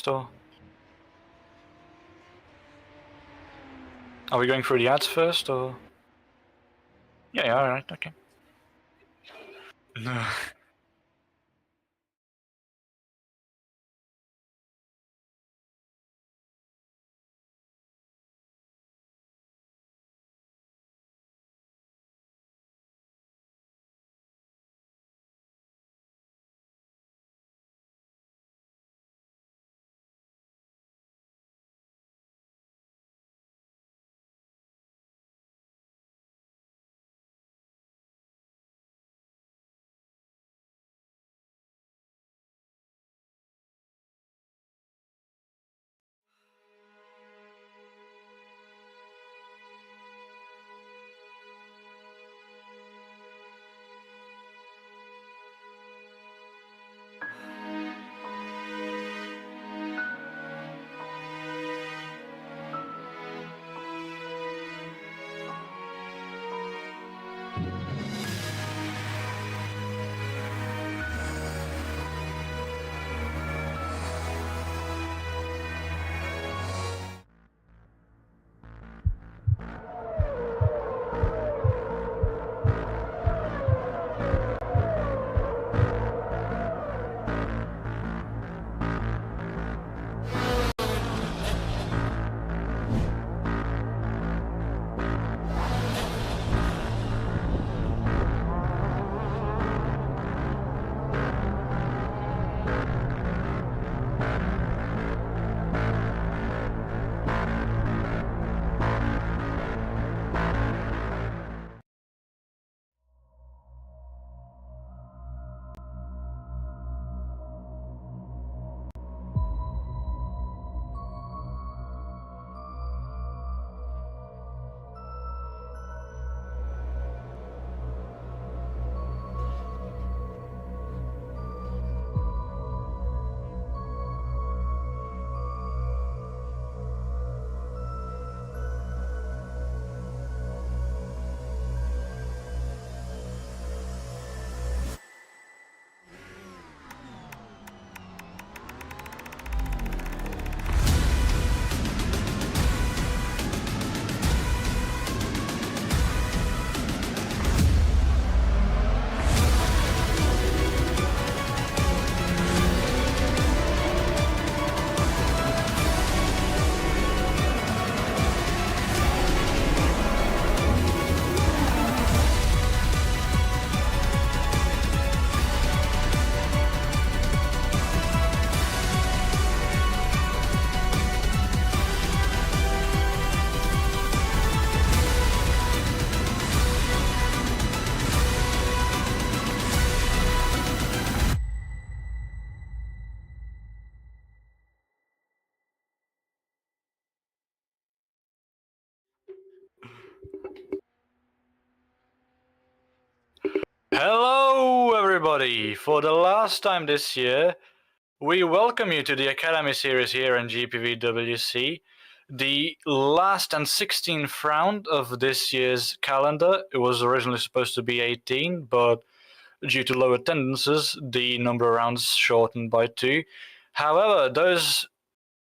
first, or are we going through the ads first, or? Yeah, all right, okay. No. Hello, everybody! For the last time this year, we welcome you to the Academy Series here in GPVWC, the last and 16th round of this year's calendar. It was originally supposed to be 18, but due to low attendances, the number of rounds shortened by 2. However, those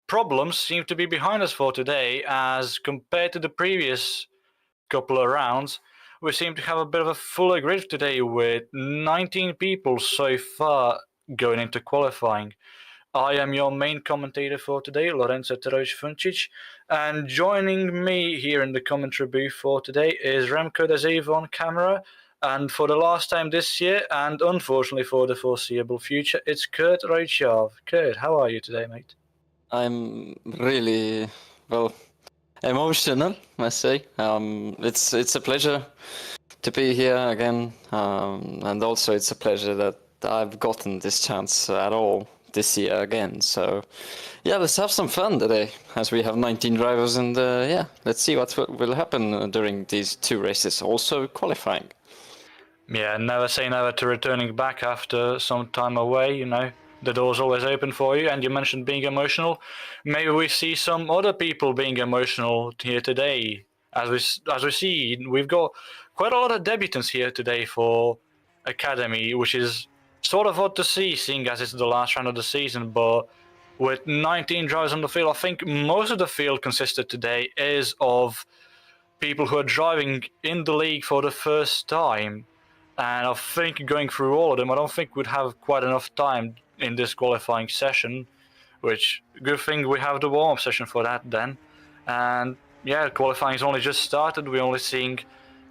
problems seem to be behind us for today, as compared to the previous couple of rounds, we seem to have a bit of a fuller grid today with 19 people so far going into qualifying. I am your main commentator for today, Lorenzo Eterovic-Funcic, and joining me here in the commentary booth for today is Remco the Zeeuw on camera, and for the last time this year, and unfortunately for the foreseeable future, it's Kert Rohtjarv. Kert, how are you today, mate? I'm really, well, emotional, I say. It's a pleasure to be here again, and also it's a pleasure that I've gotten this chance at all this year again. So, yeah, let's have some fun today, as we have 19 drivers, and yeah, let's see what will happen during these 2 races, also qualifying. Yeah, never say never to returning back after some time away, you know. The door's always open for you, and you mentioned being emotional. Maybe we see some other people being emotional here today. As we see, we've got quite a lot of debutants here today for Academy, which is sort of odd to see, seeing as it's the last round of the season. But with 19 drivers on the field. I think most of the field consisted today is of people who are driving in the league for the first time. And I think going through all of them, I don't think we'd have quite enough time in this qualifying session, which, good thing we have the warm-up session for that then. And yeah, qualifying's only just started. We're only seeing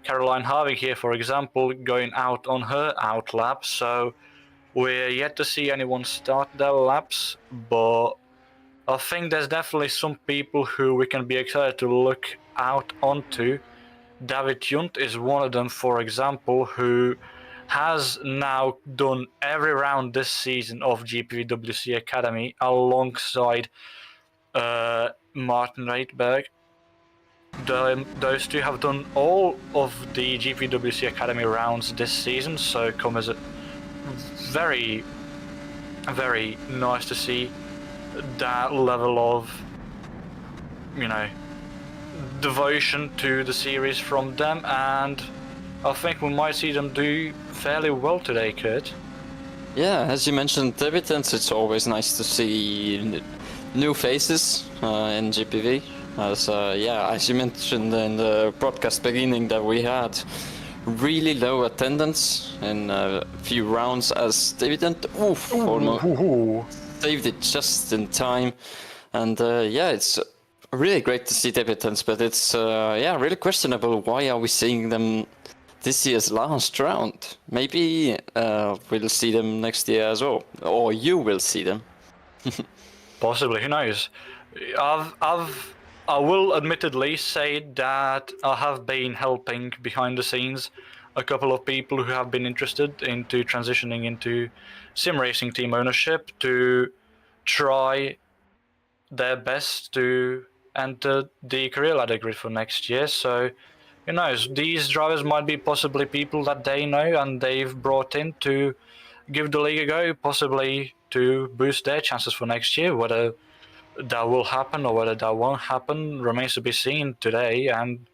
Caroline Harvey here, for example, going out on her out lap. So we're yet to see anyone start their laps, but I think there's definitely some people who we can be excited to look out onto. David Junt is one of them, for example, who has now done every round this season of GPVWC Academy alongside Martin Reitberg. Those two have done all of the GPWC Academy rounds this season, so come as a very, very nice to see that level of, devotion to the series from them, and I think we might see them do fairly well today, Kurt. Yeah, as you mentioned, debutants, it's always nice to see new faces in GPV. As you mentioned in the broadcast beginning, that we had really low attendance in a few rounds as debutant. Almost saved it just in time, and it's really great to see debutants, but it's really questionable. Why are we seeing them this year's last round? Maybe we'll see them next year as well, or you will see them. Possibly, who knows? I will admittedly say that I have been helping behind the scenes a couple of people who have been interested into transitioning into sim racing team ownership to try their best to enter the career ladder grid for next year. So who knows, these drivers might be possibly people that they know and they've brought in to give the league a go, possibly to boost their chances for next year. Whether that will happen or whether that won't happen remains to be seen today, and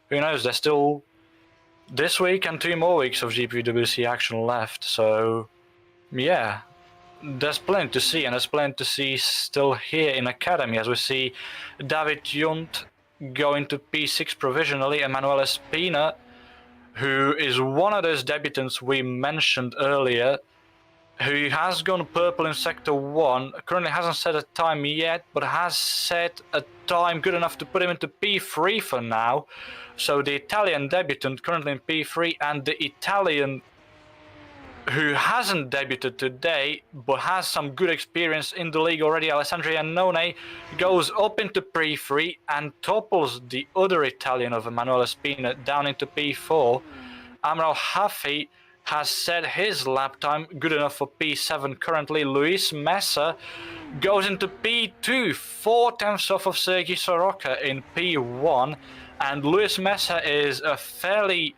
who knows, there's still this week and 2 more weeks of GPWC action left, so yeah, there's plenty to see, and there's plenty to see still here in Academy, as we see David Junt going to P6 provisionally, Emanuele Spina, who is one of those debutants we mentioned earlier, who has gone purple in Sector 1, currently hasn't set a time yet, but has set a time good enough to put him into P3 for now. So the Italian debutant currently in P3, and the Italian who hasn't debuted today, but has some good experience in the league already, Alessandria None, goes up into P3 and topples the other Italian of Emanuele Spina down into P4. Amral Hafi has set his lap time good enough for P7 currently. Luis Mesa goes into P2, 4/10 off of Sergei Soroka in P1, and Luis Mesa is a fairly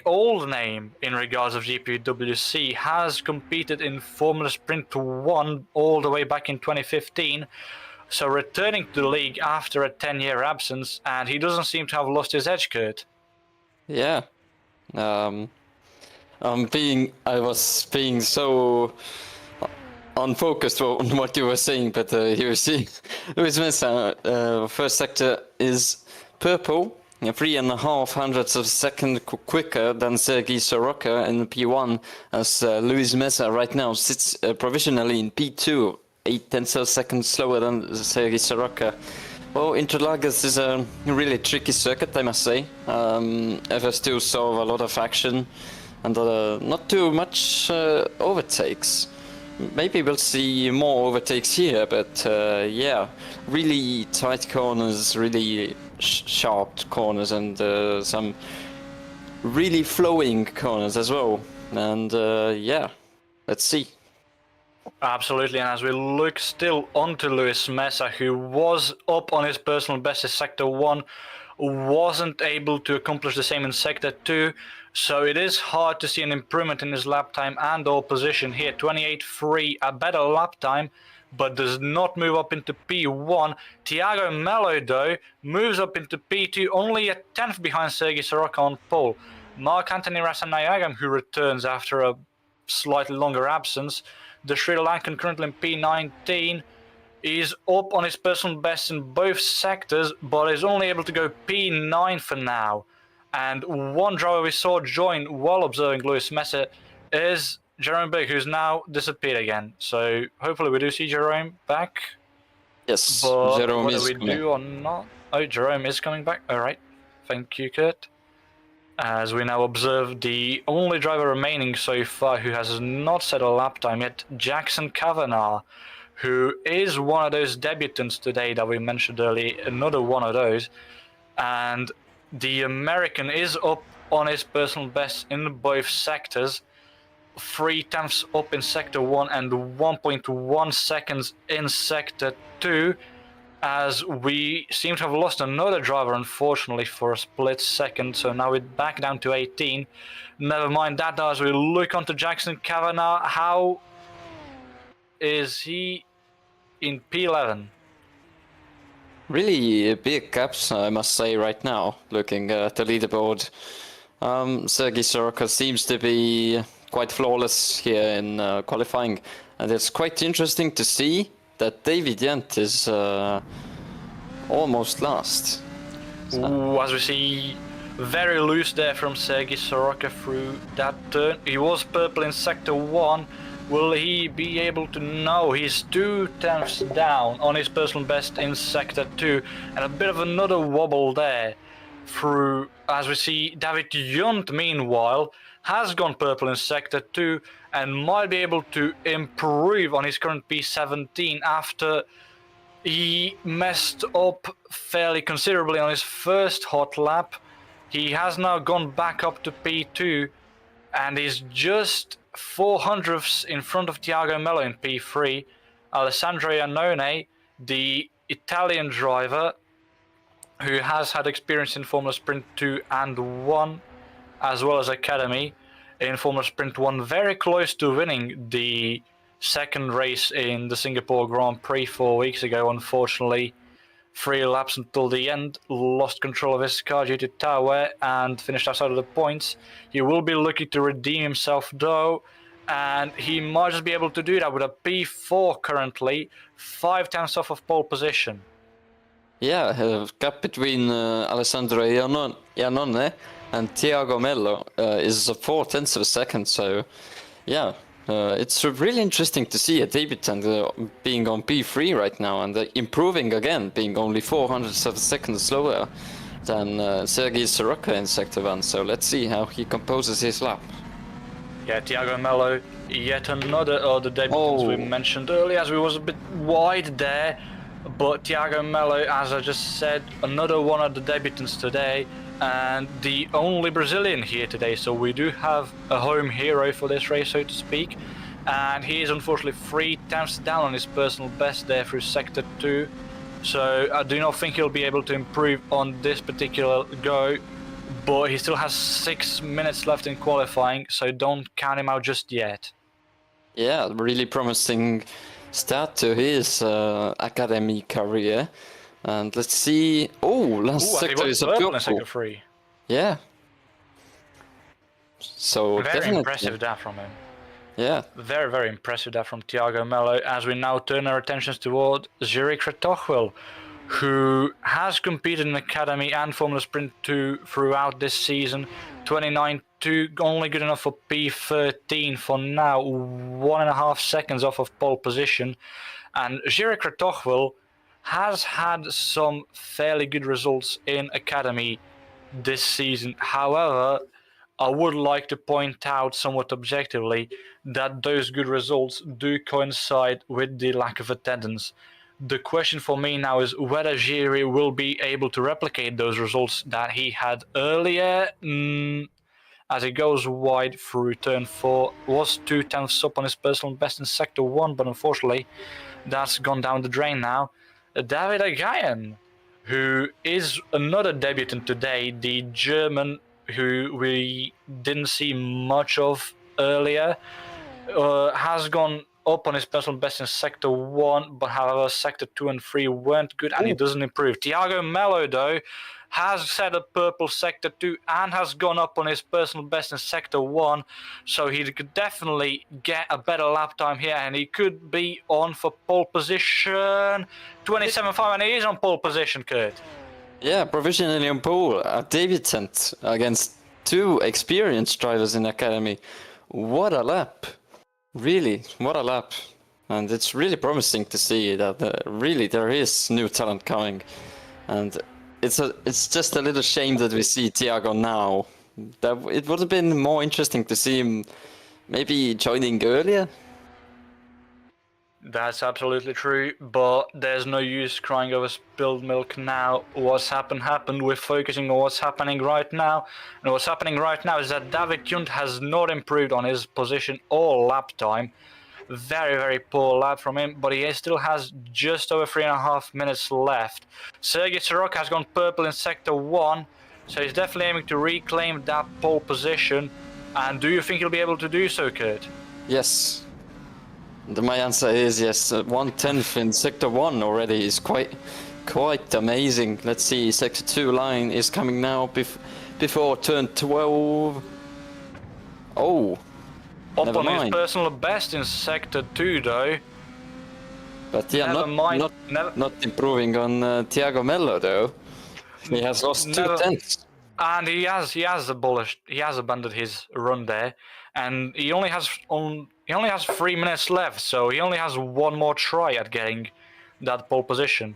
old name in regards of GPWC, has competed in Formula Sprint 1 all the way back in 2015, so returning to the league after a 10-year absence, and he doesn't seem to have lost his edge, Kurt. Yeah. I was being so unfocused on what you were saying, but here you see, Luis Mesa, first sector is purple, 3.5 hundredths of a second quicker than Sergei Soroka in P1, as Luis Mesa right now sits provisionally in P2, 0.8 of a second slower than Sergei Soroka. Well, Interlagos is a really tricky circuit, I must say. FS2 saw a lot of action and not too much overtakes. Maybe we'll see more overtakes here, but really tight corners, really sharp corners, and some really flowing corners as well. And let's see. Absolutely, and as we look still onto Luis Mesa, who was up on his personal best in Sector 1, wasn't able to accomplish the same in Sector 2, so it is hard to see an improvement in his lap time and or position here. 28.3, a better lap time, but does not move up into P1. Thiago Melo, though, moves up into P2, only a 10th behind Sergei Soroka on pole. Mark Anthony Rasanayagam, who returns after a slightly longer absence, the Sri Lankan currently in P19. He's up on his personal best in both sectors, but is only able to go P9 for now. And one driver we saw join while observing Lewis Messer is Jerome Big, who's now disappeared again. So hopefully we do see Jerome back. Yes, But Jerome whether is we coming. do or not... Oh, Jerome is coming back. All right. Thank you, Kert. As we now observe the only driver remaining so far who has not set a lap time yet, Jackson Kavanagh, who is one of those debutants today that we mentioned earlier, another one of those. And the American is up on his personal best in both sectors. 0.3 up in Sector 1 and 1.1 seconds in Sector 2, as we seem to have lost another driver, unfortunately, for a split second. So now we're back down to 18. Never mind that, as we look onto Jackson Kavanagh. How is he in P11? Really big gaps, I must say, right now, looking at the leaderboard. Sergei Soroka seems to be quite flawless here in qualifying, and it's quite interesting to see that David Yent is almost last. Ooh, as we see, very loose there from Sergei Soroka through that turn. He was purple in Sector 1. Will he be able to? No, he's 0.2 down on his personal best in Sector 2, and a bit of another wobble there through, as we see David Yunt, meanwhile, has gone purple in Sector 2 and might be able to improve on his current P17 after he messed up fairly considerably on his first hot lap. He has now gone back up to P2 and is just 0.04 in front of Tiago Mello in P3. Alessandro Iannone, the Italian driver who has had experience in Formula Sprint 2 and 1, as well as Academy in Formula Sprint 1, very close to winning the second race in the Singapore Grand Prix 4 weeks ago. Unfortunately, 3 laps until the end, lost control of his car due to tire wear and finished outside of the points. He will be looking to redeem himself though, and he might just be able to do that with a P4 currently, 0.5 off of pole position. Yeah, gap between Alessandro Iannone and Tiago Mello is 0.4 of a second, so yeah, it's really interesting to see a debutant being on P3 right now and improving again, being only 0.04 of a second slower than Sergei Soroka in Sector 1, so let's see how he composes his lap. Yeah, Tiago Mello, yet another of the debutants we mentioned earlier, as we was a bit wide there. But Tiago Mello, as I just said, another one of the debutants today, and the only Brazilian here today. So we do have a home hero for this race, so to speak. And he is unfortunately 0.3 down on his personal best there through Sector 2. So I do not think he'll be able to improve on this particular go. But he still has 6 minutes left in qualifying, so don't count him out just yet. Yeah, really promising start to his academy career. And let's see. Oh, last sector is a purple. Sector 3. Yeah. So very definitely impressive that from him. Yeah. Very, very impressive that from Tiago Mello, as we now turn our attentions toward Zeeuw Kratochwil, who has competed in Academy and Formula Sprint 2 throughout this season. 29.2, only good enough for P13 for now, 1.5 seconds off of pole position. And Zeeuw Kratochwil has had some fairly good results in Academy this season. However, I would like to point out somewhat objectively that those good results do coincide with the lack of attendance. The question for me now is whether Zeeuw will be able to replicate those results that he had earlier. As he goes wide through turn 4, was 0.2 up on his personal best in Sector 1, but unfortunately that's gone down the drain now. David Agayan, who is another debutant today, the German who we didn't see much of earlier, has gone up on his personal best in Sector 1, but however, Sector 2 and 3 weren't good, and he doesn't improve. Thiago Melo, though, has set a purple Sector 2 and has gone up on his personal best in Sector 1, so he could definitely get a better lap time here, and he could be on for pole position. 27.5, and he is on pole position, Kert. Yeah, provisionally on pole. Davidson against 2 experienced drivers in Academy. What a lap. Really, what a lap. And it's really promising to see that really there is new talent coming. And it's just a little shame that we see Thiago now. It would have been more interesting to see him maybe joining earlier. That's absolutely true, but there's no use crying over spilled milk now. What's happened. We're focusing on what's happening right now. And what's happening right now is that David Junt has not improved on his position or lap time. Very, very poor lap from him, but he still has just over 3.5 minutes left. Sergei Soroka has gone purple in Sector 1, so he's definitely aiming to reclaim that pole position. And do you think he'll be able to do so, Kert? Yes. My answer is yes. 1/10 in Sector 1 already is quite amazing. Let's see, Sector 2 line is coming now before turn 12. Oh, up never on mind. His personal best in Sector 2, though. But yeah, not improving on Thiago Melo though. He has lost 2 tenths. And he has abandoned his run there, and he only has 3 minutes left, so he only has one more try at getting that pole position.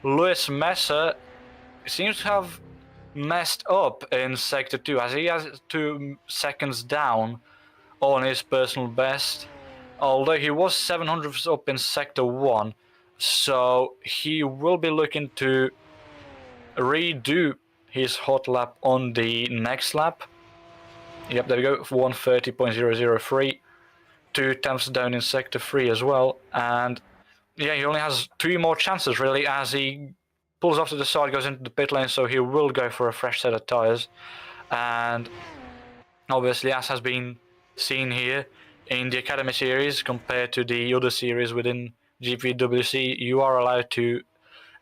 Luis Messer seems to have messed up in Sector 2, as he has 2 seconds down on his personal best, although he was 700ths up in Sector 1, so he will be looking to redo his hot lap on the next lap. Yep, there we go, 1:30.003. 2 tenths down in Sector 3 as well. And yeah, he only has 2 more chances really, as he pulls off to the side, goes into the pit lane, so he will go for a fresh set of tyres. And obviously, as has been seen here in the Academy Series compared to the other series within GPVWC, you are allowed to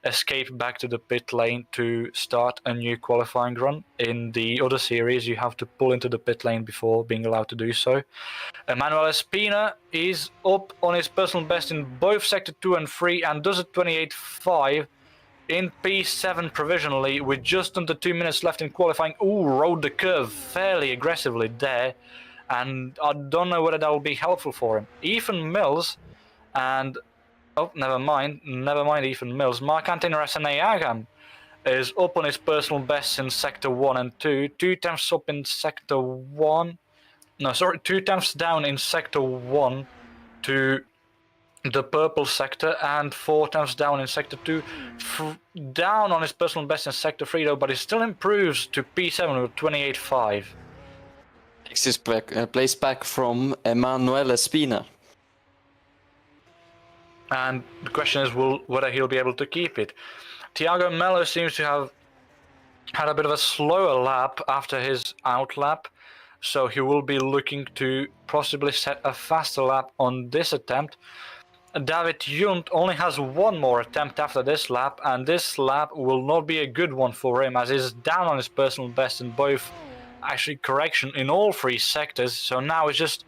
escape back to the pit lane to start a new qualifying run. In the other series, you have to pull into the pit lane before being allowed to do so. Emmanuel Espina is up on his personal best in both Sector 2 and 3 and does a 28.5 in P7 provisionally with just under 2 minutes left in qualifying. Ooh, rode the curve fairly aggressively there, and I don't know whether that will be helpful for him. Ethan Mills and oh, never mind Ethan Mills. Marc-Antoine Rassenayagam is up on his personal best in Sector 1 and 2. 2 tenths up in Sector 1. No, sorry, 2 tenths down in Sector 1 to the purple sector, and 4 tenths down in Sector 2. Down on his personal best in Sector 3 though, but he still improves to P7 with 28.5. Takes his place back from Emmanuel Espina. And the question is whether he'll be able to keep it. Thiago Melo seems to have had a bit of a slower lap after his out lap, so he will be looking to possibly set a faster lap on this attempt. David Junt only has one more attempt after this lap, and this lap will not be a good one for him, as he's down on his personal best in both, actually correction, in all 3 sectors, so now it's just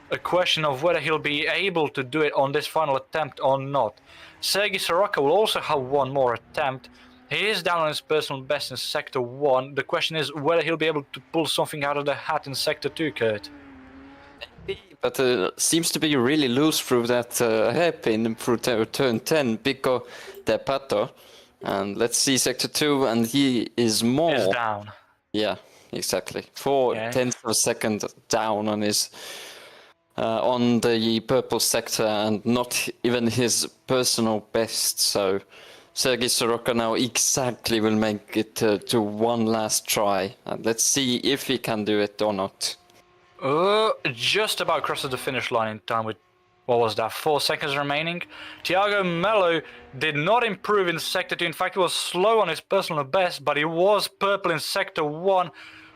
a question of whether he'll be able to do it on this final attempt or not. Sergei Soroka will also have one more attempt. He is down on his personal best in Sector 1. The question is whether he'll be able to pull something out of the hat in Sector 2, Kert. But seems to be really loose through that hairpin through turn 10, Pico de Pato. And let's see Sector 2, and he is more... He's down. Yeah, exactly. 4 tenths of a second down on his... on the purple sector, and not even his personal best, so Sergei Soroka now exactly will make it to one last try, and let's see if he can do it or not. Just about crosses the finish line in time with, what was that, 4 seconds remaining. Thiago Melo did not improve in Sector 2, in fact he was slow on his personal best, but he was purple in Sector 1.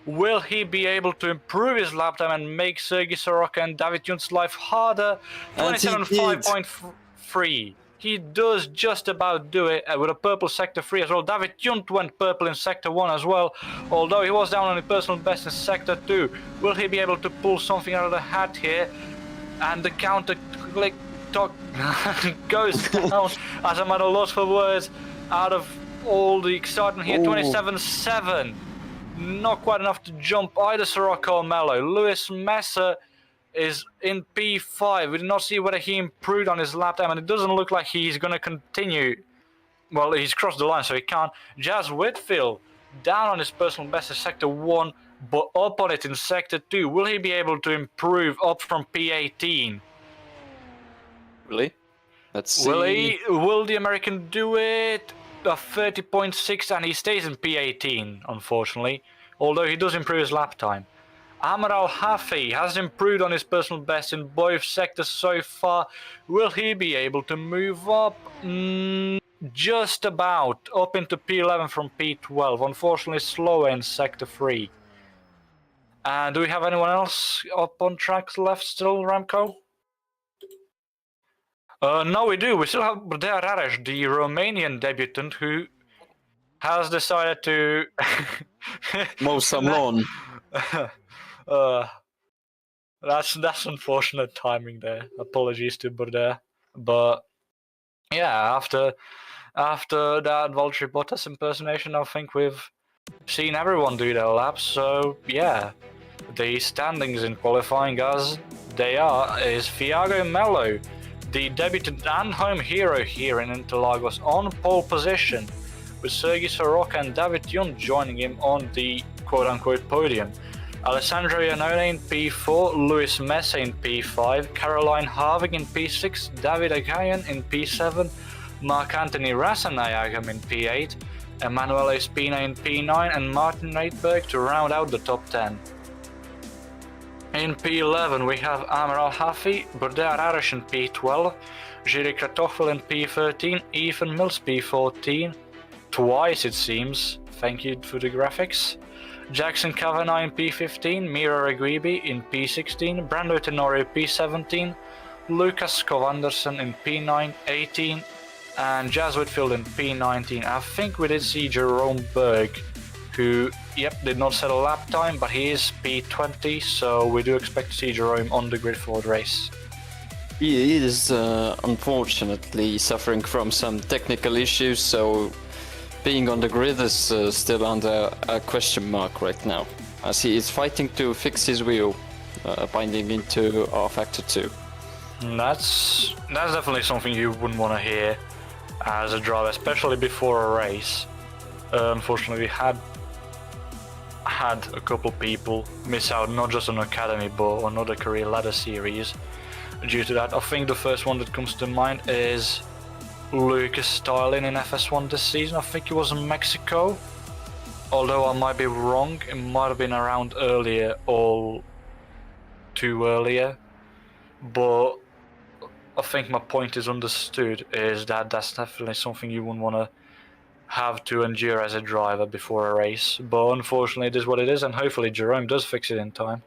Will he be able to improve his lap time and make Sergei Soroka and David Junt's life harder? And he did. 27.5.3. He does just about do it with a purple sector 3 as well. David Junt went purple in sector 1 as well, although he was down on his personal best in sector 2. Will he be able to pull something out of the hat here? And the counter click talk goes down as I'm at a loss for words out of all the excitement here. 27.7. Not quite enough to jump either Soroka or Mello. Lewis Messer is in P5. We did not see whether he improved on his lap time, and it doesn't look like he's going to continue. Well, he's crossed the line, so he can't. Jazz Whitfield down on his personal best in sector 1, but up on it in sector 2. Will he be able to improve up from P18? Really? Let's see. Will the American do it? A 30.6, and he stays in P18, unfortunately, although he does improve his lap time. Amr Al-Hafi has improved on his personal best in both sectors so far. Will he be able to move up? Just about up into P11 from P12. Unfortunately, slower in sector 3. And do we have anyone else up on tracks left still, Remco? No, we do. We still have Brdea Raresh, the Romanian debutant, who has decided to mow some lawn. That's unfortunate timing there. Apologies to Brdea, but yeah, after that Valtteri Bottas impersonation, I think we've seen everyone do their laps. So yeah, the standings in qualifying as they are is Thiago Mello, the debutant and home hero here in Interlagos, on pole position, with Sergei Soroka and David Junt joining him on the quote-unquote podium. Alessandro Iannone in P4, Luis Mesa in P5, Caroline Harvig in P6, David Agayan in P7, Marc-Anthony Rassenayagam in P8, Emanuele Spina in P9, and Martin Reitberg to round out the top 10. In P11 we have Amr Al-Hafi, Brdea Raresh in P12, Jiri Kratochvel in P13, Ethan Mills P14, twice it seems, thank you for the graphics, Jackson Kavanagh in P15, Miro Reguibi in P16, Brando Tenorio P17, Lucas Kovanderson in P9, 18, and Jazz Whitfield in P19. I think we did see Jerome Berg, who, did not set a lap time, but he is P20, so we do expect to see Jerome on the grid for the race. He is unfortunately suffering from some technical issues, so being on the grid is still under a question mark right now, as he is fighting to fix his wheel, binding into factor 2. That's definitely something you wouldn't want to hear as a driver, especially before a race. Unfortunately, we had a couple people miss out, not just on Academy but on other career ladder series due to that. I think the first one that comes to mind is Lucas Stirling in FS1 this season. I think it was in Mexico, although I might be wrong. It might have been around earlier or too earlier, but I think my point is understood, is that that's definitely something you wouldn't want to have to endure as a driver before a race, but unfortunately it is what it is, and hopefully Jerome does fix it in time.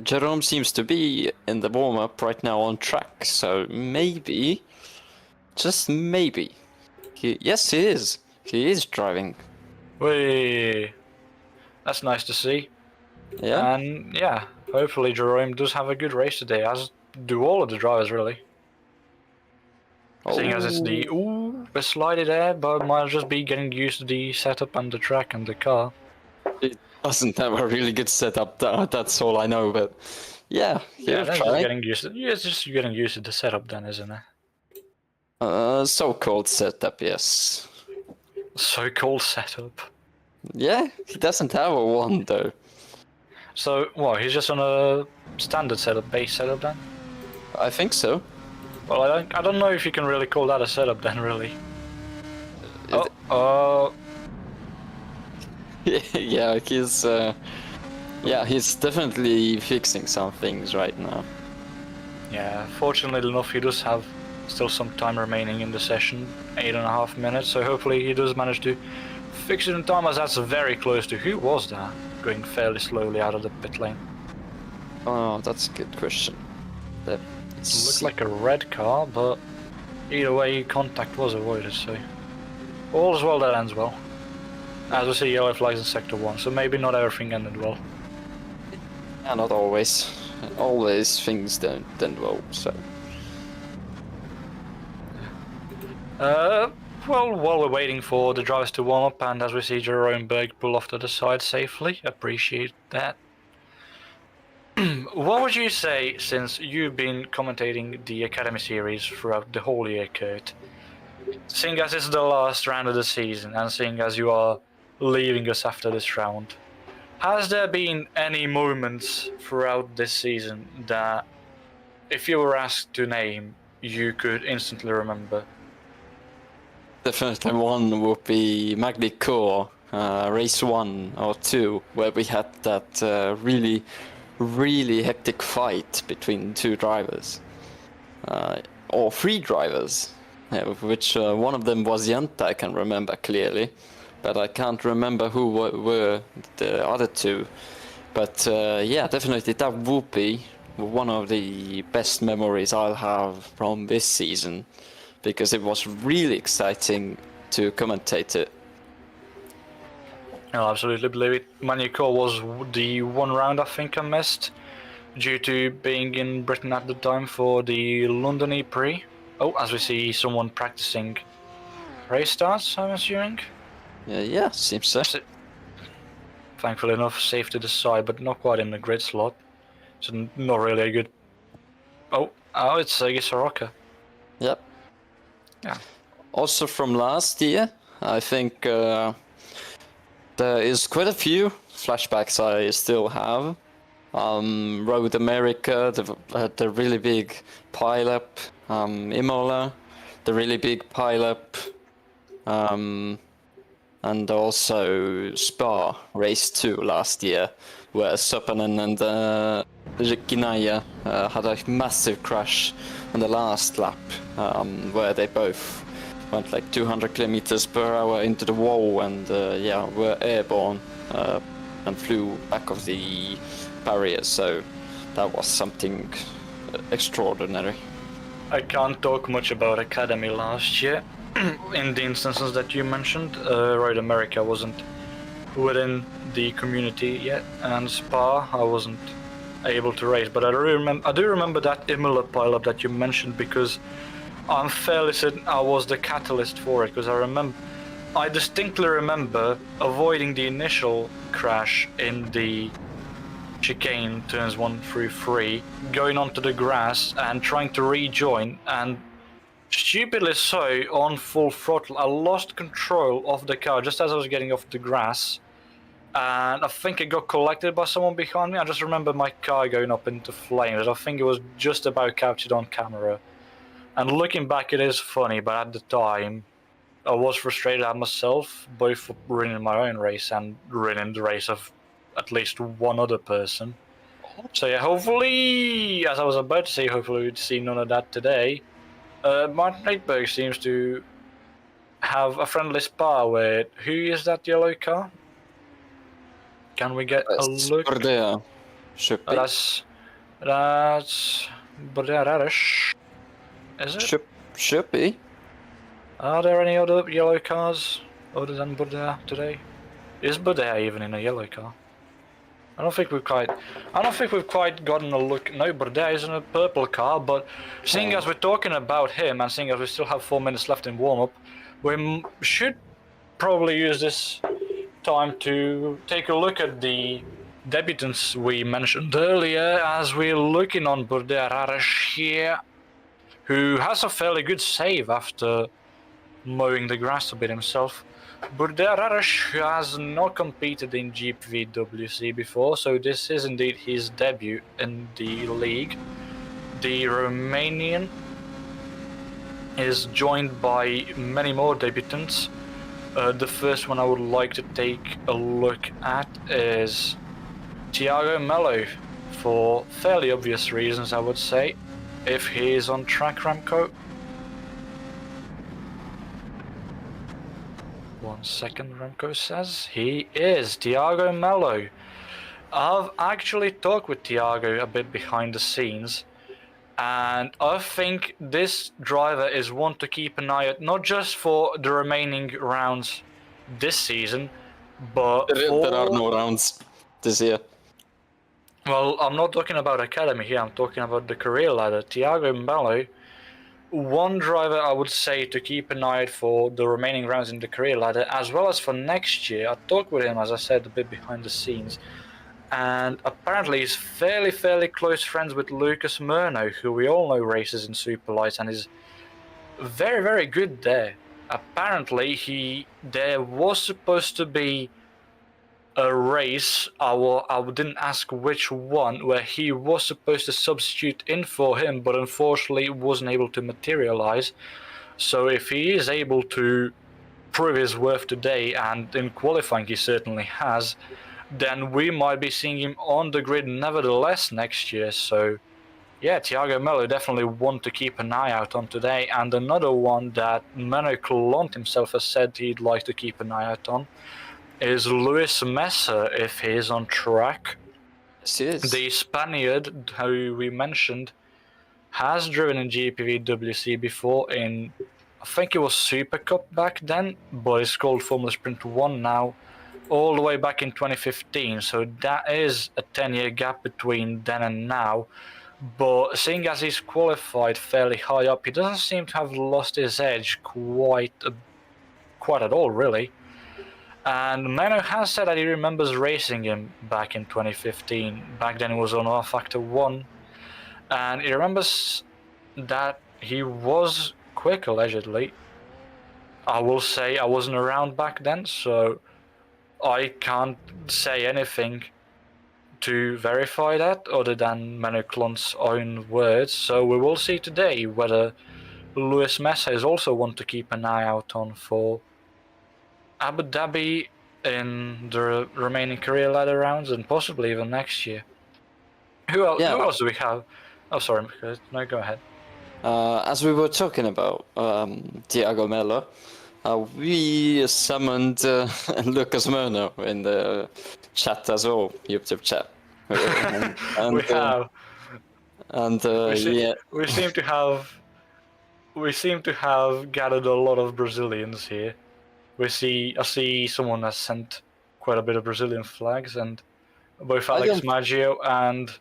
Jerome seems to be in the warm-up right now on track, so maybe, just maybe, yes he is driving. Whee! That's nice to see. Yeah. And yeah, hopefully Jerome does have a good race today, as do all of the drivers really. Seeing as it's the a slidey there, but might just be getting used to the setup and the track and the car. It doesn't have a really good setup, that's all I know, but yeah, that's just getting used to it. Yeah, it's just getting used to the setup then, isn't it? So-called setup, yes. So-called setup. Yeah, he doesn't have a one though. So, what, he's just on a standard setup, base setup then? I think so. Well, I don't know if you can really call that a setup then, really. Yeah, he's definitely fixing some things right now. Yeah, fortunately enough, he does have still some time remaining in the session, 8.5 minutes, so hopefully he does manage to fixed in time as that's very close to. Who was that going fairly slowly out of the pit lane? Oh, that's a good question. That Looked like a red car, but either way, contact was avoided, so all's well that ends well. As we see yellow flags in Sector 1, so maybe not everything ended well. Yeah, not always. Always things don't end well, so. Well, while we're waiting for the drivers to warm up, and as we see Jerome Berg pull off to the side safely, appreciate that. What would you say, since you've been commentating the Academy series throughout the whole year, Kurt, seeing as it's the last round of the season, and seeing as you are leaving us after this round, has there been any moments throughout this season that, if you were asked to name, you could instantly remember? Definitely one would be Magny Core, race 1 or 2, where we had that really hectic fight between 2 drivers. Or 3 drivers, which one of them was Janta, I can remember clearly, but I can't remember who were the other 2. But yeah, definitely that would be one of the best memories I'll have from this season, because it was really exciting to commentate it. I absolutely believe it. Manico was the one round I think I missed due to being in Britain at the time for the London Prix. Oh, as we see someone practicing race starts, I'm assuming. Yeah, seems so. Thankfully enough, safe to the side, but not quite in the grid slot. So not really a good... Oh, it's Soroka. Yep. Yeah. Also from last year, I think there is quite a few flashbacks I still have. Road America, the really big pileup, Imola, the really big pileup, and also Spa race 2 last year, where Sopanen and Kinaya had a massive crash on the last lap, where they both went like 200 kilometers per hour into the wall and yeah, were airborne and flew back of the barrier. So that was something extraordinary. I can't talk much about Academy last year. In the instances that you mentioned, Road America wasn't within the community yet, and Spa I wasn't able to race. But I do remember that Imola pileup that you mentioned, because I'm fairly certain I was the catalyst for it. Because I distinctly remember avoiding the initial crash in the chicane turns 1 through 3, going onto the grass and trying to rejoin, and stupidly so, on full throttle, I lost control of the car just as I was getting off the grass, and I think it got collected by someone behind me. I just remember my car going up into flames. I think it was just about captured on camera. And looking back, it is funny, but at the time, I was frustrated at myself, both for ruining my own race and ruining the race of at least one other person. So yeah, hopefully, as I was about to say, hopefully we'd see none of that today. Martin Reitberg seems to have a friendly spar with... Who is that yellow car? Can we get a look? Bordea. Should be. That's Bordea, is it? Should be. Are there any other yellow cars other than Bordea today? Is Bordea even in a yellow car? I don't think we've quite gotten a look. No, Bordea is in a purple car, but seeing as we're talking about him and seeing as we still have 4 minutes left in warm-up, we should probably use this time to take a look at the debutants we mentioned earlier, as we're looking on Bordea Raresh here, who has a fairly good save after mowing the grass a bit himself. Bordea Raresh has not competed in GPVWC before, so this is indeed his debut in the league. The Romanian is joined by many more debutants. The first one I would like to take a look at is Thiago Mello, for fairly obvious reasons, I would say. If he is on track, Remco. 1 second, Remco says. He is Thiago Mello. I've actually talked with Thiago a bit behind the scenes, and I think this driver is one to keep an eye on, not just for the remaining rounds this season, but There are for... no rounds this year. Well, I'm not talking about Academy here, I'm talking about the career ladder. Thiago Mello, one driver I would say to keep an eye out for the remaining rounds in the career ladder, as well as for next year. I talked with him, as I said, a bit behind the scenes, and apparently he's fairly close friends with Lucas Murno, who we all know races in Superlights and is very good there. Apparently there was supposed to be a race, I didn't ask which one, where he was supposed to substitute in for him, but unfortunately wasn't able to materialize. So if he is able to prove his worth today, and in qualifying he certainly has, then we might be seeing him on the grid nevertheless next year. So yeah, Thiago Mello definitely one to keep an eye out on today, and another one that Menno Klont himself has said he'd like to keep an eye out on is Luis Messer, if he is on track. Yes, he is. The Spaniard, who we mentioned, has driven in GPVWC before in, I think it was Super Cup back then, but it's called Formula Sprint 1 now, all the way back in 2015, so that is a 10-year gap between then and now. But seeing as he's qualified fairly high up, he doesn't seem to have lost his edge quite at all, really. And Menno has said that he remembers racing him back in 2015. Back then he was on R-Factor 1. And he remembers that he was quick, allegedly. I will say I wasn't around back then, so I can't say anything to verify that other than Menno Klont's own words. So we will see today whether Luis Messer is also one to keep an eye out on for Abu Dhabi in the remaining career ladder rounds and possibly even next year. Who else do we have? Oh, sorry, no, go ahead. As we were talking about Thiago Mello, we summoned Lucas Murno in the chat as well, YouTube chat. And, we have. And we seem to have gathered a lot of Brazilians here. I see someone has sent quite a bit of Brazilian flags, and both Alex Maggio and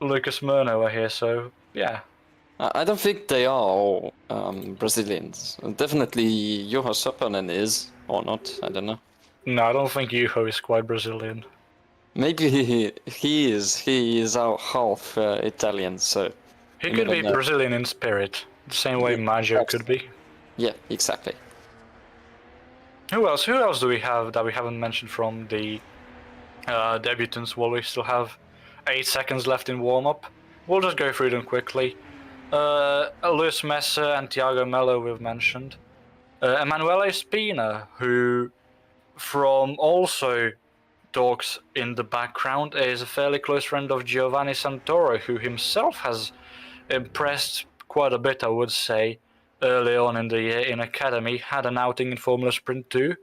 Lucas Murno are here, so yeah. I don't think they are all Brazilians. Definitely Juha Sopanen is, or not, I don't know. No, I don't think Juho is quite Brazilian. Maybe he is. He is half Italian, so... He could be Brazilian in spirit, the same way Maggio could be. Yeah, exactly. Who else do we have that we haven't mentioned from the debutants? Well, we still have 8 seconds left in warm-up. We'll just go through them quickly. Luis Messer and Thiago Mello we've mentioned. Emanuele Spina, who from also talks in the background, is a fairly close friend of Giovanni Santoro, who himself has impressed quite a bit, I would say, early on in the year in Academy. Had an outing in Formula Sprint 2.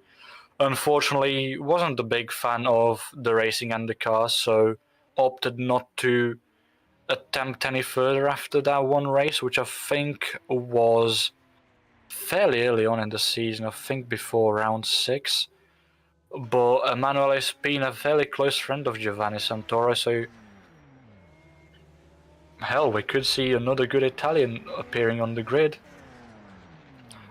Unfortunately, wasn't a big fan of the racing and the cars, so opted not to attempt any further after that one race, which I think was fairly early on in the season, I think before round 6. But Emanuele Spina, a fairly close friend of Giovanni Santoro, so hell, we could see another good Italian appearing on the grid.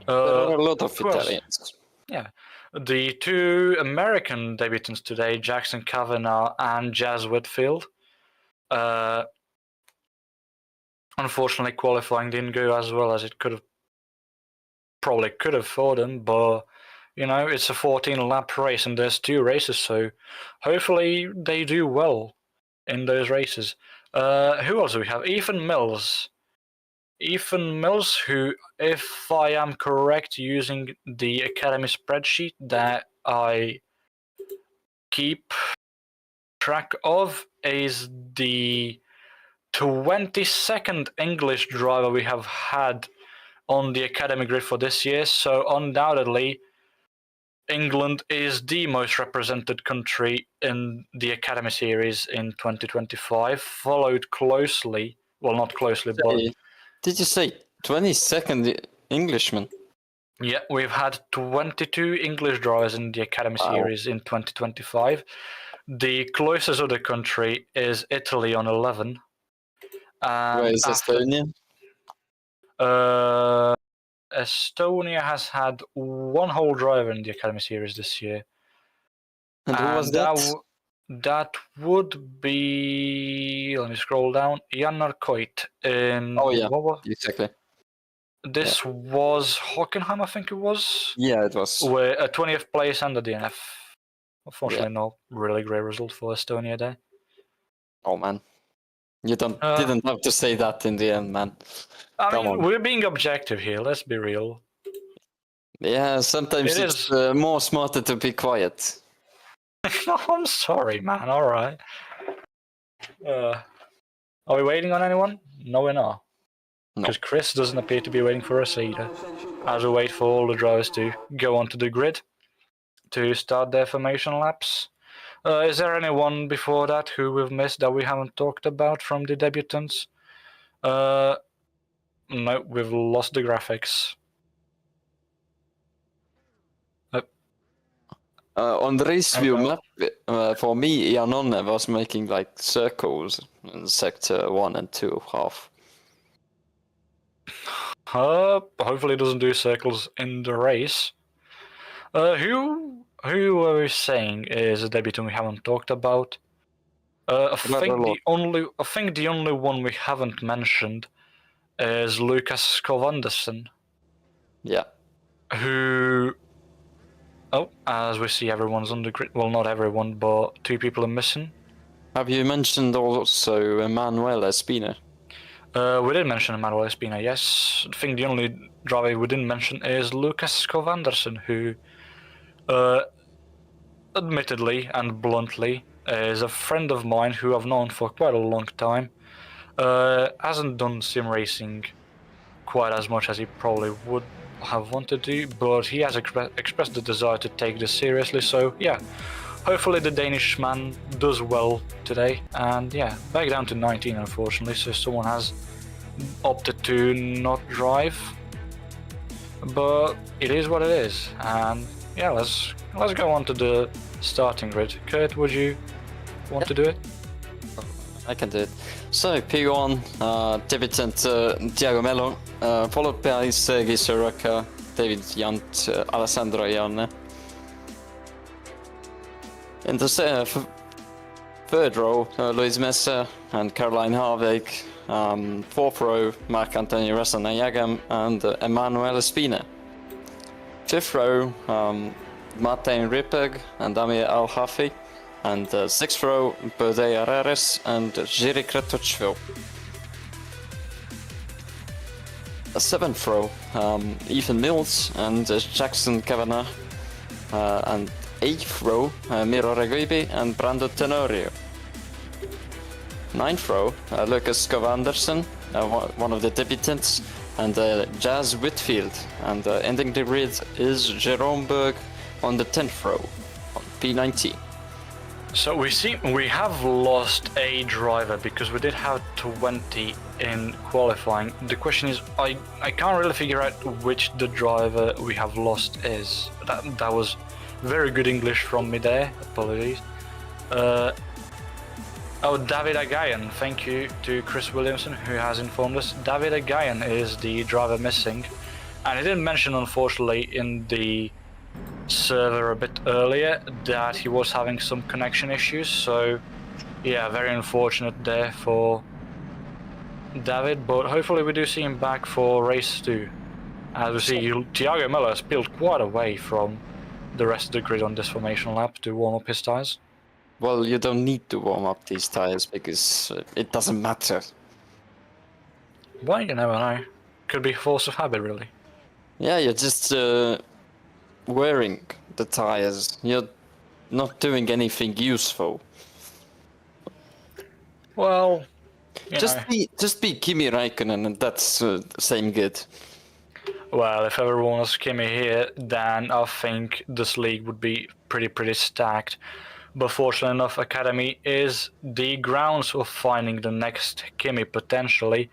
There are a lot of Italians. Yeah. The 2 American debutants today, Jackson Kavanagh and Jazz Whitfield. Unfortunately, qualifying didn't go as well as it could have for them, but you know, it's a 14-lap race and there's 2 races, so hopefully they do well in those races. Who else do we have? Ethan Mills, who, if I am correct, using the Academy spreadsheet that I keep track of, is the 22nd English driver we have had on the Academy grid for this year, so undoubtedly England is the most represented country in the Academy Series in 2025, followed closely, well, not closely, but Did you say 22nd Englishman? yeah, we've had 22 English drivers in the Academy Wow. Series in 2025. The closest other country is Italy on 11. Where is Estonia? Estonia has had one whole driver in the Academy Series this year. And who was that? That would be, let me scroll down, Jannar Koit. Oh yeah, exactly. This was Hockenheim, I think it was. Yeah, it was. With a 20th place under DNF. Unfortunately, not really great result for Estonia there. Oh man, you didn't have to say that in the end, man. I mean, we're being objective here. Let's be real. Yeah, sometimes it's more smarter to be quiet. I'm sorry, man. All right. Are we waiting on anyone? No, we're not. Because Chris doesn't appear to be waiting for us either. As we wait for all the drivers to go onto the grid to start their formation laps. Is there anyone before that who we've missed that we haven't talked about from the debutants? No, we've lost the graphics. On the race view map, for me, Janone was making like circles in sector 1 and 2 half. Hopefully it doesn't do circles in the race. Who were we saying is a debutant we haven't talked about? I think the only one we haven't mentioned is Lucas Skovandersen. Yeah. Who, as we see, everyone's on the grid. Well, not everyone, but 2 people are missing. Have you mentioned also Emanuele Espina? We did mention Emanuele Espina, yes. I think the only driver we didn't mention is Lucas Skovandersen, who, admittedly and bluntly, is a friend of mine who I've known for quite a long time. Hasn't done sim racing quite as much as he probably would have wanted to, but he has expressed the desire to take this seriously, so yeah, hopefully the Danish man does well today. And yeah, back down to 19 unfortunately, so someone has opted to not drive, but it is what it is. And yeah, let's go on to the starting grid. Kurt, would you want to do it? I can do it. So P1, debutant Thiago Melo, followed by Sergei Soroka, David Yant, Alessandro Ione. In the third row, Luis Mesa and Caroline Harvig. Fourth row, Marc-Antonio Rasanayagam and Emanuele Espina. Fifth row, Martin Ripperg and Amir Al-Hafi. And sixth row, Bode Areres and Jiri Kretochvil. Seventh row, Ethan Mills and Jackson Kavanagh. And eighth row, Miro Reguibi and Brando Tenorio. Ninth row, Lucas Skovandersen, one of the debutants, and Jazz Whitfield. And ending the grid is Jerome Berg on the 10th row, on P19. So we have lost a driver because we did have 20 in qualifying. The question is, I can't really figure out which the driver we have lost is. That was very good English from me there. Apologies. David Agayan. Thank you to Chris Williamson who has informed us. David Agayan is the driver missing, and he didn't mention, unfortunately, in the server a bit earlier that he was having some connection issues, so yeah, very unfortunate there for David, but hopefully we do see him back for race 2. As we see, Thiago Miller has peeled quite away from the rest of the grid on this formation lap to warm up his tyres. Well, you don't need to warm up these tyres because it doesn't matter. Well, you never know. Could be force of habit, really. Yeah, you're just wearing the tires. You're not doing anything useful. Well, just be Kimi Räikkönen, and that's same good. Well, if everyone was Kimi here, then I think this league would be pretty stacked. But fortunately enough, Academy is the grounds of finding the next Kimi potentially.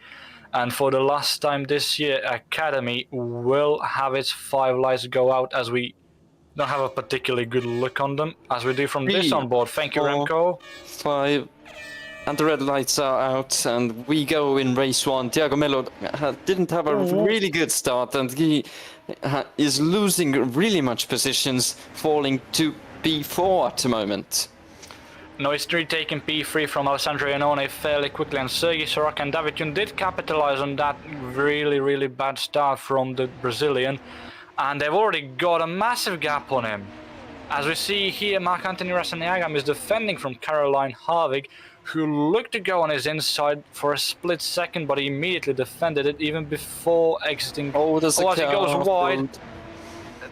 And for the last time this year, Academy will have its 5 lights go out, as we don't have a particularly good look on them, as we do from this 3, on board. Thank you, 4, Remco. 5, and the red lights are out, and we go in race 1. Thiago Melo didn't have a really good start, and he is losing really much positions, falling to P4 at the moment. No, he's retaking P3 from Alessandro Iannone fairly quickly, and Sergei Soroka and David Jun did capitalize on that really bad start from the Brazilian, and they've already got a massive gap on him. As we see here, Marc-Anthony Rasenagam is defending from Caroline Harvig, who looked to go on his inside for a split second, but he immediately defended it even before exiting. There's a as he goes car wide.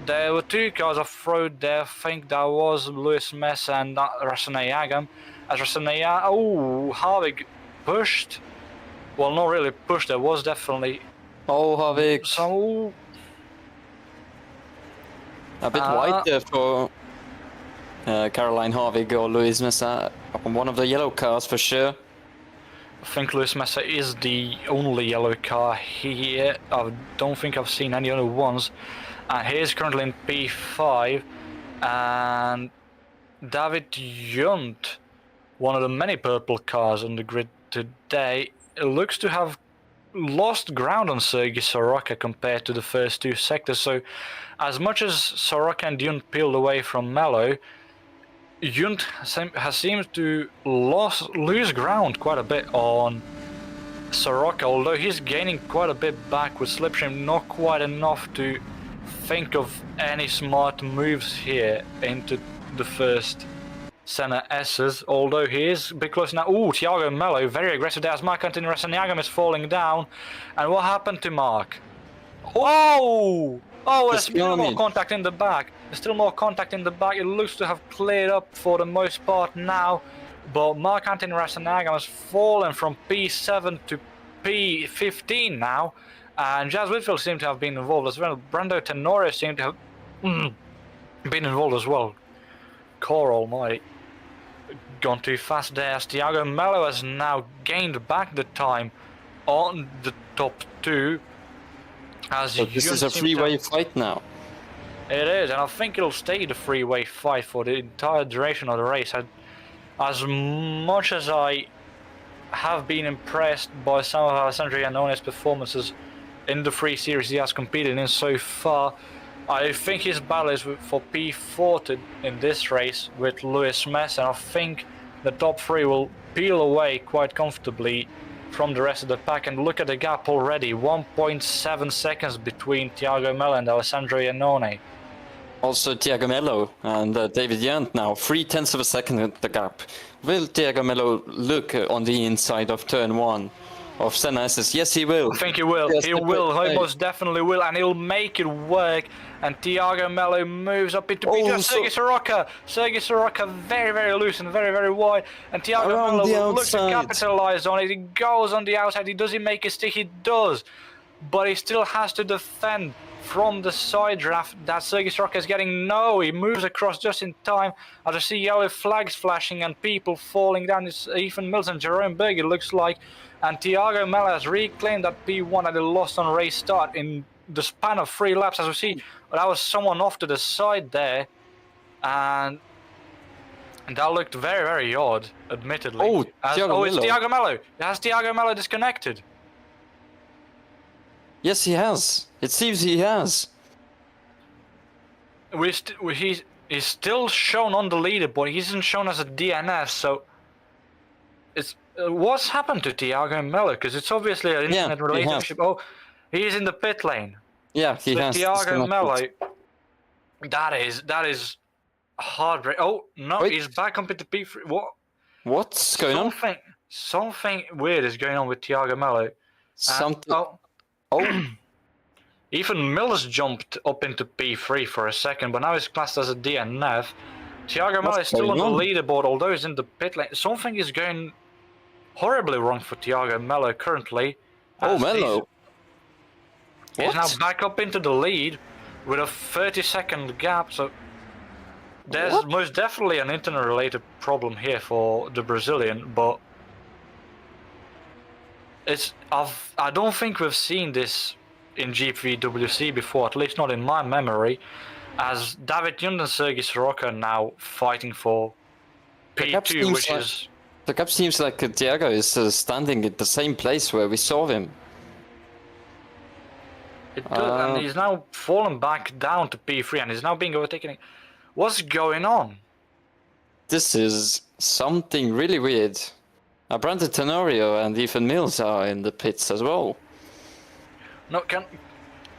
There were 2 cars off-road there. I think that was Luis Mesa and Rasenagam. As Harvig pushed. Well, not really pushed. There was definitely. Harvig. So. A bit wide there for Caroline Harvig or Luis Mesa on one of the yellow cars for sure. I think Luis Mesa is the only yellow car here. I don't think I've seen any other ones. He is currently in P5, and David Junt, one of the many purple cars on the grid today, looks to have lost ground on Sergei Soroka compared to the first 2 sectors. So as much as Soroka and Junt peeled away from Melo, Junt has seemed to lose ground quite a bit on Soroka, although he's gaining quite a bit back with slipstream, not quite enough to think of any smart moves here into the first Senna S's, although he is a bit close now. Thiago Melo, very aggressive there as Marc-Anthony Rasenagam is falling down. And what happened to Mark? There's still more contact in the back. There's still more contact in the back. It looks to have cleared up for the most part now. But Marc-Anthony Rasenagam has fallen from P7 to P15 now. And Jazz Whitfield seemed to have been involved as well. Brando Tenorio seemed to have been involved as well. Core almighty. Gone too fast there as Thiago Melo has now gained back the time on the top 2. So this is a freeway fight now. It is, and I think it'll stay the freeway fight for the entire duration of the race. As much as I have been impressed by some of Alessandro Iannone's performances in the 3 series he has competed in so far, I think his battle is for P40 in this race with Luis Mesa, and I think the top 3 will peel away quite comfortably from the rest of the pack. And look at the gap already, 1.7 seconds between Thiago Melo and Alessandro Iannone. Also Thiago Melo and David Junt now, 0.3 of a second at the gap. Will Thiago Melo look on the inside of turn 1 of Senna S's? Yes, he will. I think he will. Yes, He most definitely will, and he'll make it work. And Thiago Melo moves up into Sergei Soroka. Sergei Soroka very loose and very wide. And Thiago Melo looks to capitalize on it. He goes on the outside. Does he make a stick? He does. But he still has to defend from the side draft that Sergei Soroka is getting. No, he moves across just in time. I just see yellow flags flashing and people falling down. It's Ethan Mills and Jerome Berg, it looks like. And Thiago Melo has reclaimed that P1 that he lost on race start in the span of 3 laps. As we see, that was someone off to the side there. And that looked very odd, admittedly. It's Thiago Melo. Has Thiago Melo disconnected? Yes, he has. It seems he has. He's still shown on the leaderboard. He isn't shown as a DNF, so it's what's happened to Thiago Melo? Because it's obviously an internet relationship. He's in the pit lane. Yeah, he has. Thiago Melo. That is heartbreaking. Oh no, he's back up into P3. What? What's going on? Something weird is going on with Thiago Melo. Ethan Mills jumped up into P3 for a second, but now he's classed as a DNF. Thiago Melo is still on the leaderboard, although he's in the pit lane. Something is going horribly wrong for Thiago Melo currently. Melo. He's now What? back up into the lead with a 30-second gap, so there's What? most definitely an internet-related problem here for the Brazilian, but I don't think we've seen this in GPVWC before, at least not in my memory, as David Yund and Sergei Soroka are now fighting for P2, which is... The gap seems like Thiago is standing at the same place where we saw him. It does, and he's now fallen back down to P3 and he's now being overtaken. What's going on? This is something really weird. Brandon Tenorio and Ethan Mills are in the pits as well. No,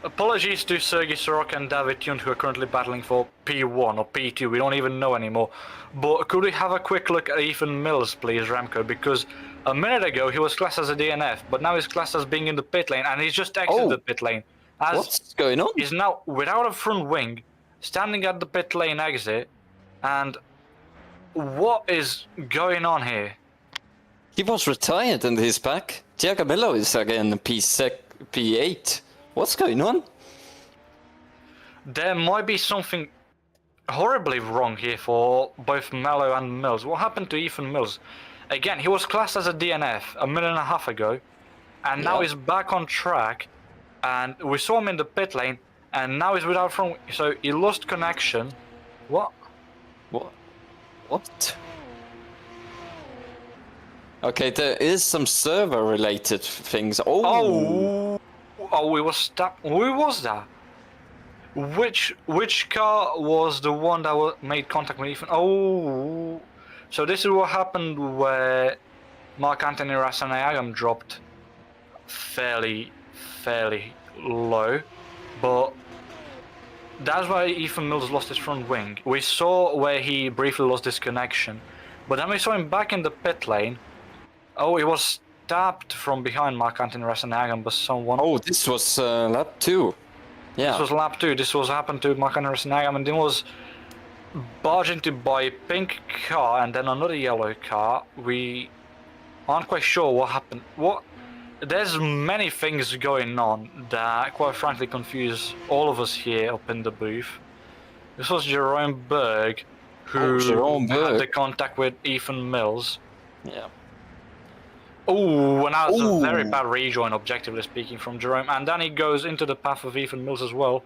apologies to Sergei Soroka and David Yund, who are currently battling for P1 or P2, we don't even know anymore. But could we have a quick look at Ethan Mills, please, Remco? Because a minute ago he was classed as a DNF, but now he's classed as being in the pit lane, and he's just exited the pit lane. What's going on? He's now without a front wing, standing at the pit lane exit, and what is going on here? He was retired and he's back. Thiago Melo is again P8. What's going on? There might be something horribly wrong here for both Melo and Mills. What happened to Ethan Mills? Again, he was classed as a DNF a minute and a half ago, and now he's back on track, and we saw him in the pit lane, and now he's without front. So he lost connection. What? What? Okay, there is some server-related things. Oh, we was stuck. Who was that? Which car was the one that made contact with Ethan? Oh, so this is what happened where Marc-Anthony Rasanayagan dropped fairly low, but that's why Ethan Mills lost his front wing. We saw where he briefly lost his connection, but then we saw him back in the pit lane. Oh, he was stabbed from behind Marc-Anthony Rasanayagan by someone. Oh, this was lap 2. Yeah. This was lap 2. This was happened to Marc-Anthony Rasanayagan, and then was barged into by a pink car and then another yellow car. We aren't quite sure what happened. There's many things going on that quite frankly confuse all of us here up in the booth. This was Jerome Berg who had the contact with Ethan Mills. Yeah. Oh, and that was a very bad rejoin, objectively speaking, from Jerome. And then he goes into the path of Ethan Mills as well.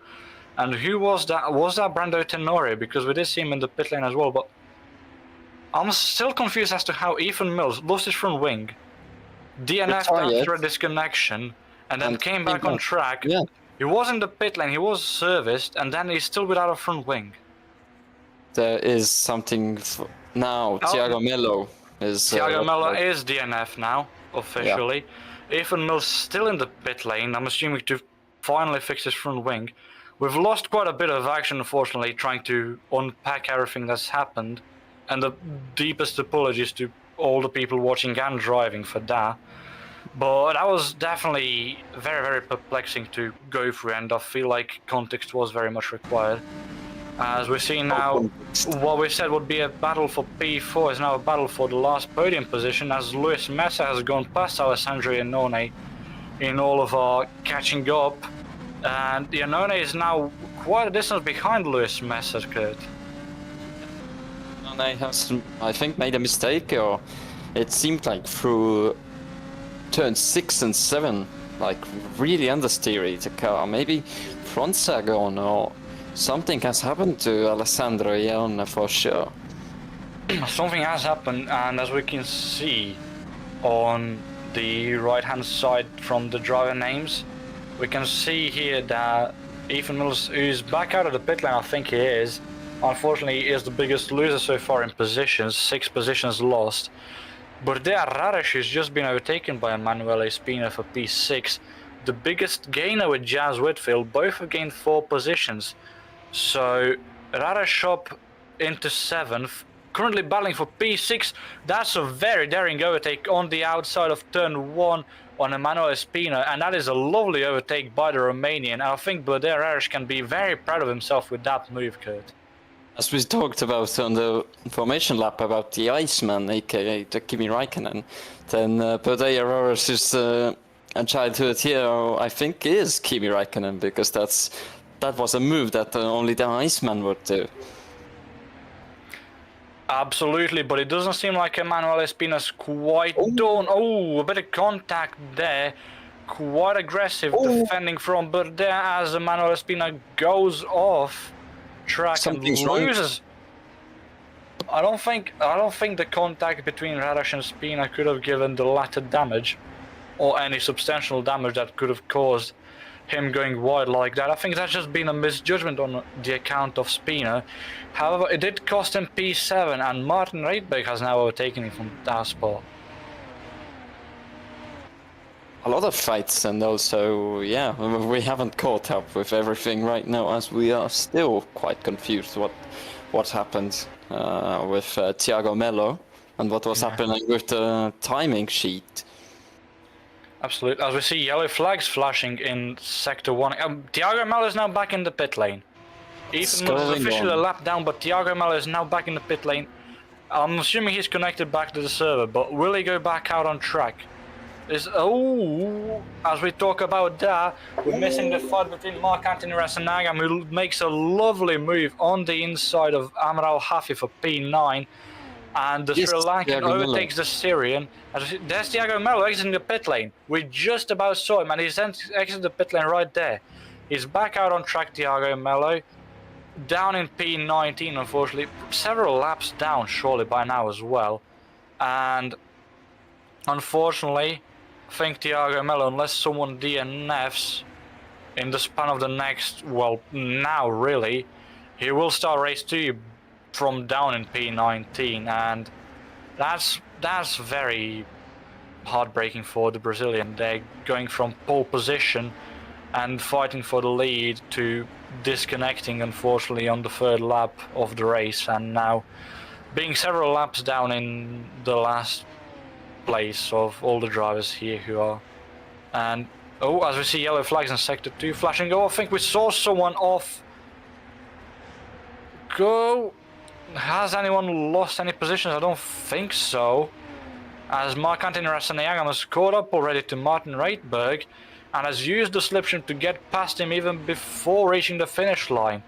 And who was that? Was that Brando Tenorio? Because we did see him in the pit lane as well. But I'm still confused as to how Ethan Mills lost his front wing, DNF'd after a disconnection, and then came back on track. Yeah. He was in the pit lane, he was serviced, and then he's still without a front wing. There is something now. Thiago Melo is DNF now, officially. Yeah. Ethan Mills still in the pit lane, I'm assuming to finally fix his front wing. We've lost quite a bit of action, unfortunately, trying to unpack everything that's happened. And the deepest apologies to all the people watching and driving for that. But that was definitely very perplexing to go through, and I feel like context was very much required. As we see now, what we said would be a battle for P4 is now a battle for the last podium position, as Luis Mesa has gone past Alessandro Iannone in all of our catching up. And Iannone is now quite a distance behind Luis Mesa, Kert. Iannone has, I think, made a mistake, or it seemed like through turn 6 and 7, like really understeered the car. Maybe front sag on, or something has happened to Alessandro Iannone for sure. Something has happened, and as we can see on the right hand side from the driver names, we can see here that Ethan Mills, who's back out of the pit lane, I think he is, unfortunately is the biggest loser so far in positions, 6 positions lost. But there Rares has just been overtaken by Emanuele Spina for P6. The biggest gainer with Jazz Whitfield, both have gained 4 positions. So Rares up into 7th, currently battling for P6. That's a very daring overtake on the outside of turn 1 on Emanuele Spina, and that is a lovely overtake by the Romanian. And I think Blader Rares can be very proud of himself with that move, Kurt. As we talked about on the information lap about the Iceman, aka the Kimi Räikkönen, then Blader Rares is a childhood hero, I think, is Kimi Räikkönen, because that was a move that only the Iceman would do. Absolutely, but it doesn't seem like Emmanuel Espina's quite done. Oh, a bit of contact there. Quite aggressive defending from, but there as Emmanuel Espina goes off track Something's and wrong. loses. I don't think the contact between Radoš and Spina could have given the latter damage, or any substantial damage that could have caused him going wide like that. I think that's just been a misjudgment on the account of Spina. However, it did cost him P7, and Martin Rydberg has now overtaken him from that spot. A lot of fights, and also, yeah, we haven't caught up with everything right now, as we are still quite confused what happened with Thiago Mello and what was happening with the timing sheet. Absolutely. As we see yellow flags flashing in Sector 1. Thiago Mello is now back in the pit lane. Ethan Moore is officially a lap down, but Thiago Mello is now back in the pit lane. I'm assuming he's connected back to the server, but will he go back out on track? As we talk about that, we're missing the fight between Marc-Anthony Rasenagam, who makes a lovely move on the inside of Amral Hafi for P9, and the Sri Lankan overtakes the Syrian. There's Thiago Mello exiting the pit lane. We just about saw him, and he's exited the pit lane right there. He's back out on track, Thiago Mello, down in P19, unfortunately, several laps down surely by now as well, and unfortunately, I think Thiago Mello, unless someone DNFs in the span of the next, well, now really, he will start race 2 from down in P19, and that's very heartbreaking for the Brazilian. They're going from pole position and fighting for the lead to disconnecting, unfortunately, on the third lap of the race, and now being several laps down in the last place of all the drivers here who are. And as we see yellow flags in sector 2 flashing. I think we saw someone off. Go. Has anyone lost any positions? I don't think so, as Marc-Anthony Rasenagam has caught up already to Martin Rydberg and has used the slipstream to get past him even before reaching the finish line.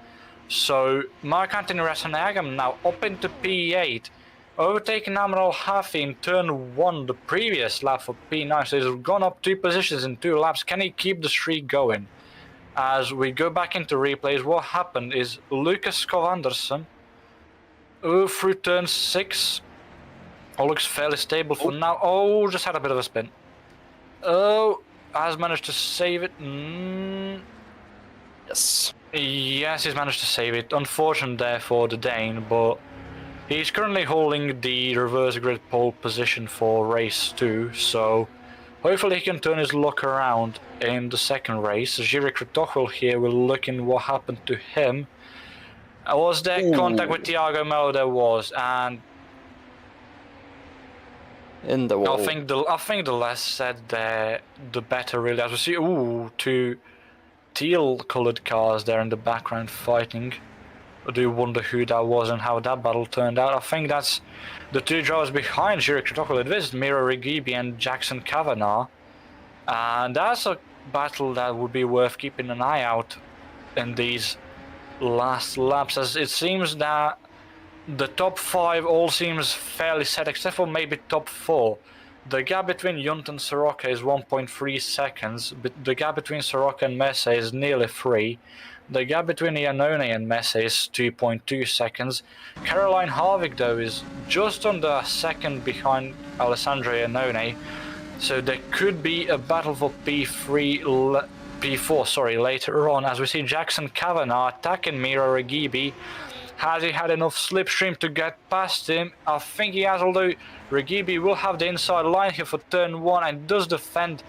So Marc-Anthony Rasenagam now up into P8, overtaking Amral Hafi in turn 1 the previous lap for P9, so he's gone up 2 positions in 2 laps. Can he keep the streak going? As we go back into replays, what happened is Lucas Skov-Andersen through turn 6. All looks fairly stable for now. Just had a bit of a spin. Has managed to save it. Yes, he's managed to save it. Unfortunate there for the Dane, but he's currently holding the reverse grid pole position for race 2, so hopefully he can turn his luck around in the second race. Jiří Kratochvíl here will look in what happened to him. Was there contact with Thiago Mello? There was, and in the wall. I think the less said there, the better, really. As we see, 2 teal-colored cars there in the background fighting. I do wonder who that was and how that battle turned out. I think that's the 2 drivers behind Jiří Kratochvíl. It is Miro Rigibi and Jackson Kavanagh, and that's a battle that would be worth keeping an eye out in these last laps, as it seems that the top 5 all seems fairly set, except for maybe top 4. The gap between Yunt and Soroka is 1.3 seconds, but the gap between Soroka and Messe is nearly 3. The gap between Iannone and Messe is 2.2 seconds. Caroline Harvick, though, is just under a second behind Alessandro Iannone, so there could be a battle for P4 later on, as we see Jackson Kavanagh attacking Miro Rigibi. Has he had enough slipstream to get past him? I think he has, although Rigibi will have the inside line here for turn 1 and does defend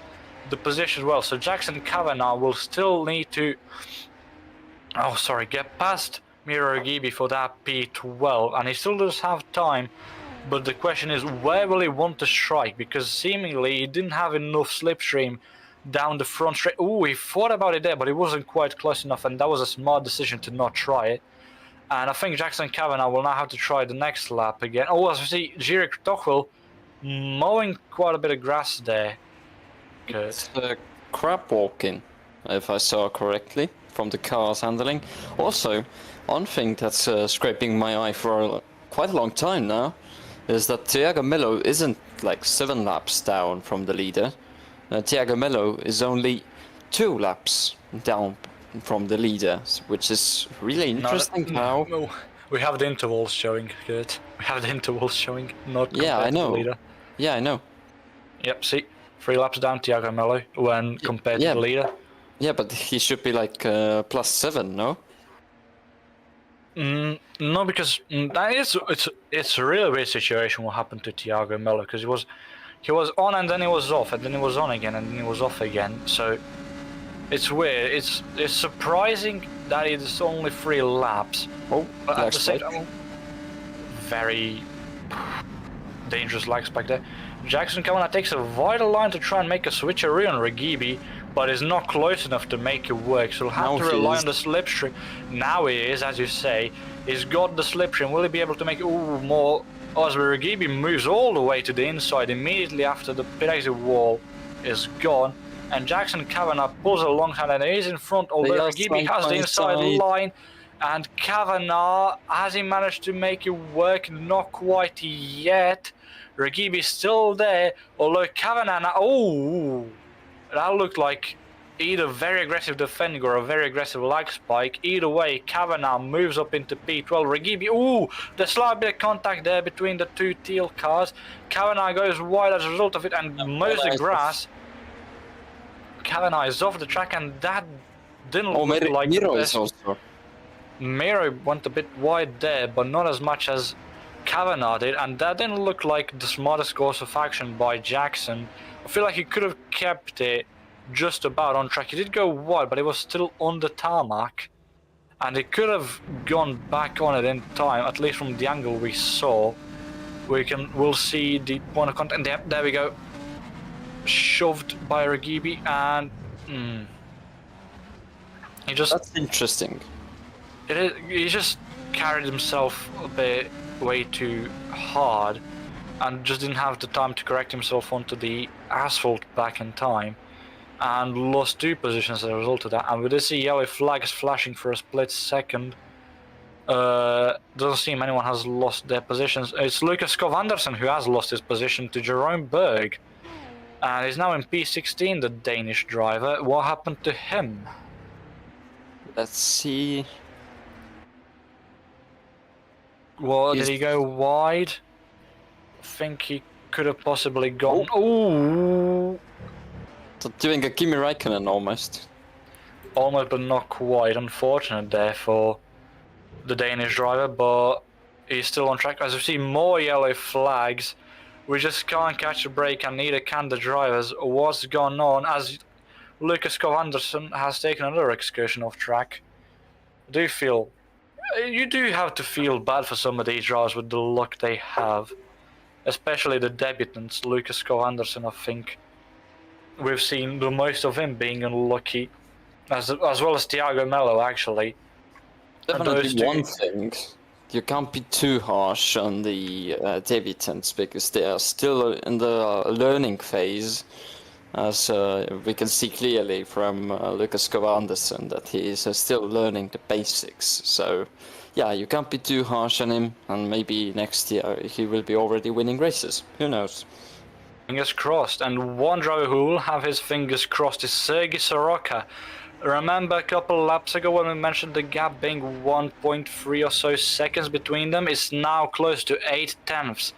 the position well. So Jackson Kavanagh will still need to get past Miro Rigibi for that P12, and he still does have time, but the question is, where will he want to strike? Because seemingly he didn't have enough slipstream down the front straight. He thought about it there, but it wasn't quite close enough, and that was a smart decision to not try it. And I think Jackson Kavanagh will now have to try the next lap again. As we see Jiří Kratochvíl mowing quite a bit of grass there. Good. It's crab walking, if I saw correctly, from the car's handling. Also, one thing that's scraping my eye for quite a long time now is that Thiago Mello isn't like 7 laps down from the leader. Thiago Mello is only 2 laps down from the leader, which is really interesting. How? No, we have the intervals showing. Good. We have the intervals showing. Not compared Yeah, I to the know. leader. Yeah, I know. Yep. See, 3 laps down Thiago Mello when compared to the leader. Yeah, but he should be like +7, no? No, because that is it's a really weird situation what happened to Thiago Mello, because he was on and then he was off and then he was on again and then he was off again. So it's weird. It's surprising that it's only 3 laps. Oh, But at the same time, very dangerous lag spike there. Jackson Kavanagh takes a vital line to try and make a switcheroo on Regibi, but is not close enough to make it work, so he'll have to rely on the slipstream. Now he is, as you say, he's got the slipstream. Will he be able to make it more? As Regibi moves all the way to the inside immediately after the pit exit wall is gone, and Jackson Kavanagh pulls alongside and he's in front, although Regibi has the inside line. And Kavanagh, has he managed to make it work? Not quite yet. Regibi's still there, although Kavanagh now, oh, that looked like either very aggressive defending or a very aggressive lag spike. Either way, Kavanagh moves up into P12. Regibi, ooh, there's slight bit of contact there between the 2 teal cars. Kavanagh goes wide as a result of it and mows the grass. Kavanagh is off the track, and that didn't look like the best. Also. Miro went a bit wide there, but not as much as Kavanagh did, and that didn't look like the smartest course of action by Jackson. I feel like he could have kept it just about on track. He did go wide, but it was still on the tarmac, and he could have gone back on it in time, at least from the angle we saw. We'll see the point of contact. Yep, there we go. Shoved by Regibi, and he just. That's interesting. He just carried himself a bit way too hard and just didn't have the time to correct himself onto the asphalt back in time, and lost 2 positions as a result of that. And we did see yellow flags flashing for a split second. Doesn't seem anyone has lost their positions. It's Lucas Skov Andersen who has lost his position to Jerome Berg, and he's now in P16, the Danish driver. What happened to him? Let's see. Well, did he go wide? I think he could have possibly gone. Oh! So doing a Kimi Räikkönen almost. Almost, but not quite. Unfortunate there for the Danish driver, but he's still on track. As we see more yellow flags, we just can't catch a break, and neither can the drivers. What's gone on? As Lucas Skov Andersen has taken another excursion off track. You do have to feel bad for some of these drivers with the luck they have, especially the debutants. Lucas Skov Andersen, I think we've seen the most of him being unlucky, as well as Thiago Mello actually. Definitely one thing, you can't be too harsh on the debutants because they are still in the learning phase, as we can see clearly from Lucas Skov Andersen that he is still learning the basics. So yeah, you can't be too harsh on him, and maybe next year he will be already winning races. Who knows? Fingers crossed. And one driver who will have his fingers crossed is Sergei Soroka. Remember a couple laps ago when we mentioned the gap being 1.3 or so seconds between them? It's now close to 8 tenths.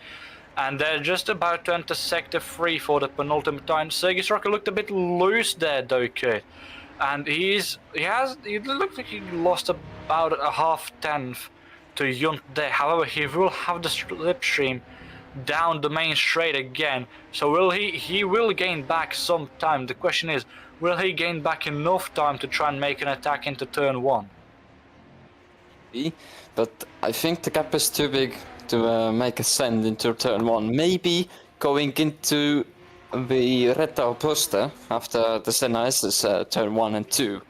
And they're just about to enter sector 3 for the penultimate time. Sergei Soroka looked a bit loose there though, Kert. And he looked like he lost about a half tenth to Junt there. However, he will have the slipstream down the main straight again. So will he will gain back some time. The question is, will he gain back enough time to try and make an attack into turn 1? But I think the gap is too big to make a send into turn 1. Maybe going into the Retta Oposta after the Senna S's turn 1 and 2.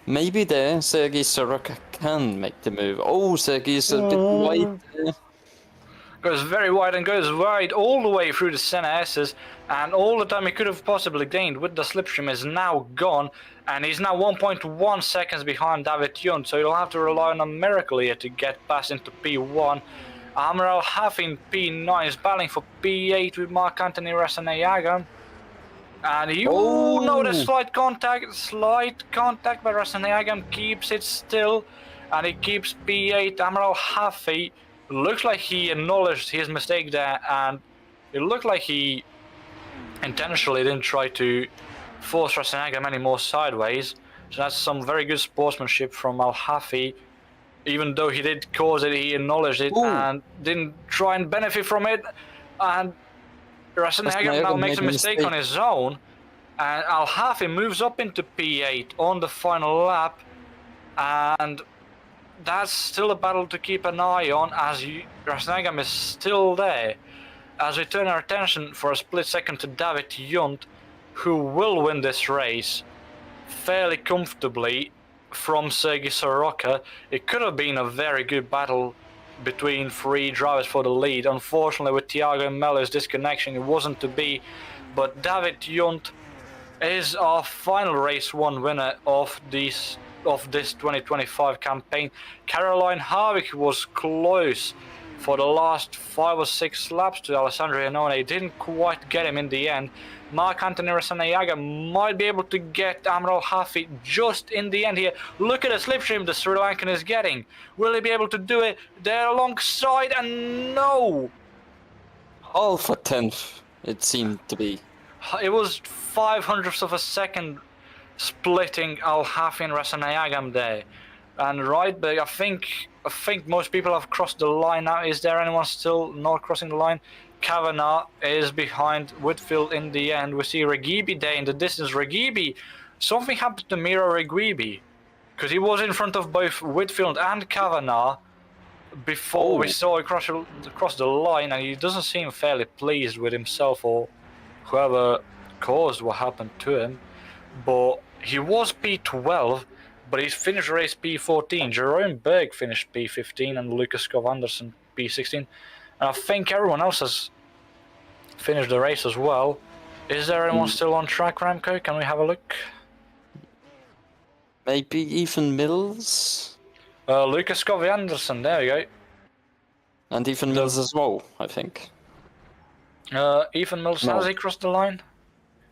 Maybe there Sergei Soroka can make the move. Oh, Sergei is a bit wide there. goes very wide and goes wide all the way through the center S's, and all the time he could have possibly gained with the slipstream is now gone, and he's now 1.1 seconds behind David Junt, so he'll have to rely on a miracle here to get past into P1. Amaral Haf in P9 is battling for P8 with Mark Anthony Rasaneyagan. And you know the slight contact, but Rasaneyagan keeps it still, and he keeps P8. Amaral Hafi looks like he acknowledged his mistake there, and it looked like he intentionally didn't try to force Rasaneyagan any more sideways. So that's some very good sportsmanship from Al Hafi. Even though he did cause it, he acknowledged it and didn't try and benefit from it. And Rasaneyagan now makes a mistake on his own, and Al Hafi moves up into P8 on the final lap, and that's still a battle to keep an eye on as Rasaneyagan is still there. As we turn our attention for a split second to David Junt, who will win this race fairly comfortably from Sergei Soroka. It could have been a very good battle between three drivers for the lead. Unfortunately, with Thiago Mello's disconnection, it wasn't to be. But David Junt is our final race one winner of this 2025 campaign. Caroline Harvick was close for the last 5 or 6 laps to Alessandro Iannone. Didn't quite get him in the end. Mark Anthony Rasaneyagan might be able to get Amaral Hafi just in the end here. Look at the slipstream the Sri Lankan is getting. Will he be able to do it there alongside? And no! All for 10th, it seemed to be. It was 500ths of a second splitting Al Hafi and Rasaneyagan there. And right, but I think most people have crossed the line now. Is there anyone still not crossing the line? Kavanagh is behind Whitfield in the end. We see Regibi there in the distance. Regibi, something happened to Miro Regibi, because he was in front of both Whitfield and Kavanagh before we saw him cross the line, and he doesn't seem fairly pleased with himself or whoever caused what happened to him. But he was P12, but he's finished race P14. Jerome Berg finished P15 and Lucas Skov Anderson P16. And I think everyone else has finished the race as well. Is there anyone still on track, Remco? Can we have a look? Maybe Ethan Mills? Lucas Skov Anderson, there we go. And Ethan Mills as well, I think. Ethan Mills, has he crossed the line?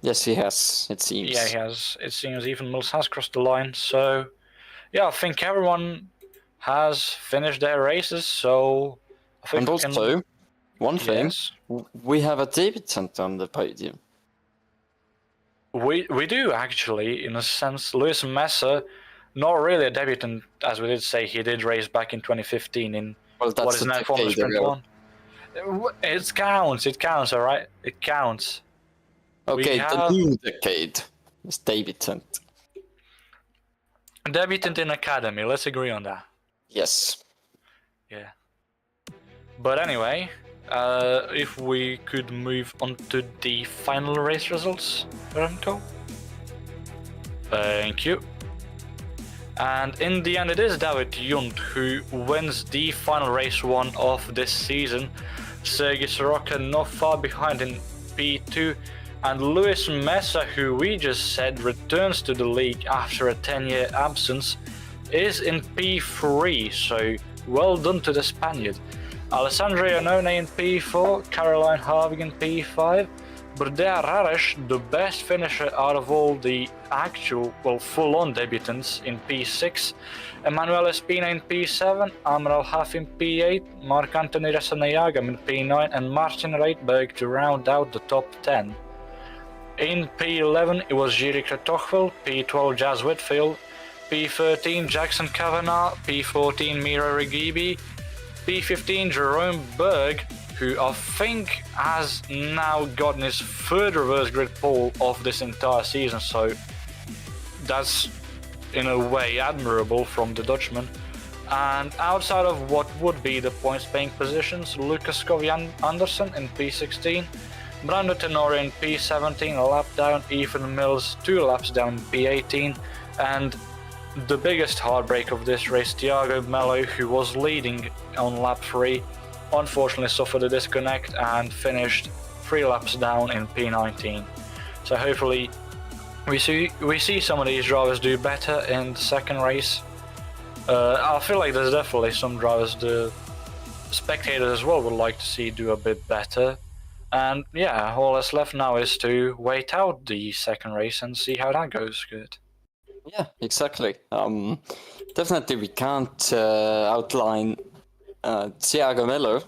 Yes, he has, it seems. Yeah, he has. It seems Ethan Mills has crossed the line. So, yeah, I think everyone has finished their races, so... And also, one thing, yes. We have a debutant on the podium. We do, actually, in a sense. Luis Messer, not really a debutant, as we did say, he did race back in 2015 in what is now Formula Sprint 1. It counts, alright? It counts. Okay, the new decade is debutant. Debutant in Academy, let's agree on that. Yes. Yeah. But anyway, if we could move on to the final race results, Remco. Thank you. And in the end, it is David Junt who wins the final race one of this season. Sergei Soroka not far behind in P2. And Luis Mesa, who we just said returns to the league after a 10-year absence, is in P3. So well done to the Spaniard. Alessandro Iannone in P4, Caroline Harvick in P5, Brdea Rares, the best finisher out of all the actual, full-on debutants, in P6, Emanuele Espina in P7, Amaral Haf in P8, Mark Anthony Rasaneyagan in P9, and Martin Reitberg to round out the top 10. In P11 it was Jiri Kratochvel, P12 Jazz Whitfield, P13 Jackson Kavanagh, P14 Miro Regibi, P15 Jerome Berg, who I think has now gotten his third reverse grid pole of this entire season, so that's in a way admirable from the Dutchman. And outside of what would be the points paying positions, Lucas Skov Anderson in P16, Brando Tenori in P17, a lap down, Ethan Mills 2 laps down in P18, and the biggest heartbreak of this race, Thiago Mello, who was leading on lap 3, unfortunately suffered a disconnect and finished 3 laps down in P19. So hopefully we see some of these drivers do better in the second race. I feel like there's definitely some drivers the spectators as well would like to see do a bit better. And yeah, all that's left now is to wait out the second race and see how that goes. Good. Yeah, exactly. Definitely we can't outline Thiago Melo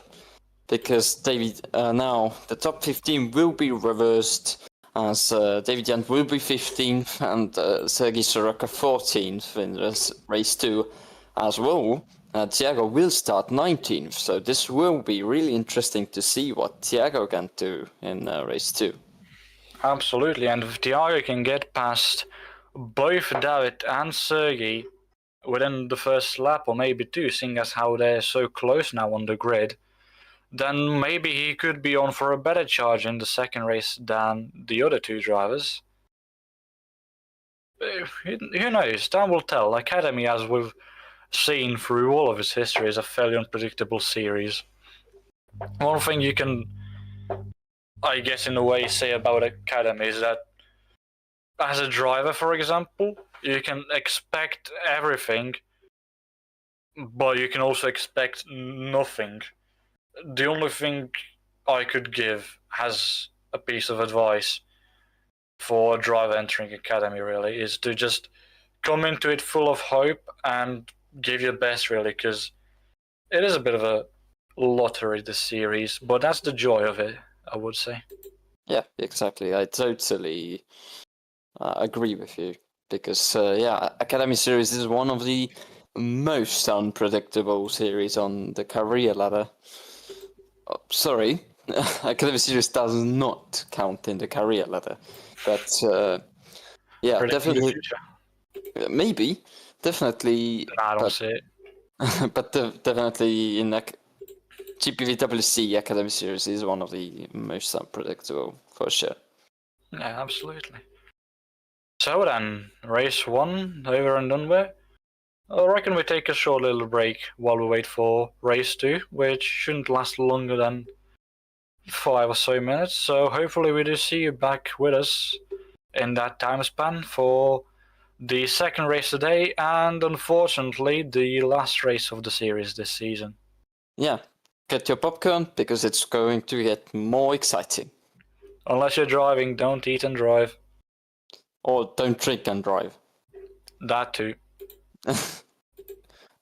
because now the top 15 will be reversed as David Jan will be 15th and Sergei Soroka 14th in race 2 as well. Thiago will start 19th, so this will be really interesting to see what Thiago can do in race 2. Absolutely, and if Thiago can get past both David and Sergei within the first lap, or maybe two, seeing as how they're so close now on the grid, then maybe he could be on for a better charge in the second race than the other two drivers. Who knows? Time will tell. Academy, as we've seen through all of its history, is a fairly unpredictable series. One thing you can, I guess, in a way, say about Academy is that as a driver, for example, you can expect everything, but you can also expect nothing. The only thing I could give as a piece of advice for a driver entering Academy really is to just come into it full of hope and give your best really, because it is a bit of a lottery, this series, but that's the joy of it, I would say. Yeah, exactly. I totally agree with you because Academy Series is one of the most unpredictable series on the career ladder. Oh, sorry, Academy Series does not count in the career ladder, but yeah, Predicting the definitely, future. maybe, definitely, I don't see it. but definitely in GPVWC Academy Series is one of the most unpredictable for sure. Yeah, absolutely. So then, race 1 over and done with. I reckon we take a short little break while we wait for race 2, which shouldn't last longer than 5 or so minutes. So hopefully we do see you back with us in that time span for the second race today, and unfortunately the last race of the series this season. Yeah, get your popcorn because it's going to get more exciting. Unless you're driving, don't eat and drive. Or don't drink and drive. That too.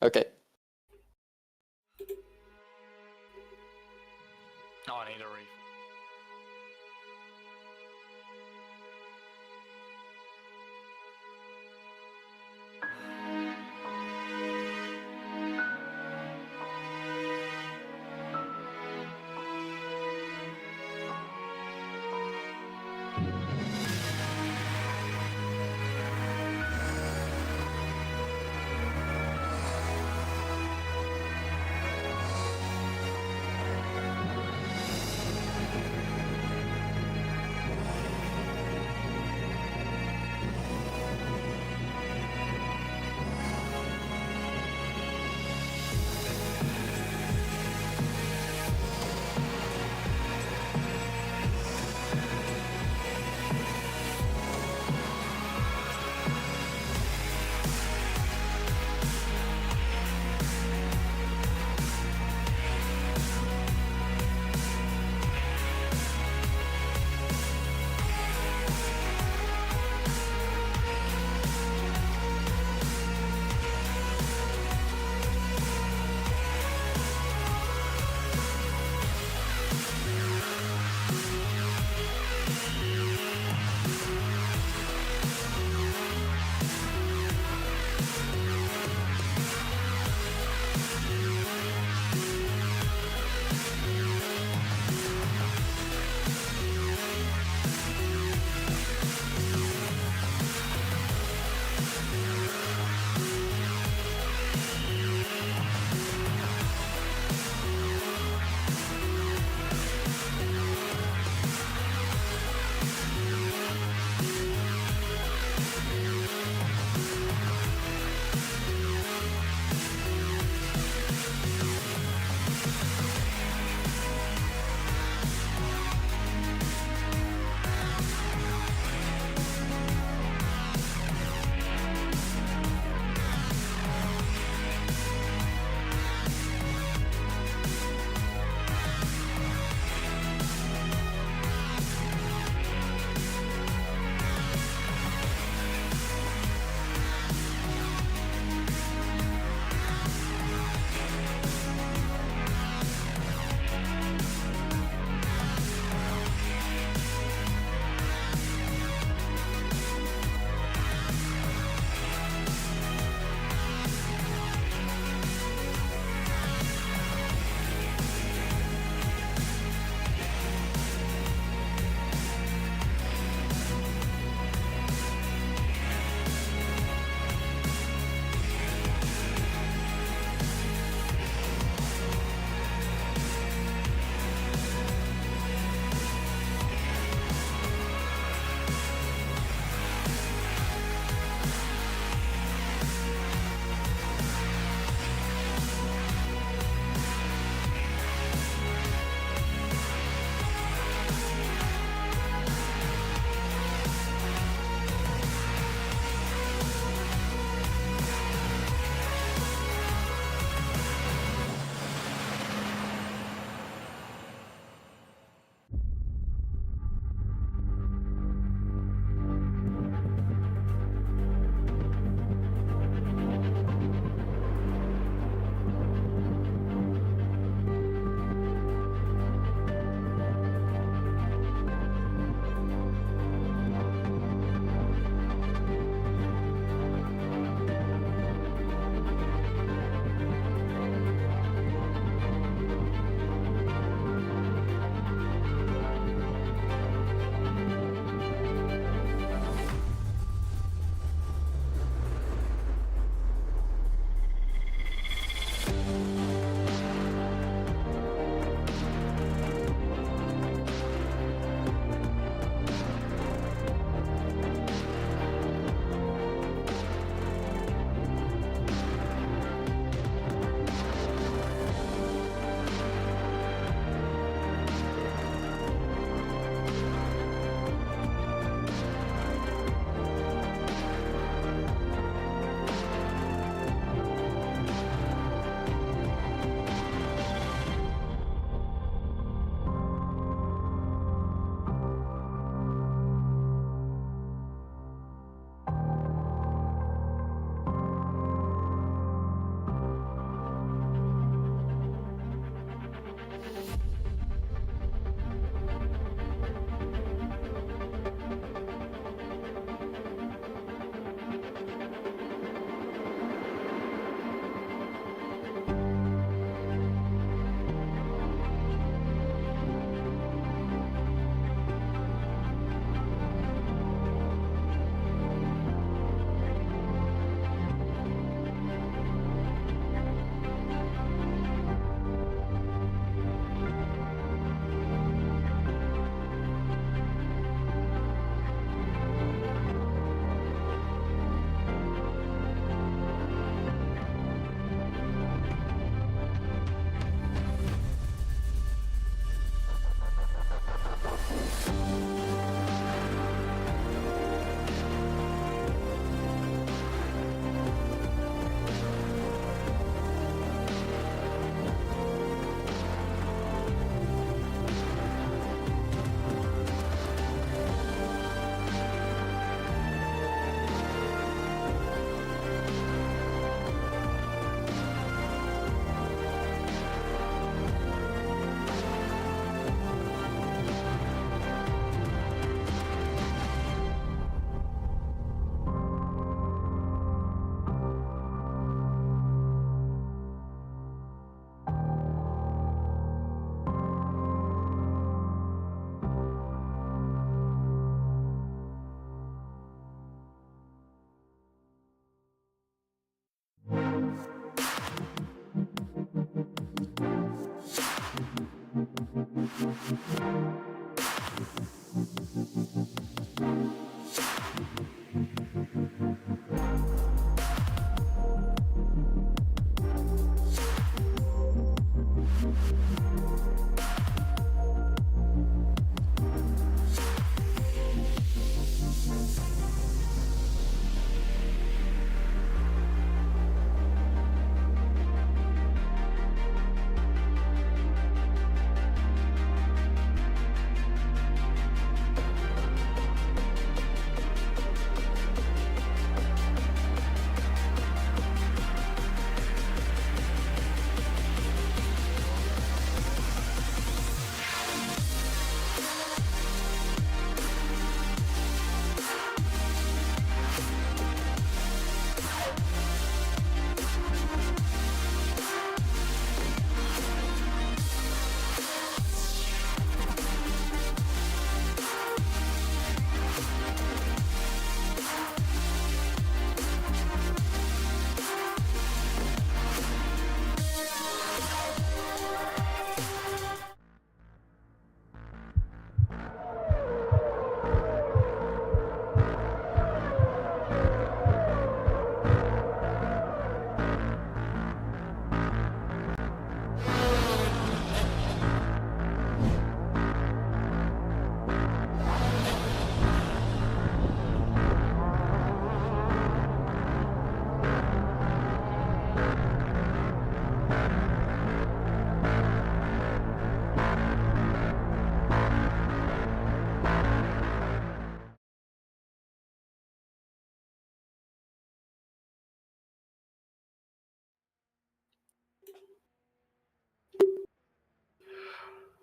Okay. Oh, I need a refill.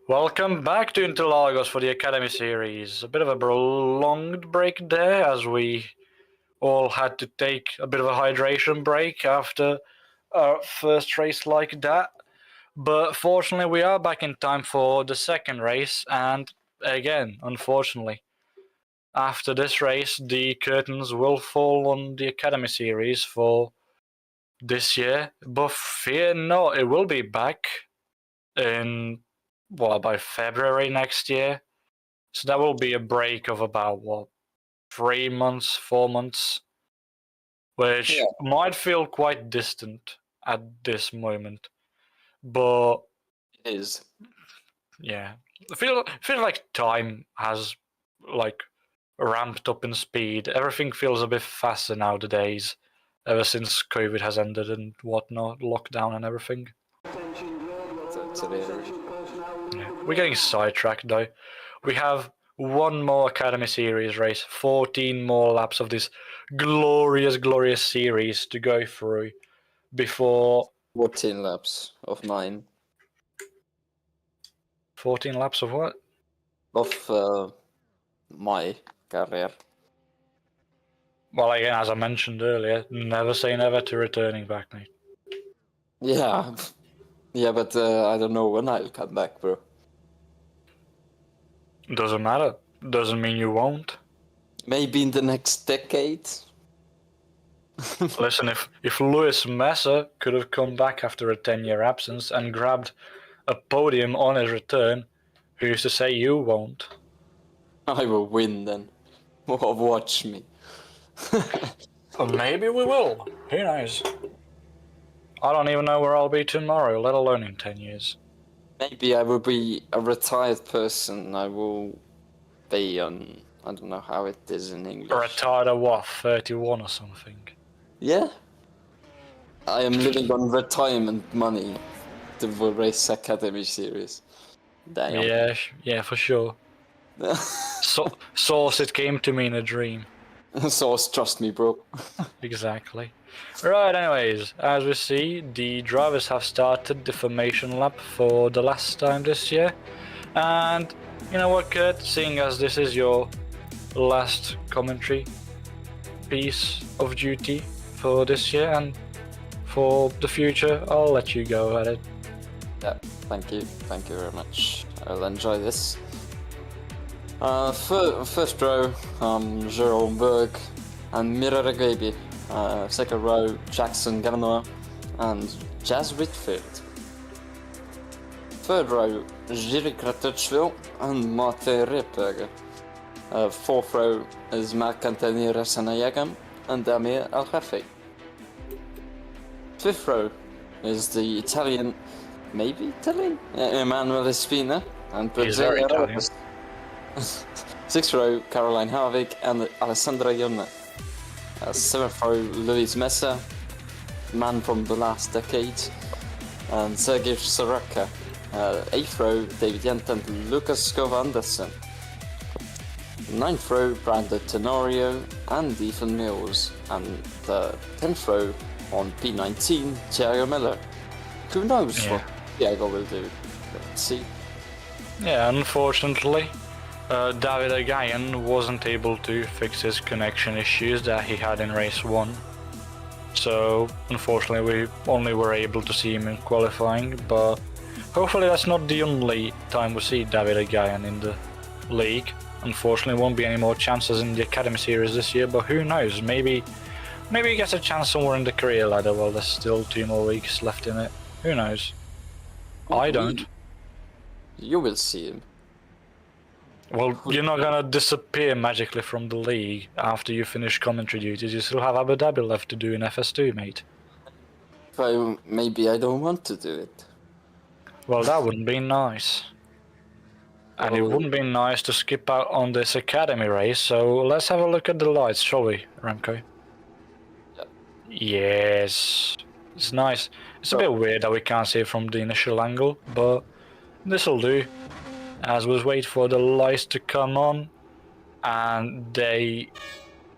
Welcome back to Interlagos for the Academy series. A bit of a prolonged break there, as we all had to take a bit of a hydration break after our first race like that. But fortunately, we are back in time for the second race, and again, unfortunately, after this race, the curtains will fall on the Academy series for this year. But fear not, it will be back in by February next year. So that will be a break of about 3 months, 4 months, which might feel quite distant at this moment. But It is. yeah, I feel like time has like ramped up in speed. Everything feels a bit faster nowadays, ever since COVID has ended and whatnot, lockdown and everything. Yeah. We're getting sidetracked though. We have one more Academy Series race, 14 more laps of this glorious, glorious series to go through before 14 laps of mine. 14 laps of what? Of my career. Well, again, as I mentioned earlier, never say never to returning back, mate. Yeah. Yeah, but I don't know when I'll come back, bro. Doesn't matter. Doesn't mean you won't. Maybe in the next decade. Listen, if Lewis Messer could have come back after a 10-year absence and grabbed a podium on his return, who's to say you won't? I will win then. Watch me. Well, maybe we will. Who knows? I don't even know where I'll be tomorrow, let alone in 10 years. Maybe I will be a retired person. I will be on... I don't know how it is in English. Retired at what, 31 or something? Yeah. I am living on retirement money to the Race Academy series. Damn. Yeah, for sure. Source, it came to me in a dream. Source, trust me, bro. Exactly. Right, anyways, as we see, the drivers have started the formation lap for the last time this year. And you know what, Kurt? Seeing as this is your last commentary piece of duty for this year and for the future, I'll let you go at it. Yeah, thank you very much. I'll enjoy this. First row, Jerome Berg and Mira Regebi. Second row, Jackson Gavanoa and Jazz Whitfield. Third row, Jiří Kratochvil and Martin Ripperger. Fourth row is Marc-Anthony Rasenayagam and Damir Al-Hafi. Fifth row is the Italian, maybe Italian? Emanuele Spina and He's very Italian. Sixth row, Caroline Harvig and Alessandra Jonna. Seventh row, Luis Mesa, man from the last decade, and Sergei Soroka. Eighth row, David Yent and Lucas Skov Andersen. Ninth row, Brandon Tenorio and Ethan Mills. And the 10th row on P19, Thiago Miller. Who knows what Thiago will do? Let's see. Yeah, unfortunately, David Agayan wasn't able to fix his connection issues that he had in race 1. So, unfortunately, we only were able to see him in qualifying, but hopefully that's not the only time we see David Agayan in the league. Unfortunately, won't be any more chances in the Academy Series this year, but who knows, maybe he gets a chance somewhere in the career ladder while there's still 2 more weeks left in it. Who knows? I don't. You will see him. Well, you're not gonna disappear magically from the league after you finish commentary duties. You still have Abu Dhabi left to do in FS2, mate. Well, maybe I don't want to do it. Well, that wouldn't be nice. And it wouldn't be nice to skip out on this Academy race, so let's have a look at the lights, shall we, Remco? Yeah. Yes. It's nice. It's a bit weird that we can't see it from the initial angle, but this'll do. As we wait for the lights to come on, and they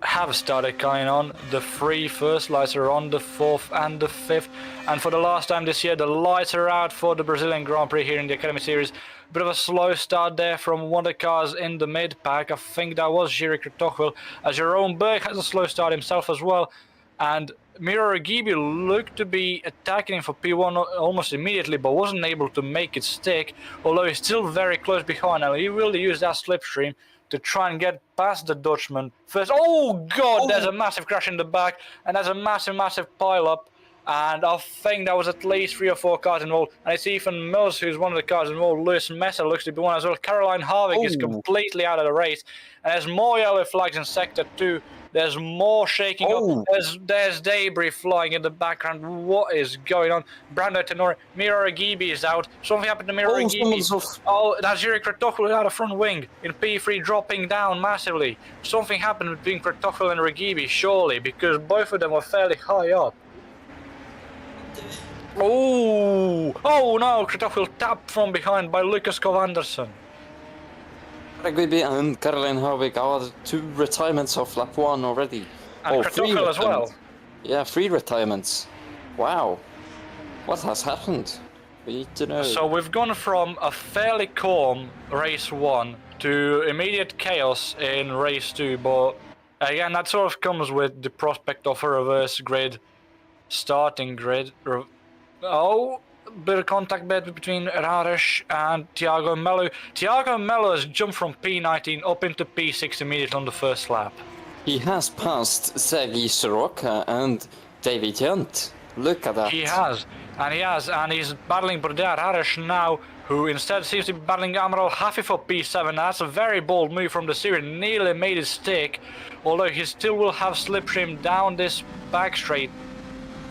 have started coming on. The 3 first lights are on, the 4th and the 5th, and for the last time this year the lights are out for the Brazilian Grand Prix here in the Academy Series. Bit of a slow start there from one of the cars in the mid-pack. I think that was Jiří Kratochvil, as Jerome Berg has a slow start himself as well, and Miro Ragibi looked to be attacking him for P1 almost immediately, but wasn't able to make it stick, although he's still very close behind. Now he will use that slipstream to try and get past the Dutchman first. Oh god, there's a massive crash in the back, and there's a massive pile-up, and I think that was at least 3 or 4 cars involved, and it's Ethan Mills who's one of the cars involved. Luis Mesa looks to be one as well. Caroline Harvig is completely out of the race, and there's more yellow flags in Sector 2. There's more shaking up. There's debris flying in the background. What is going on? Brando Tenori, Miro Ragibi is out. Something happened to Miro Ragibi. Oh, that's Jiří Kratochvil out of front wing in P3, dropping down massively. Something happened between Kratochvil and Ragibi, surely, because both of them were fairly high up. Oh no, Kratochvil tapped from behind by Lucas Skov Andersen. Ragibi and Caroline Harvig are 2 retirements of lap 1 already. And Kratochvil as well. Yeah, 3 retirements. Wow. What has happened? We need to know. So we've gone from a fairly calm race 1 to immediate chaos in race 2, but again, that sort of comes with the prospect of a reverse grid, starting grid. Bit of contact between Rares and Thiago Melo. Thiago Melo has jumped from P19 up into P6 immediately on the first lap. He has passed Sergei Soroka and David Hunt. Look at that. He has, and he's battling Brodea Rares now, who instead seems to be battling Amaral Hafi for P7. That's a very bold move from the Syrian. Nearly made it stick, although he still will have slipstream down this back straight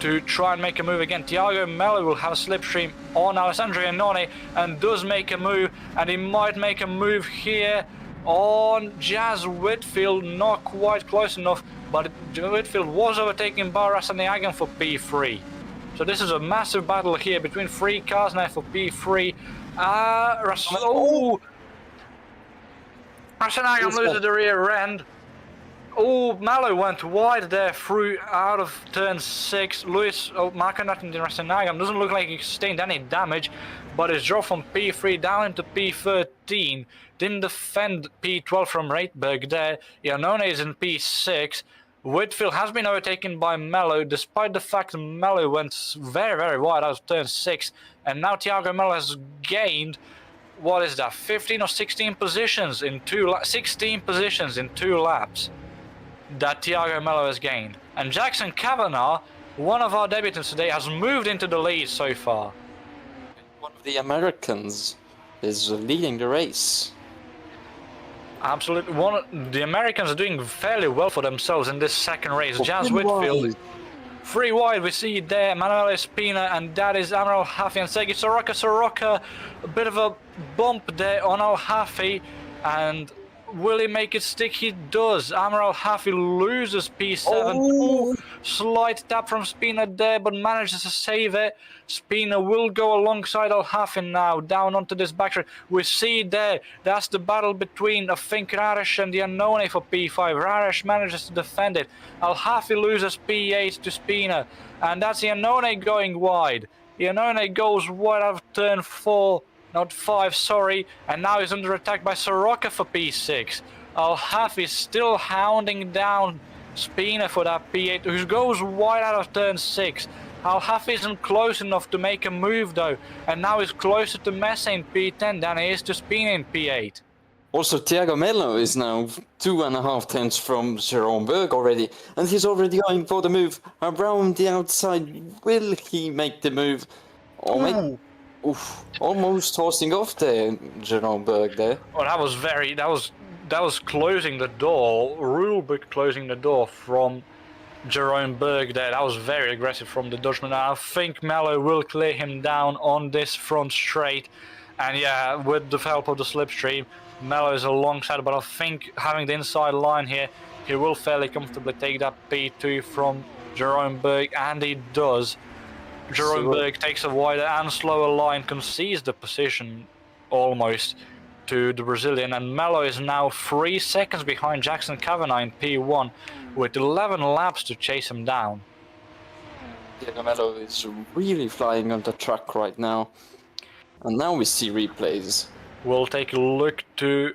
to try and make a move again. Thiago Melo will have slipstream on Alessandro Iannone and does make a move, and he might make a move here on Jazz Whitfield. Not quite close enough, but Whitfield was overtaken by Rasenayagam for P3. So this is a massive battle here between 3 cars now for P3. Rasenayagam loses the rear end. Malo went wide there through out of turn 6. Marco-Anthony Rasenayagam doesn't look like he sustained any damage, but is dropped from P3 down into P13. Didn't defend P12 from Reitberg there. Iannone is in P6. Whitfield has been overtaken by Melo, despite the fact that Melo went very wide out of turn 6. And now Thiago Melo has gained, what is that, 15 or 16 positions in 16 positions in 2 laps. That Thiago Melo has gained. And Jackson Kavanagh, one of our debutants today, has moved into the lead so far. One the Americans is leading the race. Absolutely. The Americans are doing fairly well for themselves in this second race. Jazz Three Whitfield, wide. 3 wide, we see there Manuel Espina, and that is Amro Hafi and Sergei Soroka. Soroka, a bit of a bump there on Al Hafi, and will he make it stick? He does. Amro Hafi loses P7. Oh. Ooh, slight tap from Spina there, but manages to save it. Spina will go alongside Al Hafi now, down onto this backstretch. We see there, that's the battle between, I think, Raresh and the Unknown for P5. Raresh manages to defend it. Al Hafi loses P8 to Spina, and that's the Unknown going wide. The Unknown goes wide out of turn 4. Not 5, sorry, and now he's under attack by Soroka for P6. Al Hafi is still hounding down Spina for that P8, who goes wide out of turn 6. Al Hafi isn't close enough to make a move though, and now he's closer to Messa in P10 than he is to Spina in P8. Also, Thiago Melo is now 2.5 tenths from Jerome Berg already, and he's already going for the move around the outside. Will he make the move? Or almost tossing off there, Jerome Berg there. Well, that was closing the door, rule book closing the door from Jerome Berg there. That was very aggressive from the Dutchman. I think Mello will clear him down on this front straight. And yeah, with the help of the slipstream, Mello is alongside, but I think having the inside line here, he will fairly comfortably take that P2 from Jerome Berg, and he does. Jerome Berg takes a wider and slower line, concedes the position almost to the Brazilian, and Mello is now 3 seconds behind Jackson Kavanagh in P1 with 11 laps to chase him down. Thiago Melo is really flying on the track right now. And now we see replays. We'll take a look to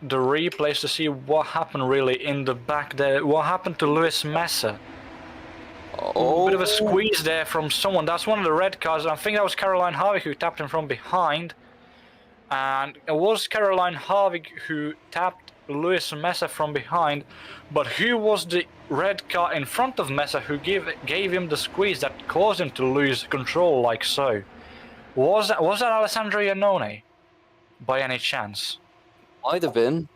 the replays to see what happened really in the back there. What happened to Luis Messa? Oh. A bit of a squeeze there from someone. That's one of the red cars. I think that was Caroline Harvick who tapped him from behind. And it was Caroline Harvick who tapped Luis Messa from behind. But who was the red car in front of Messa who gave him the squeeze that caused him to lose control like so? Was that Alessandro Iannone by any chance? Might have been.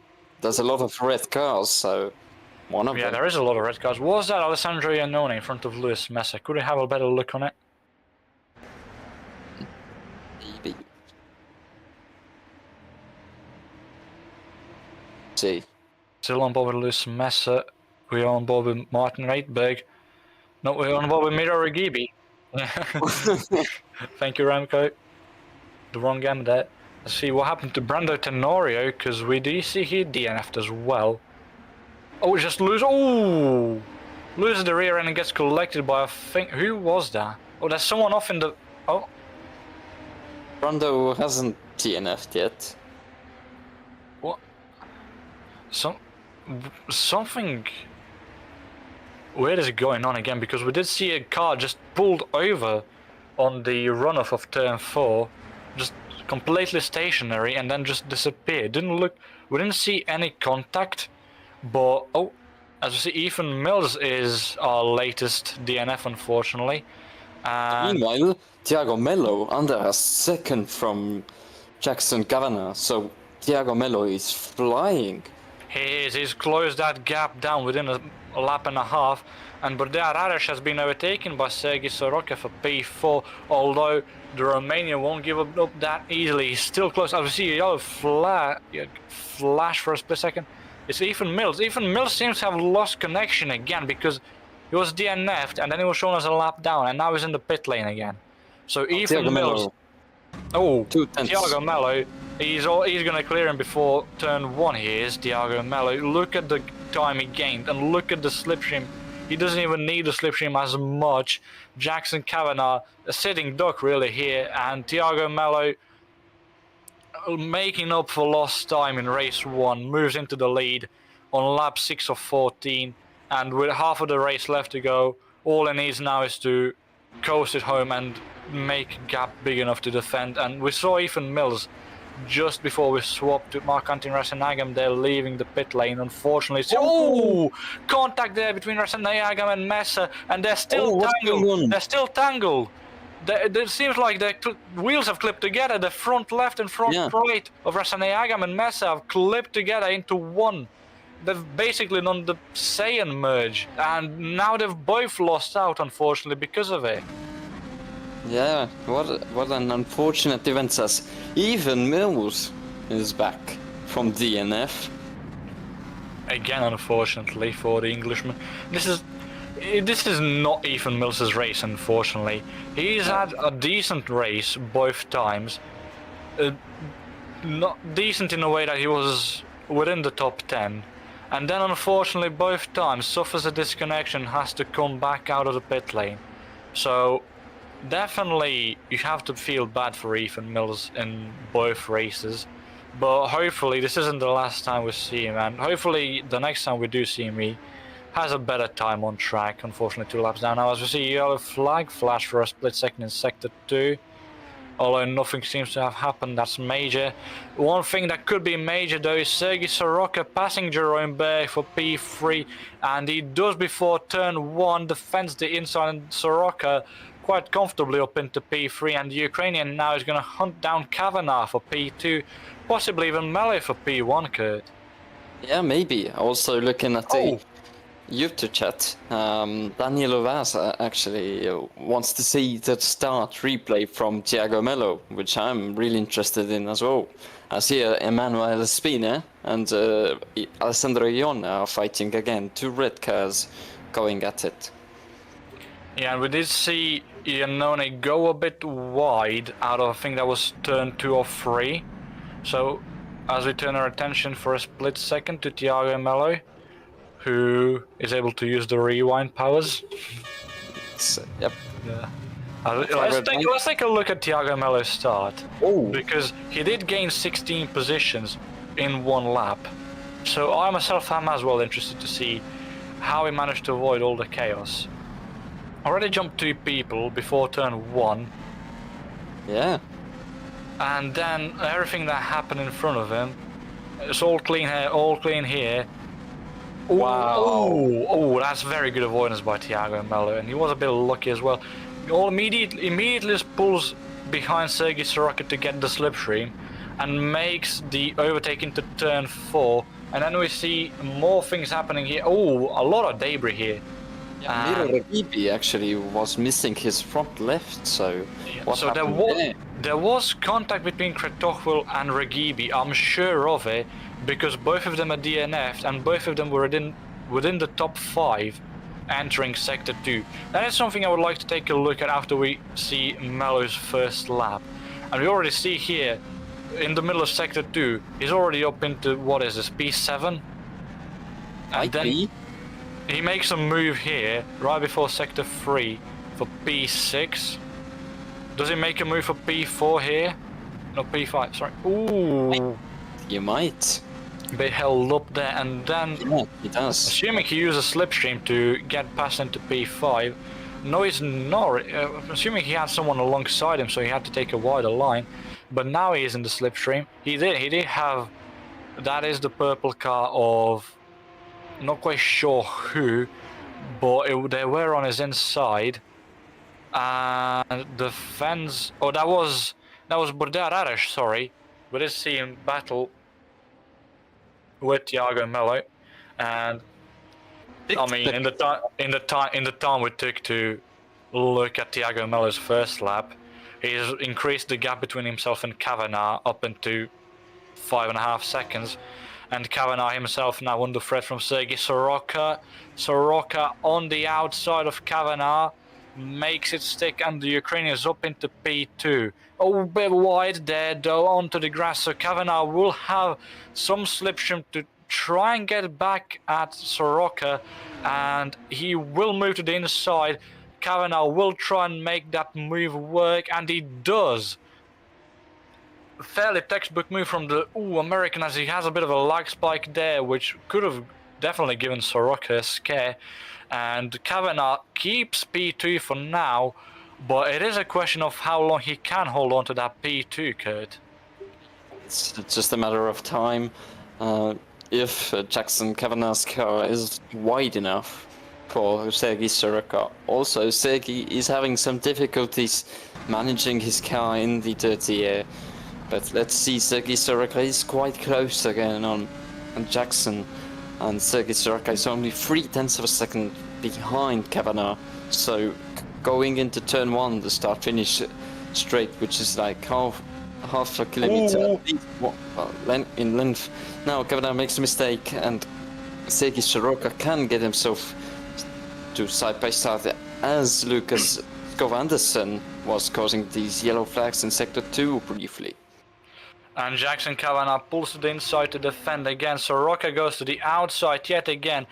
There's a lot of red cars, so one of them. Yeah, there is a lot of red cars. Was that Alessandro Iannone in front of Luis Messa? Could we have a better look on it? Maybe. See. Still on board with Luis Messa. We're on board with Martin Reitberg. No, we're on board with Miro Regibi. Thank you, Remco. The wrong game there. Let's see what happened to Brando Tenorio, because we do see he DNF'd as well. Oh, just lose. Oh! Loses the rear end and gets collected by, I think. Who was that? Oh, there's someone off in the. Oh. Brando hasn't DNF'd yet. What? Something weird is going on again, because we did see a car just pulled over on the runoff of turn 4, just completely stationary, and then just disappeared. We didn't see any contact, but oh, as we see, Ethan Mills is our latest DNF, unfortunately. Meanwhile, Thiago Melo under a second from Jackson Kavanagh, so Thiago Melo is flying. He's closed that gap down within a lap and a half, and Bordea Raresh has been overtaken by Sergei Soroka for P4, although the Romanian won't give up that easily. He's still close. I see a yellow flash for a split second. It's Ethan Mills. Ethan Mills seems to have lost connection again, because he was DNF'd and then he was shown as a lap down, and now he's in the pit lane again. So Ethan Mills... Oh, Thiago Melo. He's going to clear him before turn 1. He is Thiago Melo. Look at the time he gained, and look at the slipstream. He doesn't even need the slipstream as much. Jackson Kavanagh, a sitting duck really here, and Thiago Melo making up for lost time in race 1, moves into the lead on lap 6 of 14, and with half of the race left to go, all he needs now is to coast it home and make a gap big enough to defend. And we saw Ethan Mills just before we swapped to Marc-Antoine Rasenagam. They're leaving the pit lane, unfortunately. Oh! Contact there between Rasenagam and Messa, and they're still tangled. They're still tangled. It seems like the wheels have clipped together. The front left and front right of Rasaneagam and Mesa have clipped together into one. They've basically done the Saiyan merge, and now they've both lost out, unfortunately, because of it. Yeah, what an unfortunate event, as even Mills is back from DNF. Again, unfortunately, for the Englishman. This is not Ethan Mills's race, unfortunately. He's had a decent race both times. Not decent in a way that he was within the top 10. And then, unfortunately, both times suffers a disconnection, has to come back out of the pit lane. So, definitely, you have to feel bad for Ethan Mills in both races. But hopefully, this isn't the last time we see him, and hopefully, the next time we do see him, he has a better time on track. Unfortunately, 2 laps down. Now, as we see, yellow flag flash for a split second in Sector 2. Although nothing seems to have happened that's major. One thing that could be major though is Sergei Soroka passing Jerome Berg for P3, and he does before turn 1, defends the inside, and Soroka quite comfortably up into P3, and the Ukrainian now is going to hunt down Kavanagh for P2, possibly even Melee for P1, Kurt. Yeah, maybe. Also looking at the YouTube chat, Daniel Ovaz actually wants to see the start replay from Thiago Melo, which I'm really interested in as well. As here, Emmanuel Espina and Alessandro Ion are fighting again, 2 red cars going at it. Yeah, and we did see Iannone go a bit wide out of, I think that was turn 2 or 3. So, as we turn our attention for a split second to Thiago Melo, who is able to use the rewind powers. Yep. Yeah. Let's take a look at Thiago Melo's start. Because he did gain 16 positions in 1 lap. So I myself am as well interested to see how he managed to avoid all the chaos. Already jumped 2 people before turn 1. Yeah. And then everything that happened in front of him, it's all clean here, all clean here. Wow. Oh, that's very good avoidance by Thiago Melo, and he was a bit lucky as well. He immediately just pulls behind Sergei Soroka to get the slipstream and makes the overtake into turn 4. And then we see more things happening here. Oh, a lot of debris here. Yeah, Miro Regibi actually was missing his front left, so there was contact between Kretochvil and Regibi, I'm sure of it, because both of them are DNF'd and both of them were within the top 5 entering Sector 2. That is something I would like to take a look at after we see Melo's first lap. And we already see here, in the middle of Sector 2, he's already up into, what is this, P7? And then he makes a move here, right before Sector 3, for P6. Does he make a move for P4 here? No, P5, sorry. Ooh! You might. They held up there, and then... Yeah, he does. Assuming he used a slipstream to get past into P5. No, he's not. Assuming he had someone alongside him, so he had to take a wider line. But now he is in the slipstream. He did have... That is the purple car of... Not quite sure who, but they were on his inside. And the fence... Oh, that was Burdar Arash, sorry. We did see him battle with Thiago Melo, and I mean, in the time we took to look at Thiago Melo's first lap, he's increased the gap between himself and Kavanagh up into 5.5 seconds, and Kavanagh himself now under threat from Sergei Soroka. Soroka on the outside of Kavanagh makes it stick, and the Ukrainian is up into P2. Oh, a bit wide there though, onto the grass, so Kavanagh will have some slipstream to try and get back at Soroka, and he will move to the inside. Kavanagh will try and make that move work, and he does. Fairly textbook move from the American, as he has a bit of a lag spike there, which could have definitely given Soroka a scare. And Kavanagh keeps P2 for now, but it is a question of how long he can hold on to that P2, Kurt. It's just a matter of time. If Jackson Kavanagh's car is wide enough, for Sergei Soroka. Also, Sergei is having some difficulties managing his car in the dirty air. But let's see, Sergei Soroka is quite close again on Jackson. And Sergei Soroka is only 0.3 of a second behind Kavanagh. So going into turn 1, the start-finish straight, which is like half a kilometer in length. Now Kavanagh makes a mistake, and Sergei Soroka can get himself to side-by-side as Lucas Skov-Andersen was causing these yellow flags in sector 2 briefly. And Jackson Kavanagh pulls to the inside to defend again. Soroka goes to the outside yet again.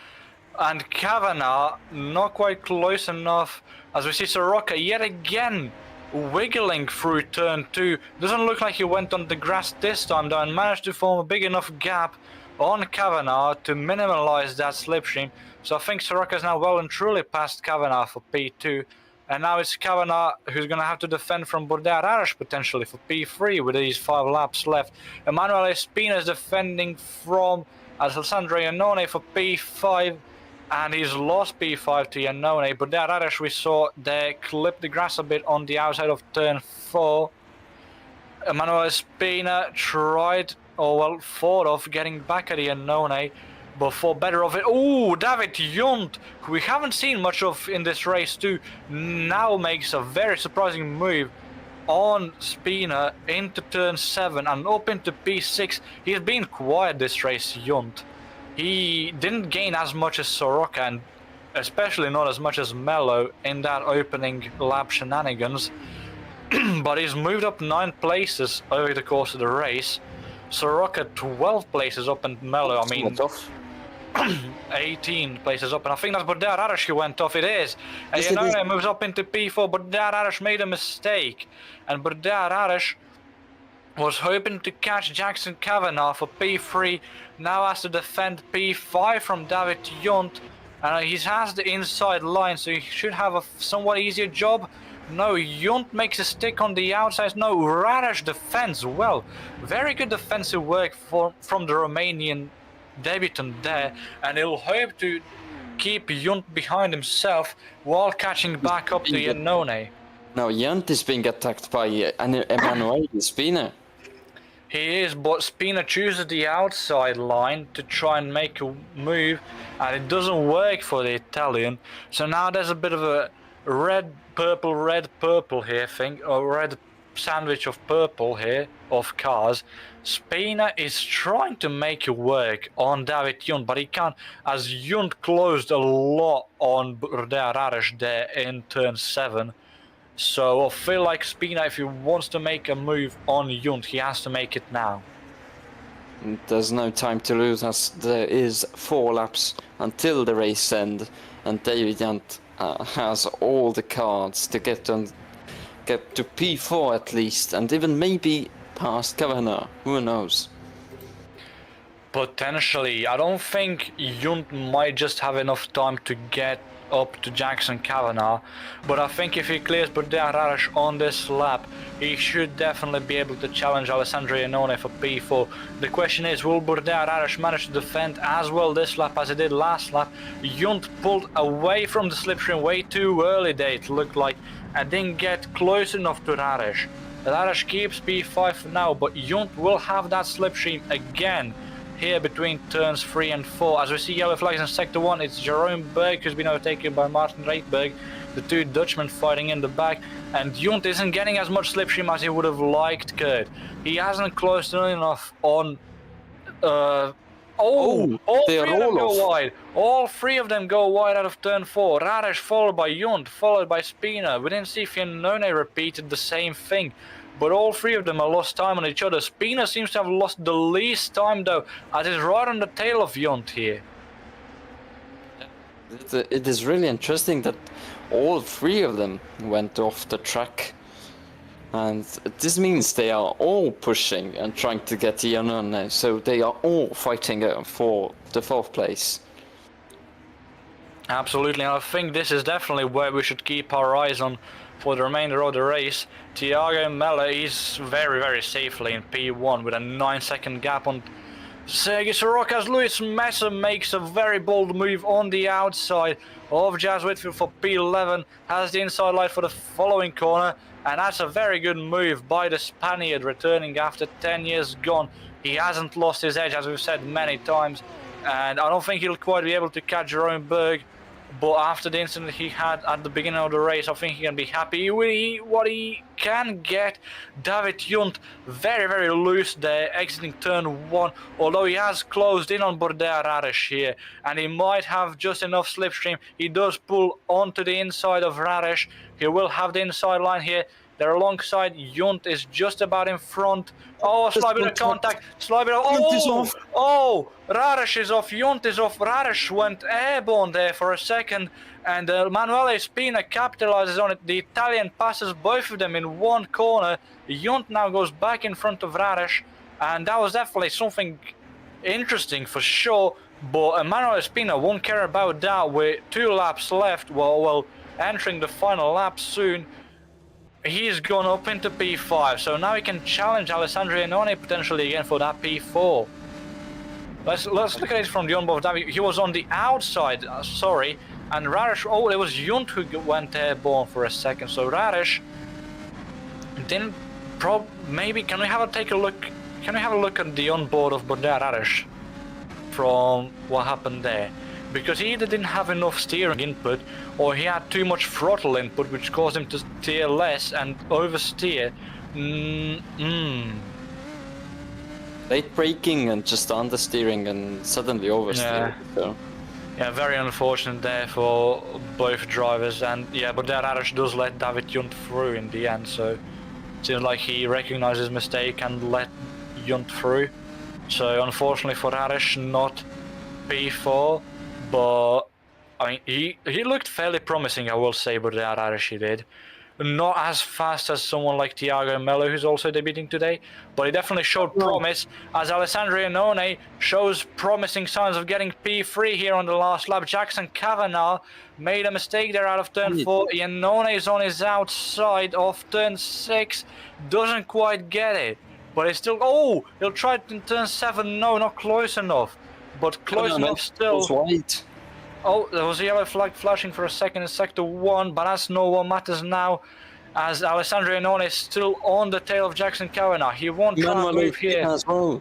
And Kavanagh not quite close enough, as we see Soroka yet again wiggling through turn 2. Doesn't look like he went on the grass this time though, and managed to form a big enough gap on Kavanagh to minimize that slipstream. So I think Soroka is now well and truly past Kavanagh for P2. And now it's Kavanagh who's going to have to defend from Bordea-Rares potentially for P3 with these 5 laps left. Emanuele Spina is defending from Alessandro Iannone for P5. And he's lost P5 to Iannone. Bordea-Rares, we saw there, clip the grass a bit on the outside of turn 4. Emanuele Spina tried, thought of getting back at Iannone, but for better of it. Oh, David Junt, who we haven't seen much of in this race too, now makes a very surprising move on Spina into turn 7 and up into P6. He's been quiet this race, Junt. He didn't gain as much as Soroka, and especially not as much as Mello in that opening lap shenanigans. But he's moved up 9 places over the course of the race. Soroka 12 places up, and Mello, 18 places up, and I think that's Bordea-Rares who went off. It is. And Iannone moves up into P4. Bordea-Rares made a mistake, and Bordea-Rares was hoping to catch Jackson Kavanagh for P3. Now has to defend P5 from David Junt, and he has the inside line, so he should have a somewhat easier job. No, Junt makes a stick on the outside. No, Rares defends well. Very good defensive work from the Romanian debutant there, and he'll hope to keep Junt behind himself while catching back up to Iannone. No, Junt is being attacked by Emanuele Spina. He is, but Spina chooses the outside line to try and make a move, and it doesn't work for the Italian. So now there's a bit of a red, purple here thing, or red sandwich of purple here, of cars. Spina is trying to make it work on David Junt, but he can't, as Junt closed a lot on Bordea-Rares there in turn 7. So I feel like Spina, if he wants to make a move on Junt, he has to make it now. There's no time to lose, as there is 4 laps until the race end, and David Junt has all the cards to get to P4 at least, and even maybe past Kavanagh. Who knows? Potentially. I don't think Junt might just have enough time to get up to Jackson Kavanagh, but I think if he clears Bordea-Rares on this lap, he should definitely be able to challenge Alessandro Iannone for P4. The question is, will Bordea-Rares manage to defend as well this lap as he did last lap? Junt pulled away from the slipstream way too early there, it looked like, and didn't get close enough to Rares. Rares keeps P5 for now, but Junt will have that slipstream again here between turns 3 and 4. As we see yellow flags in sector 1, it's Jerome Berg who's been overtaken by Martin Reitberg, the 2 Dutchmen fighting in the back, and Junt isn't getting as much slipstream as he would have liked, Kert. He hasn't closed enough on all 3 of them go wide. All 3 of them go wide out of turn 4. Rares followed by Junt, followed by Spina. We didn't see if Iannone repeated the same thing, but all 3 of them have lost time on each other. Spina seems to have lost the least time though, as he's right on the tail of Junt here. It is really interesting that all 3 of them went off the track. And this means they are all pushing and trying to get Iannone, so they are all fighting for the 4th place. Absolutely, and I think this is definitely where we should keep our eyes on for the remainder of the race. Thiago Mella is very, very safely in P1 with a 9-second gap on Sergei Soroka as Luis Messer makes a very bold move on the outside of Jazz Whitfield for P11, has the inside line for the following corner, and that's a very good move by the Spaniard returning after 10 years gone. He hasn't lost his edge, as we've said many times, and I don't think he'll quite be able to catch Jerome Berg, but after the incident he had at the beginning of the race, I think he can be happy with what he can get. David Junt very, very loose there, exiting turn 1, although he has closed in on Border Rares here, and he might have just enough slipstream. He does pull onto the inside of Rares. He will have the inside line here. They're alongside. Junt is just about in front. Oh, slight bit of contact. Slight bit of... Oh, Rares is off. Junt is off. Rares went airborne there for a second. And Manuele Spina capitalizes on it. The Italian passes both of them in one corner. Junt now goes back in front of Rares. And that was definitely something interesting for sure. But Manuele Spina won't care about that with 2 laps left. Well, entering the final lap soon. He's gone up into P5, so now he can challenge Alessandro Iannone potentially again for that P4. Let's look at it from the onboard. He was on the outside, sorry, and Rares. Oh, it was Junt who went airborne for a second. So Rares didn't. Maybe can we take a look? Can we have a look at the onboard of Border Rares from what happened there? Because he either didn't have enough steering input, or he had too much throttle input, which caused him to steer less and oversteer. Late braking and just understeering and suddenly oversteering. Yeah. Yeah, very unfortunate there for both drivers. And yeah, but that Rares does let David Junt through in the end, so it seems like he recognized his mistake and let Junt through. So unfortunately for Rares, not P4. But I mean, he looked fairly promising, I will say, but Rares he did. Not as fast as someone like Thiago Mello, who's also debuting today, but he definitely showed promise, as Alessandro Iannone shows promising signs of getting P3 here on the last lap. Jackson Kavanagh made a mistake there out of turn 4. Iannone is on his outside of turn 6, doesn't quite get it, but it's still... Oh, he'll try it in turn 7. No, not close enough. But close enough still. White. Oh, there was a yellow flag flashing for a second in sector 1, but that's not what matters now, as Alessandro Iannone is still on the tail of Jackson Kavanagh. He won't try to move here. Manuel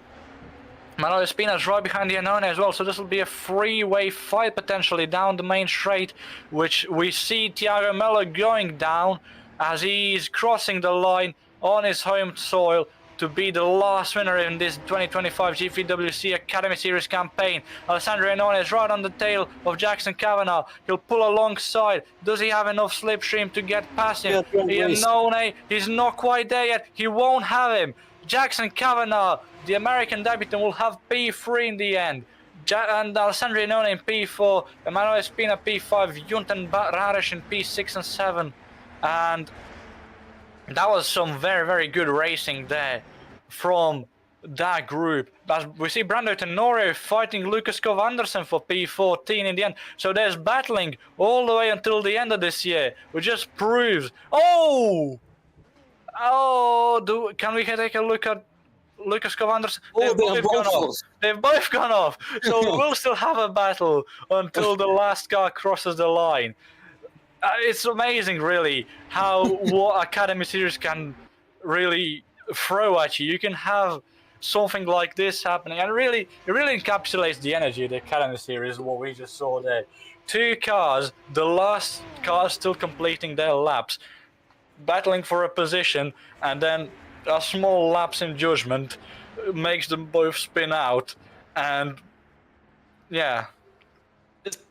Espina is right behind Iannone as well, so this will be a three-way fight potentially down the main straight, which we see Thiago Mello going down as he's crossing the line on his home soil to be the last winner in this 2025 GPVWC Academy Series campaign. Alessandro Iannone is right on the tail of Jackson Kavanagh. He'll pull alongside. Does he have enough slipstream to get past him? Iannone, he's not quite there yet. He won't have him. Jackson Kavanagh, the American debutant, will have P3 in the end. And Alessandro Iannone in P4, Emanuele Spina P5, Junt and Rares in P6 and 7. And that was some very, very good racing there from that group. We see Brando Tenorio fighting Lucas Kov Andersen for P14 in the end. So there's battling all the way until the end of this year, which just proves... Oh! Can we take a look at Lucas Kov Andersen? They've both gone off. So we'll still have a battle until the last car crosses the line. It's amazing, really, how what Academy Series can really throw at you. You can have something like this happening, and it really encapsulates the energy of the Academy Series, what we just saw there. 2 cars, the last car still completing their laps, battling for a position, and then a small lapse in judgment makes them both spin out, and yeah.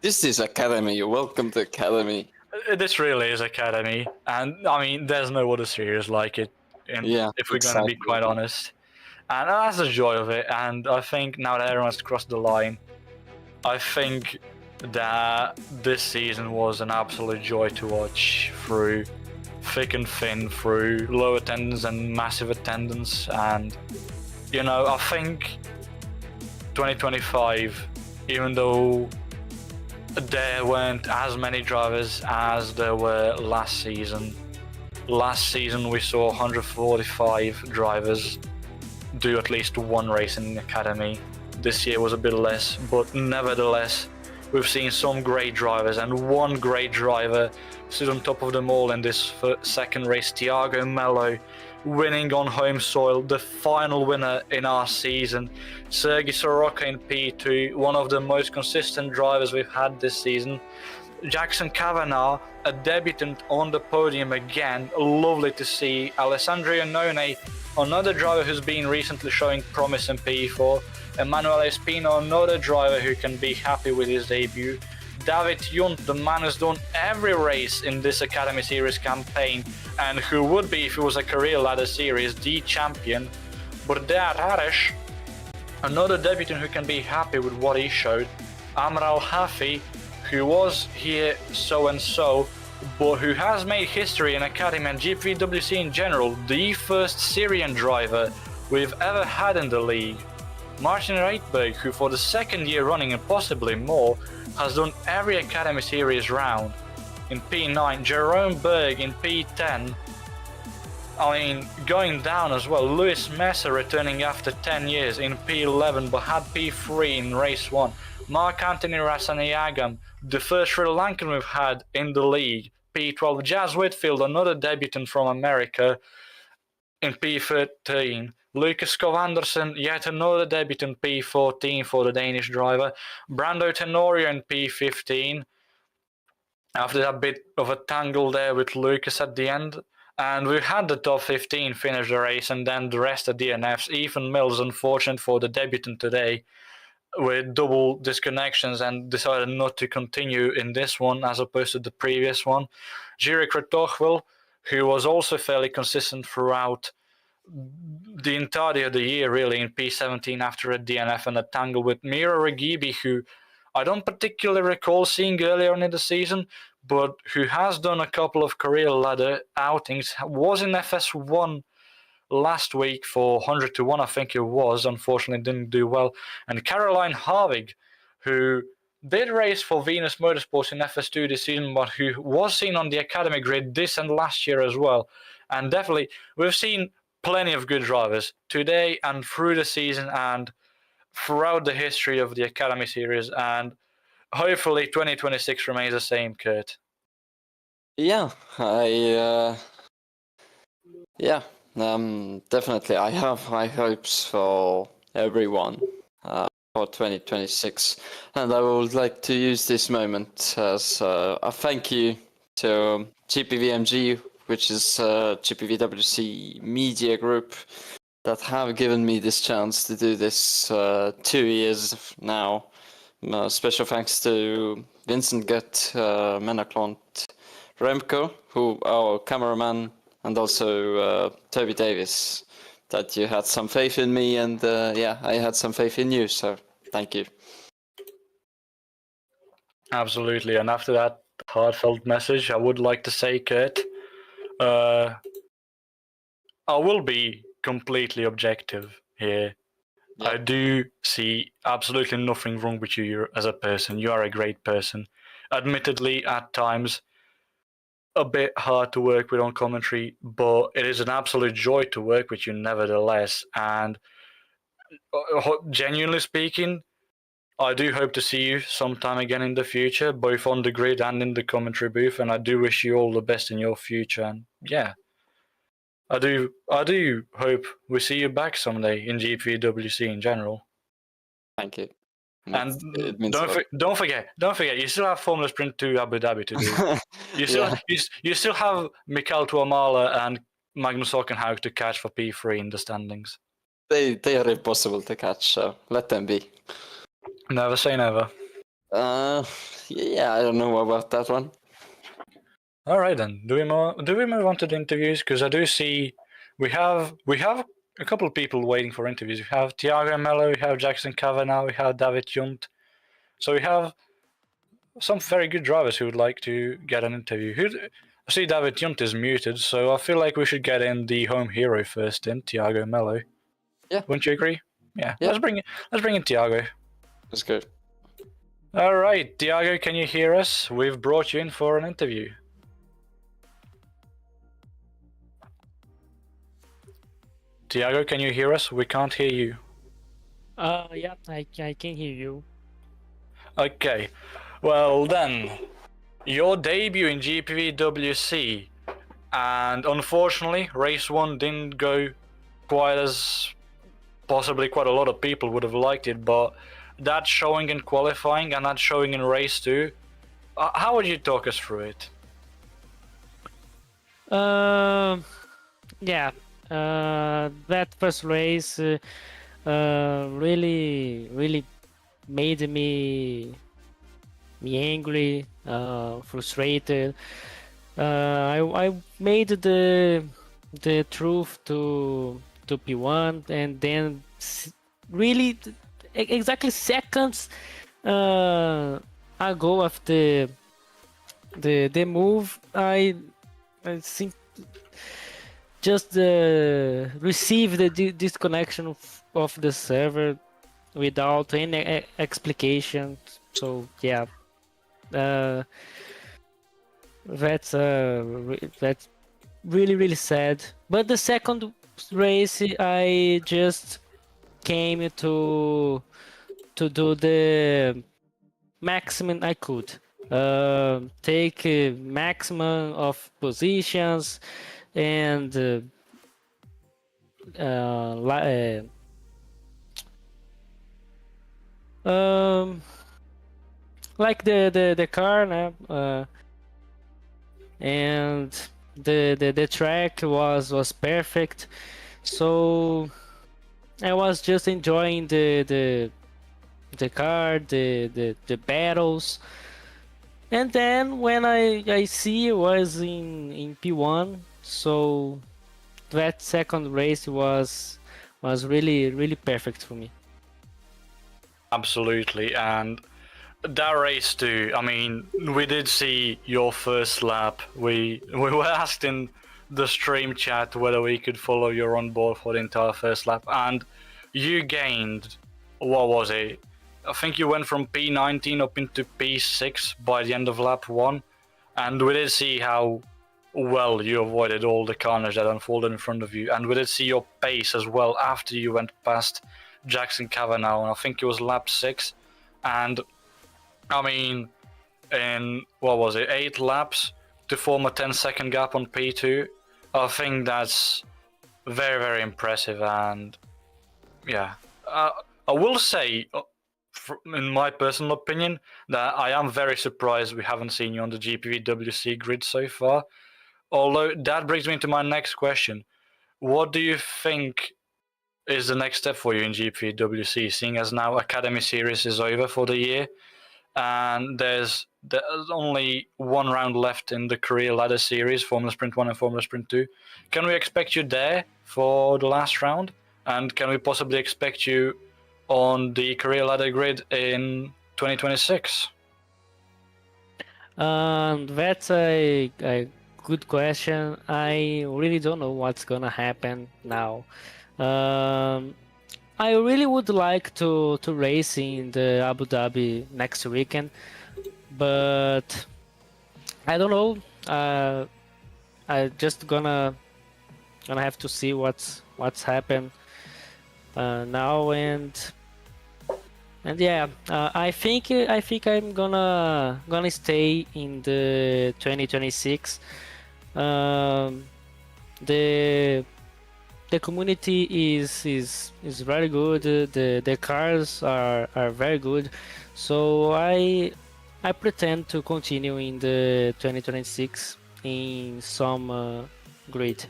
This is Academy. Welcome to Academy. This really is Academy, and I mean, there's no other series like it, if we're going to be quite honest. And that's the joy of it, and I think now that everyone's crossed the line, I think that this season was an absolute joy to watch through thick and thin, through low attendance and massive attendance. And, you know, I think 2025, even though there weren't as many drivers as there were last season. Last season we saw 145 drivers do at least one race in the Academy. this year was a bit less, but nevertheless, we've seen some great drivers, and one great driver stood on top of them all in this second race, Thiago Mello, winning on home soil, the final winner in our season. Sergei Soroka in P2, one of the most consistent drivers we've had this season. Jackson Kavanagh, a debutant on the podium again, lovely to see. Alessandro Iannone, another driver who's been recently showing promise in P4. Emanuele Espino, another driver who can be happy with his debut. David Junt, the man who's done every race in this Academy Series campaign, and who would be, if it was a career ladder series, the champion. Burdea Rares, another debutant who can be happy with what he showed. Amral Hafi, who was here so-and-so, but who has made history in Academy and GPVWC in general, the first Syrian driver we've ever had in the league. Martin Reitberg, who for the second year running and possibly more, has done every Academy Series round. In P9, Jerome Berg in P10. I mean, going down as well, Luis Mesa returning after 10 years in P11 but had P3 in race 1. Mark Anthony Rasanayagam, the first Sri Lankan we've had in the league, P12. Jazz Whitfield, another debutant from America, in P13. Lucas Skov-Andersen, yet another debutant, P14 for the Danish driver. Brando Tenorio in P15. After that bit of a tangle there with Lucas at the end. And we had the top 15 finish the race, and then the rest of DNFs. Ethan Mills, unfortunate for the debutant today, with double disconnections, and decided not to continue in this one as opposed to the previous one. Jiri Kratochvil, who was also fairly consistent throughout the entirety of the year, really, in P17 after a DNF and a tangle with Miro Regibi, who I don't particularly recall seeing earlier on in the season, but who has done a couple of career ladder outings, was in FS1 last week for 100 to 1, I think it was. Unfortunately, didn't do well. And Caroline Harvig, who did race for Venus Motorsports in FS2 this season, but who was seen on the Academy grid this and last year as well. And definitely, we've seen plenty of good drivers today and through the season and throughout the history of the Academy Series. And hopefully 2026 remains the same, Kurt. Yeah, definitely. I have high hopes for everyone for 2026, and I would like to use this moment as a thank you to GPVMG, which is GPVWC media group, that have given me this chance to do this 2 years now. Special thanks to Vincent Gutt, Menaclont, Remco, who our cameraman, and also Toby Davis, that you had some faith in me, and I had some faith in you, so thank you. Absolutely, and after that heartfelt message, I would like to say, Kurt, I will be completely objective here. Yeah. I do see absolutely nothing wrong with you as a person. You are a great person. Admittedly, at times, a bit hard to work with on commentary, but it is an absolute joy to work with you nevertheless. And genuinely speaking, I do hope to see you sometime again in the future, both on the grid and in the commentary booth. And I do wish you all the best in your future. And yeah, I do hope we see you back someday in GPVWC in general. Thank you. And don't forget, you still have Formula Sprint 2 Abu Dhabi to do. You still have Mikael Tuomala and Magnus Hockenhaug to catch for P3 in the standings. They are impossible to catch, so let them be. Never say never. I don't know about that one. All right then. Do we move on to the interviews? Because I do see we have a couple of people waiting for interviews. We have Thiago Mello, we have Jackson Kavanagh, we have David Junt. So we have some very good drivers who would like to get an interview. I see David Junt is muted, so I feel like we should get in the home hero first in Thiago Mello. Yeah. Wouldn't you agree? Yeah. Let's bring in Thiago. That's good. All right, Thiago, can you hear us? We've brought you in for an interview. Thiago, can you hear us? We can't hear you. Yeah, I can hear you. Okay. Well then, your debut in GPVWC, and unfortunately, race 1 didn't go quite as possibly quite a lot of people would have liked it, but that showing in qualifying and that showing in race 2, how would you talk us through it? Um, yeah. That first race really made me angry, frustrated. I made the truth to P1, and then really exactly seconds ago of the move, I think just received the disconnection of the server without any explication. So yeah, uh, that's really sad. But the second race, I just came to do the maximum I could. Take maximum of positions and li- like the car now, and the track was perfect. So I was just enjoying the car, the battles. And then when I see it was in P1, so that second race was really perfect for me. Absolutely, and that race too. I mean, we did see your first lap. We were asked in the stream chat whether we could follow you on board for the entire first lap, and you gained, what was it? I think you went from P19 up into P6 by the end of lap 1, and we did see how well you avoided all the carnage that unfolded in front of you, and we did see your pace as well after you went past Jackson Cavanaugh, and I think it was lap 6, and I mean, in what was it, 8 laps to form a 10-second gap on P2. I think that's very impressive, and yeah, I will say, in my personal opinion, that I am very surprised we haven't seen you on the GPVWC grid so far. Although that brings me to my next question: what do you think is the next step for you in GPVWC, seeing as now Academy Series is over for the year? And there's only one round left in the career ladder series, Formula Sprint 1 and Formula Sprint 2. Can we expect you there for the last round? And can we possibly expect you on the career ladder grid in 2026? That's a good question. I really don't know what's gonna happen now. Um, I really would like to race in the Abu Dhabi next weekend, but I don't know. I just gonna have to see what's happened now, and yeah, I think I'm gonna stay in the 2026. Um, the the community is very good. The cars are very good, so I pretend to continue in the 2026 in some grid.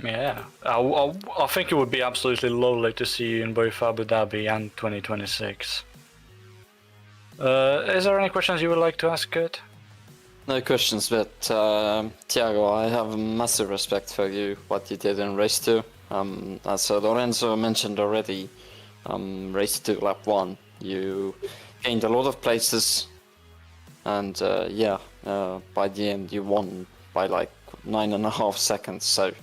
Yeah, I think it would be absolutely lovely to see you in both Abu Dhabi and 2026. Is there any questions you would like to ask, Kurt? No questions, but Tiago, I have massive respect for you, what you did in race 2. As Lorenzo mentioned already, race 2, lap 1, you gained a lot of places, and by the end you won by like 9.5 seconds, so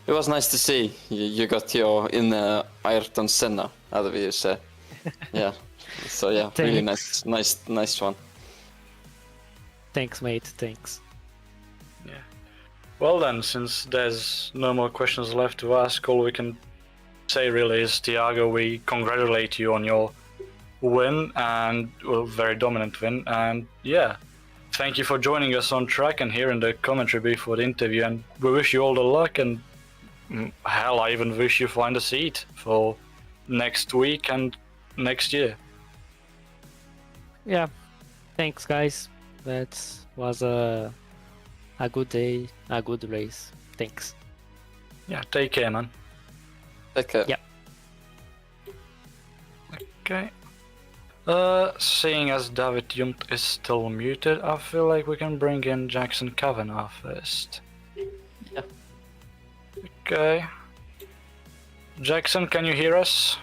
it was nice to see. You got your inner Ayrton Senna out of you, so yeah. So yeah, really nice one. Thanks, mate. Thanks. Yeah. Well then, since there's no more questions left to ask, all we can say really is, Thiago, we congratulate you on your win, and very dominant win, and yeah, thank you for joining us on track and here in the commentary booth for the interview, and we wish you all the luck, and hell, I even wish you find a seat for next week and next year. Yeah, thanks guys. That was a good day, a good race. Thanks. Yeah, take care, man. Take care. Yeah. Okay. Seeing as David Junt is still muted, I feel like we can bring in Jackson Kavanagh first. Yeah. Okay. Jackson, can you hear us?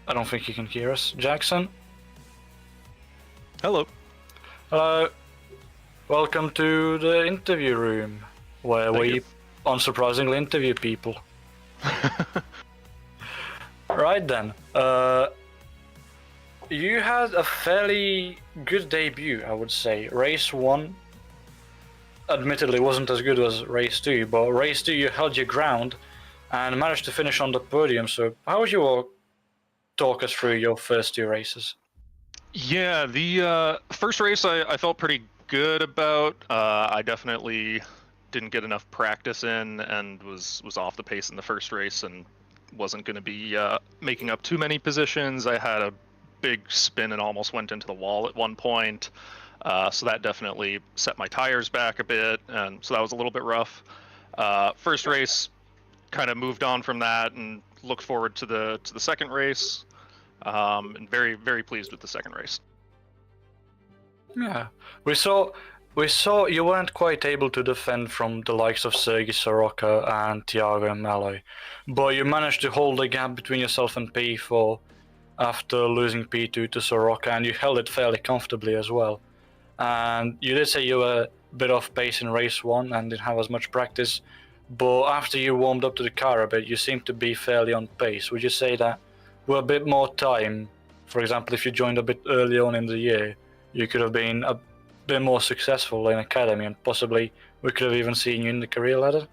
I don't think you can hear us. Jackson? Hello. Hello. Welcome to the interview room, where Thank we you. unsurprisingly interview people. Right then. You had a fairly good debut, I would say. Race 1 admittedly wasn't as good as race 2, but race 2 you held your ground and managed to finish on the podium. So how would you talk us through your first 2 races? Yeah, the first race I felt pretty good about. I definitely didn't get enough practice in and was off the pace in the first race and wasn't going to be making up too many positions. I had a big spin and almost went into the wall at one point. So that definitely set my tires back a bit, and so that was a little bit rough. First race, kind of moved on from that and looked forward to the second race. And very, very pleased with the second race. Yeah, we saw you weren't quite able to defend from the likes of Sergei Soroka and Thiago and Malo, but you managed to hold the gap between yourself and P4 after losing P2 to Soroka, and you held it fairly comfortably as well. And you did say you were a bit off pace in race 1 and didn't have as much practice, but after you warmed up to the car a bit, you seemed to be fairly on pace. Would you say that with a bit more time, for example, if you joined a bit early on in the year, you could have been a bit more successful in academy, and possibly we could have even seen you in the career ladder?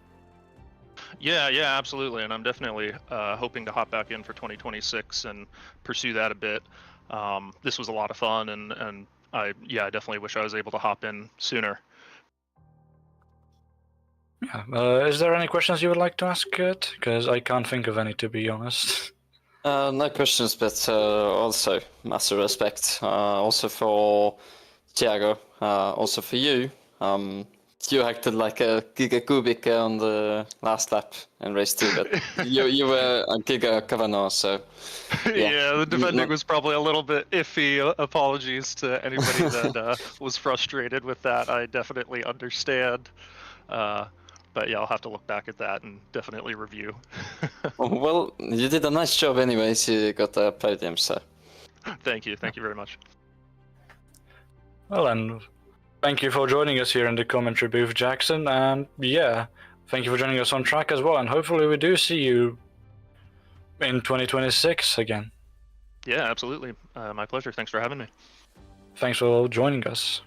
Yeah, absolutely, and I'm definitely hoping to hop back in for 2026 and pursue that a bit. This was a lot of fun, and I definitely wish I was able to hop in sooner. Yeah. Is there any questions you would like to ask, Kert? Because I can't think of any, to be honest. No questions, but also massive respect. Also for Thiago, also for you. You acted like a Giga Kubik on the last lap in race 2, but you were a Giga Kavanagh, so Yeah, the defending was probably a little bit iffy. Apologies to anybody that was frustrated with that. I definitely understand. But yeah, I'll have to look back at that and definitely review. Well, you did a nice job anyways. You got a podium, so Thank you very much. Well, and thank you for joining us here in the commentary booth, Jackson. And yeah, thank you for joining us on track as well. And hopefully we do see you in 2026 again. Yeah, absolutely. My pleasure. Thanks for having me. Thanks for joining us.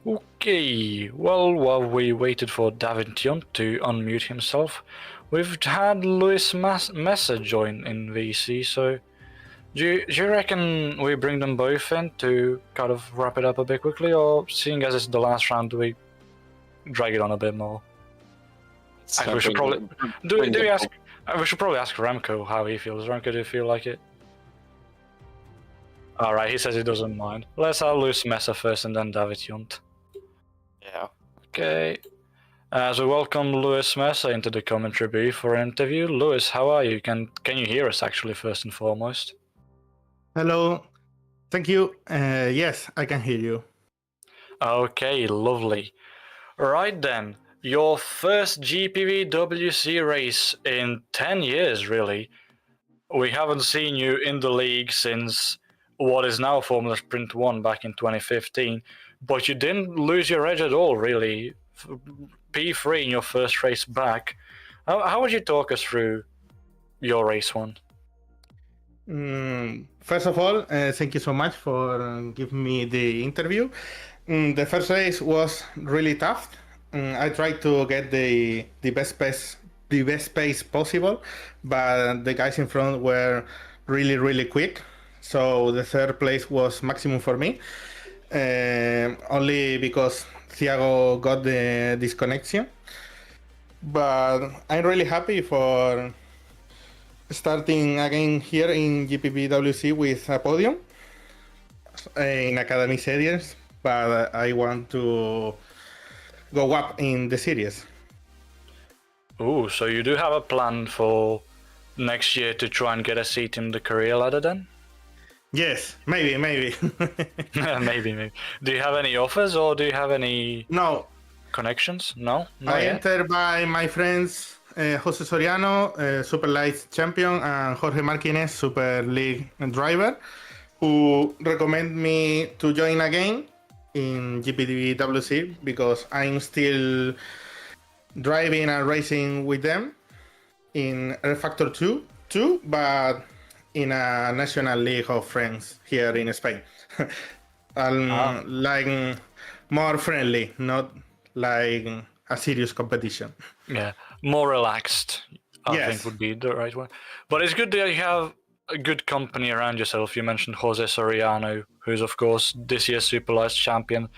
Okay, well, while we waited for David Junt to unmute himself, we've had Luis Mesa join in VC, so do you reckon we bring them both in to kind of wrap it up a bit quickly, or seeing as it's the last round, do we drag it on a bit more? Actually, we should probably we should probably ask Remco how he feels. Remco, do you feel like it? Alright, he says he doesn't mind. Let's have Luis Mesa first and then David Junt. yeah. Okay. So welcome Luis Mesa into the commentary booth for an interview. Luis, how are you? Can you hear us actually first and foremost? Hello. Thank you. Yes, I can hear you. Okay, lovely. Right then, your first GPVWC race in 10 years, really. We haven't seen you in the league since what is now Formula Sprint 1 back in 2015, but you didn't lose your edge at all, really. P3 in your first race back. How would you talk us through your race 1? First of all, thank you so much for giving me the interview. The first race was really tough. I tried to get the best pace possible, but the guys in front were really quick. So the third place was maximum for me, only because Thiago got the disconnection. But I'm really happy for starting again here in GPVWC with a podium in Academy Series, but I want to go up in the series. Ooh, so you do have a plan for next year to try and get a seat in the career ladder then? Yes, maybe. Maybe. Do you have any offers or do you have any No, connections? No? Not I yet? entered by my friends Jose Soriano, Super Light champion, and Jorge Marquinez, Super League driver, who recommend me to join again in GPVWC because I'm still driving and racing with them in Refactor 2, but in a national league of friends here in Spain. Like more friendly, not like a serious competition. Yeah, more relaxed, I Yes. think would be the right one. But it's good that you have a good company around yourself. You mentioned Jose Soriano, who's of course this year's Super Light champion.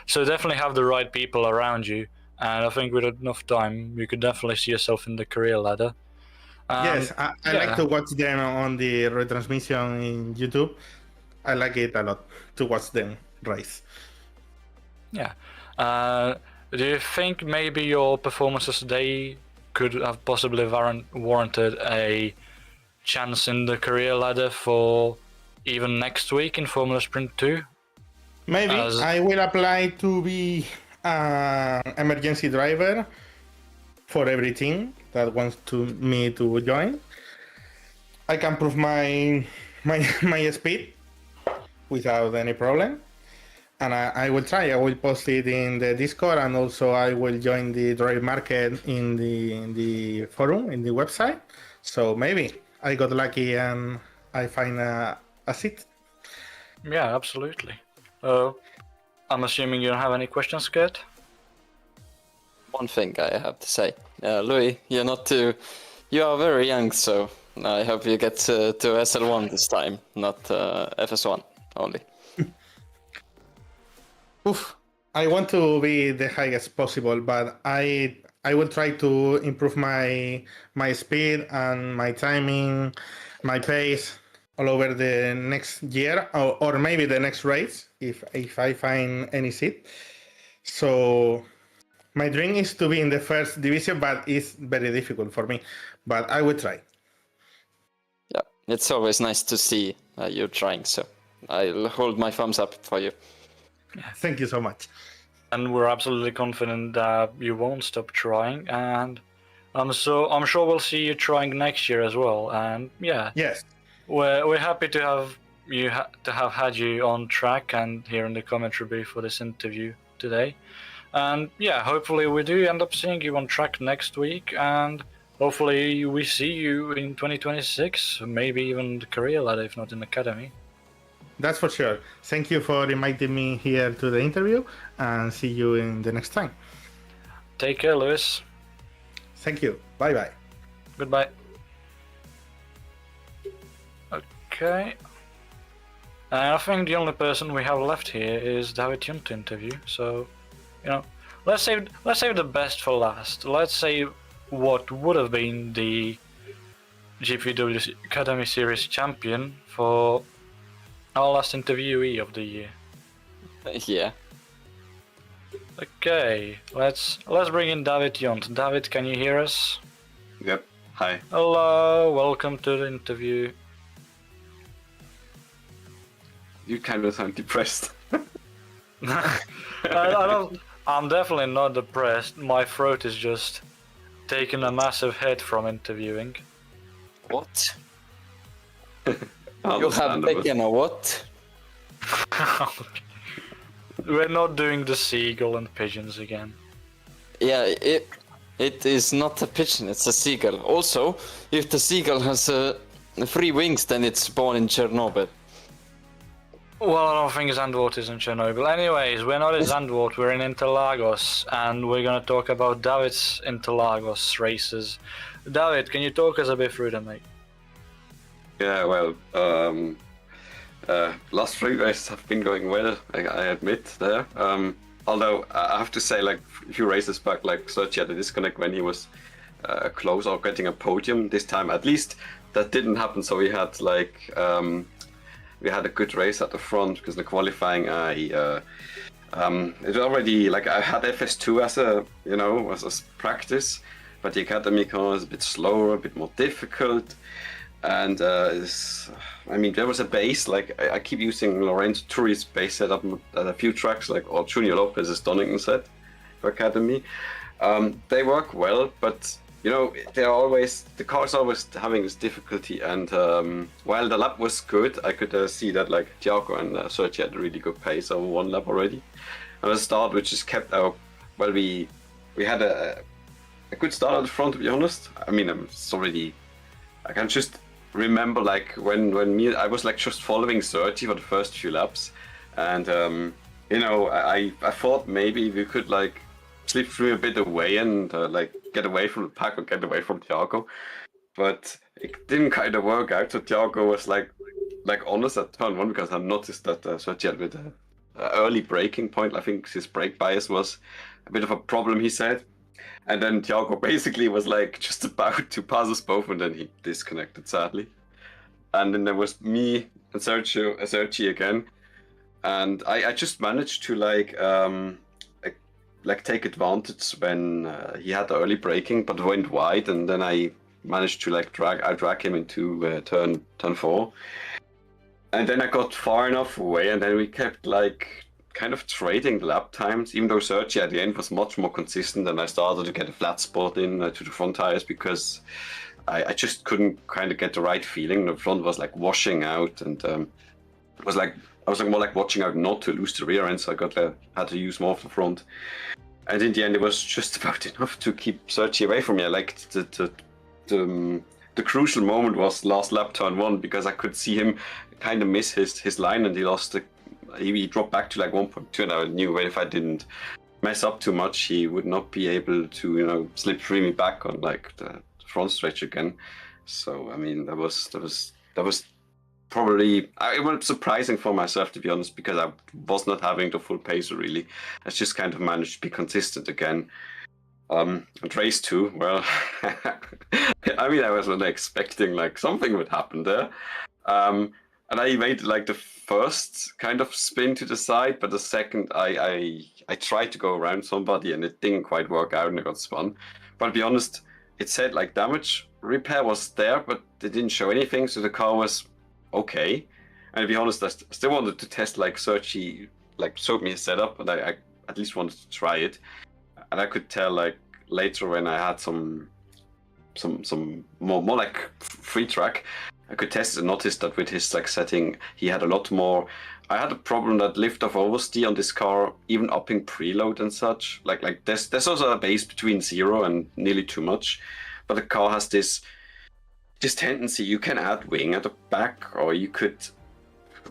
So definitely have the right people around you. And I think with enough time, you could definitely see yourself in the career ladder. Yes, I yeah. like to watch them on the retransmission in YouTube. I like it a lot to watch them race. Yeah. Do you think maybe your performances today could have possibly warranted a chance in the career ladder for even next week in Formula Sprint 2? Maybe I will apply to be an emergency driver for every team that wants me to join. I can prove my speed without any problem. And I will try. I will post it in the Discord, and also I will join the drive market in the forum, in the website. So maybe I got lucky and I find a seat. Yeah, absolutely. I'm assuming you don't have any questions, Kert? One thing I have to say, Louis, you are very young, so I hope you get to SL1 this time, not FS1 only. Oof. I want to be the highest possible, but I will try to improve my speed and my timing, my pace all over the next year or maybe the next race if I find any seat. So my dream is to be in the first division, but it's very difficult for me. But I will try. Yeah, it's always nice to see you trying, so I'll hold my thumbs up for you. Thank you so much. And we're absolutely confident that you won't stop trying, and I'm sure we'll see you trying next year as well. And yeah, Yes. we're happy to have had you on track and here in the commentary booth for this interview today. And yeah, hopefully we do end up seeing you on track next week, and hopefully we see you in 2026, maybe even the career ladder, if not in academy. That's for sure. Thank you for inviting me here to the interview, and see you in the next time. Take care, Lewis. Thank you. Bye-bye. Goodbye. Okay. I think the only person we have left here is David Yunt to interview. So, let's save the best for last. Let's say what would have been the GPWC Academy Series champion for our last interviewee of the year. Yeah. Okay, let's bring in David Yunt. David, can you hear us? Yep. Hi. Hello, welcome to the interview. You kind of sound depressed. I'm definitely not depressed. My throat is just taking a massive hit from interviewing. What? You have Understandable. taken a what? We're not doing the seagull and pigeons again. Yeah, it is not a pigeon, it's a seagull. Also, if the seagull has 3 wings, then it's born in Chernobyl. Well, I don't think Zandvoort is in Chernobyl. Anyways, we're not in Zandvoort, we're in Interlagos, and we're gonna talk about David's Interlagos races. David, can you talk us a bit through them, mate? Yeah, well, last 3 races have been going well, I admit there. Although I have to say, like a few races back, like Sergi had a disconnect when he was close or getting a podium. This time, at least, that didn't happen. So we had like we had a good race at the front because the qualifying it already like I had FS2 as a as a practice, but the academy car is a bit slower, a bit more difficult. And I mean, there was a base, like I keep using Lorenzo Turi's base setup at a few tracks, like or Junior Lopez's Donington set for Academy. They work well, but the car's always having this difficulty. And while the lap was good, I could see that like Thiago and Sergi had a really good pace over one lap already. And the start, which is kept out. Well, we had a good start at the front, to be honest. I mean, it's already. I can just remember like when I was like just following Sergi for the first few laps, and I thought maybe we could like slip through a bit away and like get away from the pack or get away from Thiago, but it didn't kind of work out. So Thiago was like honest at turn 1 because I noticed that Sergi had with an early braking point. I think his brake bias was a bit of a problem, he said. And then Thiago basically was like just about to pass us both, and then he disconnected, sadly. And then there was me and Sergi again, and I just managed to like take advantage when he had the early braking, but went wide, and then I managed to like drag him into turn 4, and then I got far enough away, and then we kept like kind of trading the lap times, even though Sergi at the end was much more consistent, and I started to get a flat spot in to the front tires because I just couldn't kind of get the right feeling. The front was like washing out, and I was like more like watching out not to lose the rear end, so I had to use more of the front. And in the end, it was just about enough to keep Sergi away from me. Like the crucial moment was last lap turn 1, because I could see him kind of miss his line, and he dropped back to like 1.2, and I knew if I didn't mess up too much, he would not be able to slip through me back on like the front stretch again. So I mean, that was probably it was surprising for myself, to be honest, because I was not having the full pacer really. I just kind of managed to be consistent again. And race 2, well, I mean, I was not expecting like something would happen there. And I made like the first kind of spin to the side, but the second I tried to go around somebody and it didn't quite work out and I got spun. But to be honest, it said like damage repair was there, but it didn't show anything, so the car was okay. And to be honest, I still wanted to test like Sergi like showed me his setup, and I at least wanted to try it. And I could tell like later when I had some more like free track, I could test and notice that with his like setting, he had a lot more. I had a problem that lift off oversteer on this car, even upping preload and such. Like there's also a base between 0 and nearly too much, but the car has this tendency. You can add wing at the back, or you could,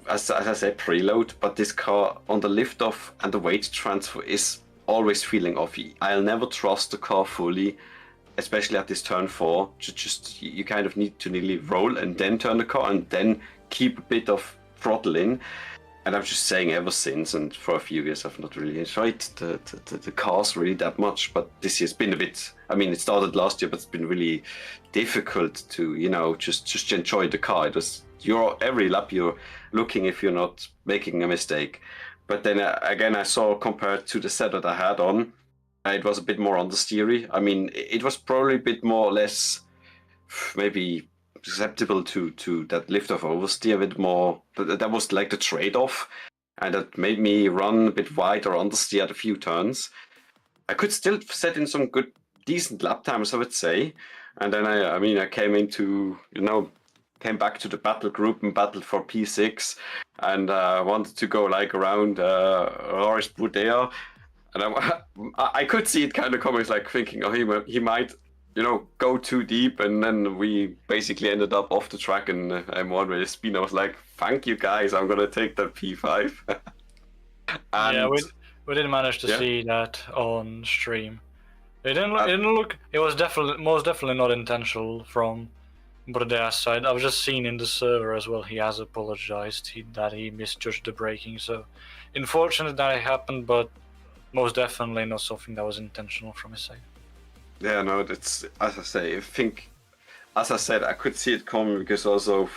as I said, preload. But this car on the lift off and the weight transfer is always feeling offy. I'll never trust the car fully, especially at this turn 4. You kind of need to nearly roll and then turn the car and then keep a bit of throttle in. And I'm just saying, ever since, and for a few years, I've not really enjoyed the cars really that much. But this year's been a bit. I mean, it started last year, but it's been really difficult to just enjoy the car. It was every lap you're looking if you're not making a mistake. But then again, I saw compared to the set that I had on, it was a bit more understeery. I mean, it was probably a bit more or less maybe susceptible to that lift off oversteer a bit more. That was like the trade-off, and that made me run a bit wide or understeer at a few turns. I could still set in some good, decent lap times, I would say. And then I came back to the battle group and battled for P6, and wanted to go like around Roris Boudea. And I could see it kind of coming, like thinking, oh, he might, go too deep, and then we basically ended up off the track in M1 with a spin. I was like, thank you guys, I'm gonna take that P5. And Yeah, we didn't manage to Yeah. see that on stream. It didn't look. It was most definitely not intentional from Bordeaux's side. I've just seen in the server as well. He has apologized that he misjudged the braking. So, unfortunate that it happened, but most definitely not something that was intentional from his side. yeah, no, that's, as I say, as I said, I could see it coming, because also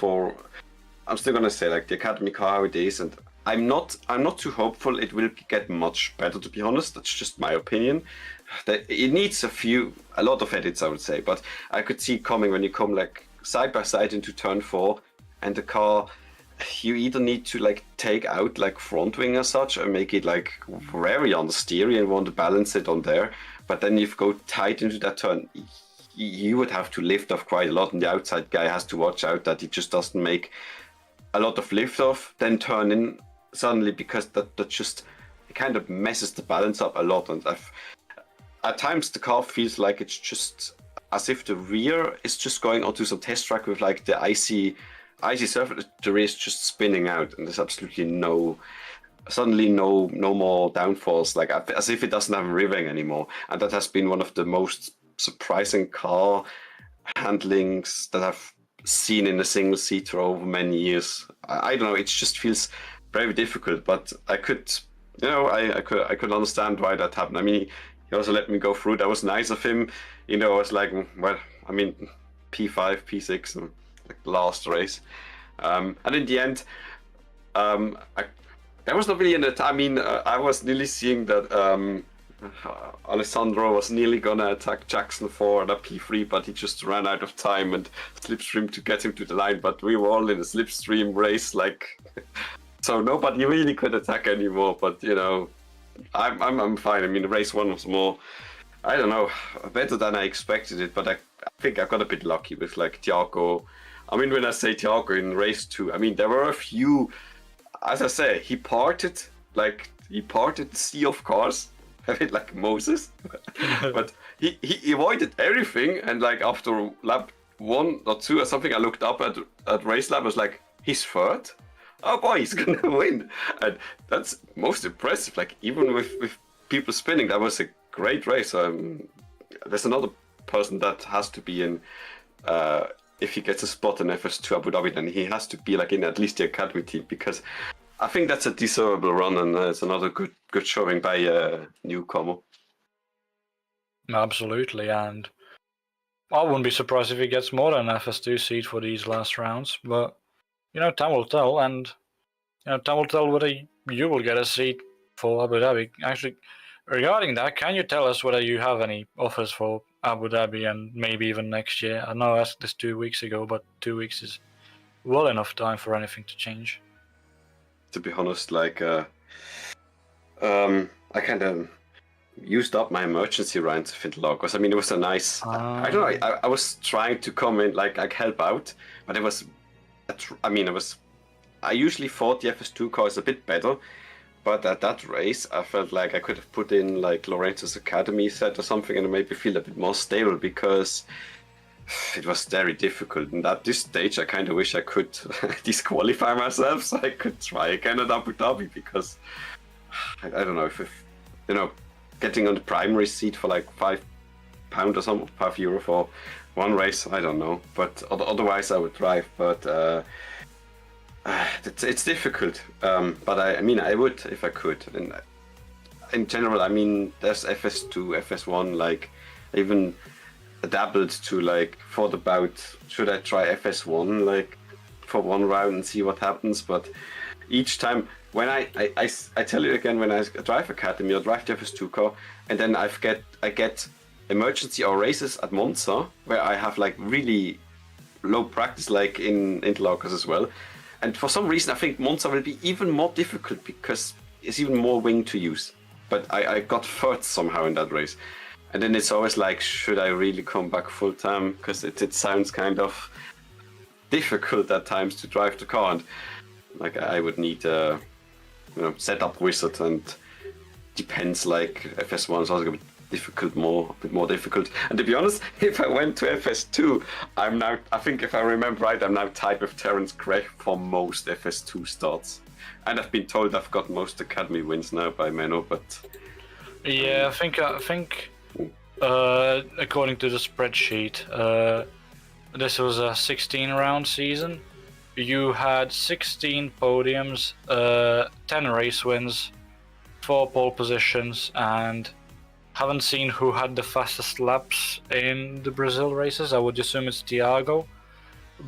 I'm still gonna say, like, the Academy car how it is, and I'm not too hopeful it will get much better, to be honest. That's just my opinion. It needs a lot of edits, I would say, but I could see it coming when you come like side by side into turn 4, and the car, you either need to like take out like front wing or such, or make it like very understeery and want to balance it on there. But then if you go tight into that turn, you would have to lift off quite a lot, and the outside guy has to watch out that he just doesn't make a lot of lift off, then turn in suddenly, because that just it kind of messes the balance up a lot. And at times the car feels like it's just as if the rear is just going onto some test track with like the icy surface. The rear is just spinning out, and there's absolutely no more downforce, like as if it doesn't have riving anymore. And that has been one of the most surprising car handlings that I've seen in a single seater over many years. I don't know, it just feels very difficult, but I could understand why that happened. I mean, he also let me go through. That was nice of him. I was like, well, I mean, P5, P6, and like last race. And in the end, there was not really I was nearly seeing that Alessandro was nearly gonna attack Jackson for the P3, but he just ran out of time and slipstreamed to get him to the line. But we were all in a slipstream race, like, so nobody really could attack anymore. But I'm fine. I mean, race 1 was more, I don't know, better than I expected it. But I think I got a bit lucky with like Thiago. I mean, when I say Thiago in race 2, I mean there were a few. As I say, he parted the sea of cars, a bit like Moses, but he avoided everything. And like after lap 1 or 2 or something, I looked up at race lap. I was like, he's third. Oh boy, he's gonna win, and that's most impressive. Like even with people spinning, that was a great race. There's another person that has to be in. If he gets a spot in FS2 Abu Dhabi, then he has to be like in at least the academy team, because I think that's a deservable run, and it's another good showing by a newcomer. Absolutely, and I wouldn't be surprised if he gets more than an FS2 seat for these last rounds. But time will tell, and time will tell whether you will get a seat for Abu Dhabi. Actually, regarding that, can you tell us whether you have any offers for Abu Dhabi and maybe even next year? I know I asked this 2 weeks ago, but 2 weeks is well enough time for anything to change. To be honest, like I kind of used up my emergency round to Finland, because I mean it was a nice. I don't know. I was trying to come in like help out, but it was. I usually thought the FS2 car is a bit better, but at that race I felt like I could have put in like Lorenzo's academy set or something and maybe feel a bit more stable, because it was very difficult. And at this stage I kind of wish I could disqualify myself so I could try again at Abu Dhabi, because I don't know if getting on the primary seat for like £5 or something, €5 for one race, I don't know. But otherwise I would drive, but it's difficult. But I would if I could. And in general, I mean, there's FS2, FS1, like even dabbled to like thought about should I try FS1 like for one round and see what happens. But each time when I tell you again, when I drive academy or drive the FS2 car, and then I get emergency or races at Monza where I have like really low practice, like in interlocers as well. And for some reason I think Monza will be even more difficult because it's even more wing to use. But I got third somehow in that race. And then it's always like, should I really come back full time? Because it sounds kind of difficult at times to drive the car, and like I would need setup wizard, and depends, like FS1 is also a bit difficult, a bit more difficult. And to be honest, if I went to FS2, I think if I remember right, I'm now tied with Terence Gray for most FS2 starts. And I've been told I've got most Academy wins now by Menno, but... Yeah, I think according to the spreadsheet, this was a 16-round season. You had 16 podiums, 10 race wins, 4 pole positions, and haven't seen who had the fastest laps in the Brazil races. I would assume it's Thiago,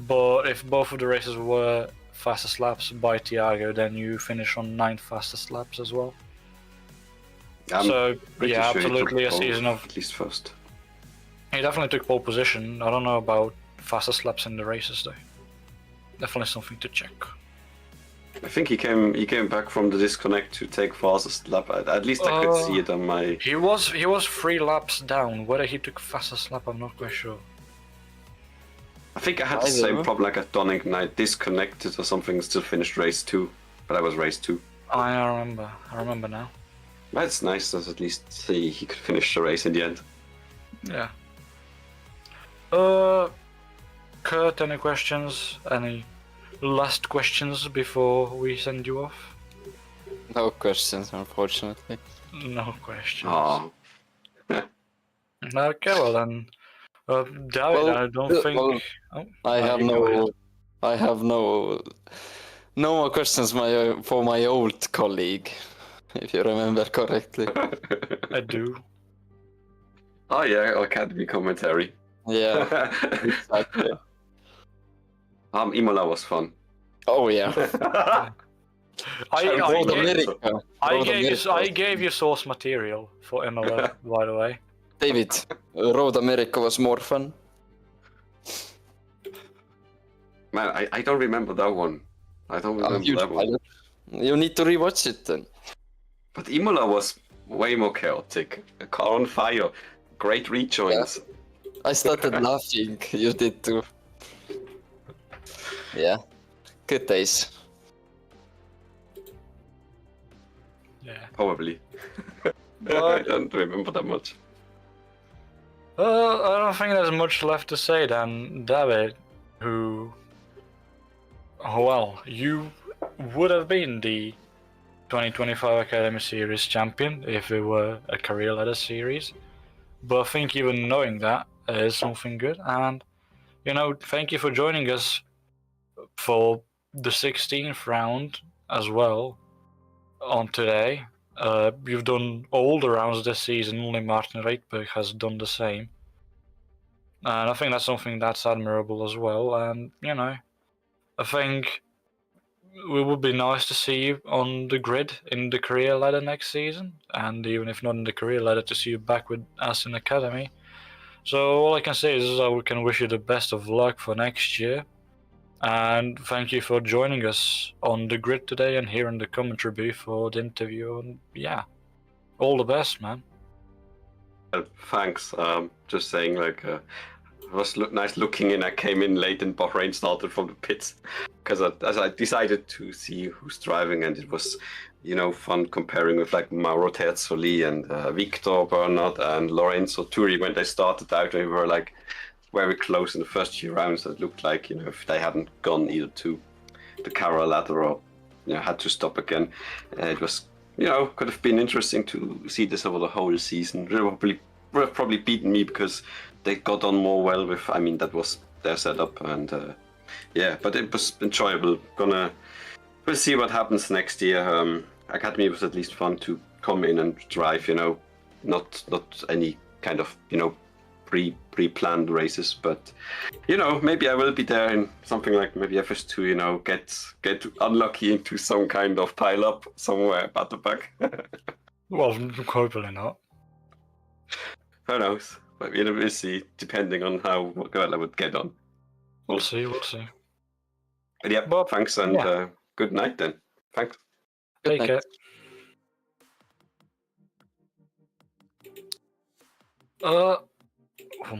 but if both of the races were fastest laps by Thiago, then you finish on 9 fastest laps as well. So yeah, sure absolutely a season of at least first. He definitely took pole position. I don't know about fastest laps in the races though. Definitely something to check. I think he came back from the disconnect to take fastest lap. At least I could see it on my. He was 3 laps down. Whether he took fastest lap, I'm not quite sure. I think I had the same problem like at Donington. I disconnected or something, still finished race 2, but I was race 2. I remember now. That's nice that at least he could finish the race in the end. Yeah. Kert, any questions? Any last questions before we send you off? No questions, unfortunately. No questions. Oh. Okay, well then, David, I don't think. I have no more questions for my old colleague, if you remember correctly. I do. Oh yeah, Academy commentary. Yeah, exactly. Imola was fun. Oh yeah. I gave you source material for Imola, by the way. David, Road America was more fun. Man, I don't remember that one. I don't remember that one. You need to rewatch it then. But Imola was way more chaotic. A car on fire, great rejoins. Yeah. I started laughing. You did too. Yeah, good days. Yeah. Probably. But, I don't remember that much. I don't think there's much left to say then, David, who... Well, you would have been the 2025 Academy Series champion if it were a career ladder series. But I think even knowing that is something good. And, thank you for joining us for the 16th round as well on today. You've done all the rounds this season, only Martin Reitberg has done the same. And I think that's something that's admirable as well. And, I think it would be nice to see you on the grid in the career ladder next season. And even if not in the career ladder, to see you back with us in Academy. So all I can say is I can wish you the best of luck for next year. And thank you for joining us on the grid today and here in the commentary booth for the interview. And yeah, all the best, man. Thanks. Just saying, it was nice looking in. I came in late and Bahrain started from the pits because as I decided to see who's driving, and it was, fun comparing with like Mauro Terzoli and Victor Bernard and Lorenzo Turi when they started out. They were like very close in the first few rounds. It looked like, if they hadn't gone either to the Cara ladder or, had to stop again, it was, could have been interesting to see this over the whole season. They would have probably beaten me because they got on more well with, that was their setup, and yeah, but it was enjoyable. We'll see what happens next year. Academy was at least fun to come in and drive, not any kind of, pre-planned races, but maybe I will be there in something like maybe FS2, get unlucky into some kind of pile up somewhere at the back. Well, hopefully not. Who knows? But we'll see, depending on how well I would get on. We'll see. But yeah, But, thanks, and good night then. Thanks. Take care. Oh,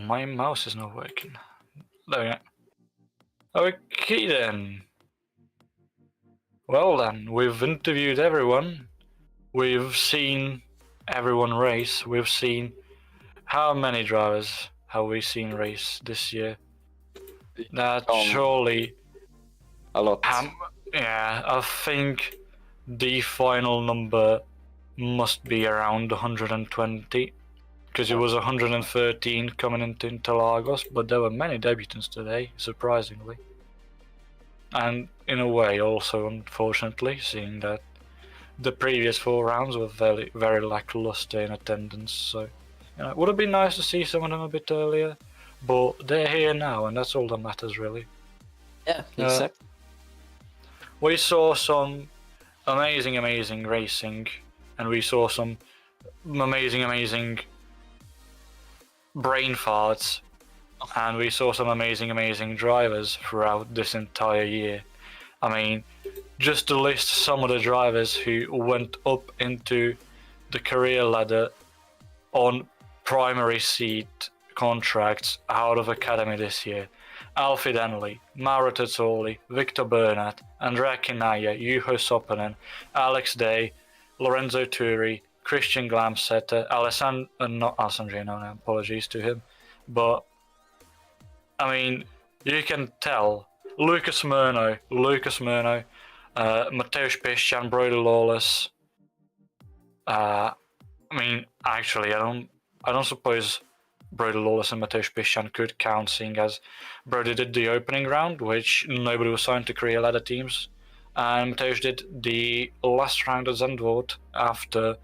my mouse is not working. There we go. Okay then. Well then, we've interviewed everyone. We've seen everyone race. We've seen How many drivers have we seen race this year? That Um, surely, A lot. yeah, I think the final number must be around 120, because it was 113 coming into Interlagos, but there were many debutants today, surprisingly. And in a way, also unfortunately, seeing that the previous 4 rounds were very, very lackluster in attendance, so it would have been nice to see some of them a bit earlier, but they're here now, and that's all that matters, really. Yeah, exactly. We saw some amazing racing, and we saw some amazing brain farts, and we saw some amazing drivers throughout this entire year. I mean, just to list some of the drivers who went up into the career ladder on primary seat contracts out of Academy this year. Alfie Denley, Mauro Tezzoli, Victor Bernat, Andrea Kinaya, Juho Sopanen, Alex Day, Lorenzo Turi, Christian Glamsetter, not Alessandrino, no, apologies to him. But, I mean, you can tell, Lucas Murno, Mateusz Piszczan, Brody Lawless. I mean, actually, I don't suppose Brody Lawless and Mateusz Piszczan could count, seeing as Brody did the opening round, which nobody was signed to career ladder teams, and Mateusz did the last round at Zandvoort after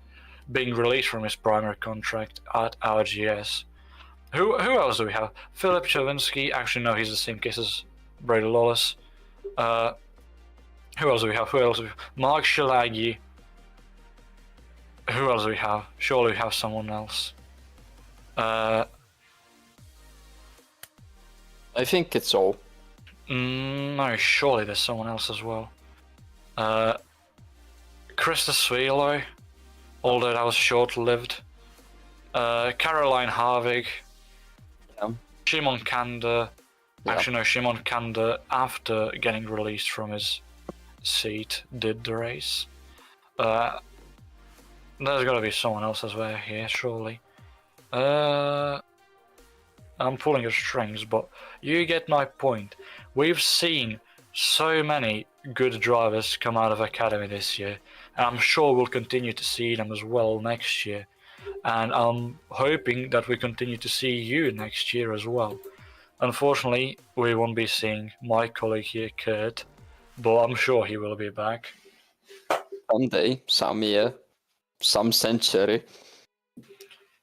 being released from his primary contract at RGS. Who else do we have? Filip Chavinsky. Actually, no, he's the same case as Brody Lawless. Who else do we have? Mark Shilagi. Who else do we have? Surely we have someone else. I think it's all. No, surely there's someone else as well. Krista Svilo, although that was short-lived. Caroline Harvig. Yeah. Shimon Kanda. Yeah. Actually, no, Shimon Kanda, after getting released from his seat, did the race. There's got to be someone else as well here, surely. I'm pulling your strings, but you get my point. We've seen so many good drivers come out of Academy this year, and I'm sure we'll continue to see them as well next year. And I'm hoping that we continue to see you next year as well. Unfortunately, we won't be seeing my colleague here, Kert, but I'm sure he will be back. Someday, some year, some century.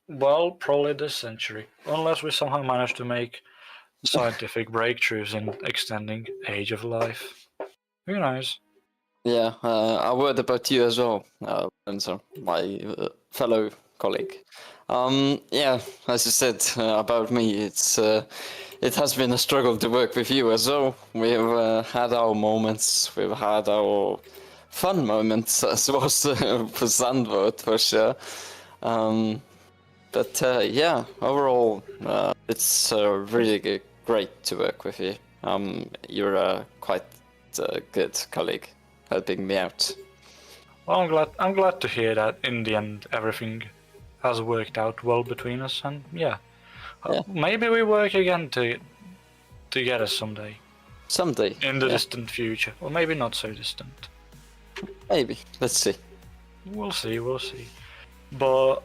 Well, probably this century, unless we somehow manage to make scientific breakthroughs in extending age of life. Who knows? Yeah, a word about you as well, Lorenzo, my fellow colleague. Yeah, as you said about me, it has been a struggle to work with you as well. We've had our moments, we've had our fun moments, as was for Zandvoort for sure. But yeah, overall, it's really great to work with you. You're a quite good colleague, helping me out. Well, I'm glad to hear that in the end everything has worked out well between us, and yeah. Maybe we work again together someday. Someday. In the distant future, or maybe not so distant. Maybe. Let's see. We'll see. But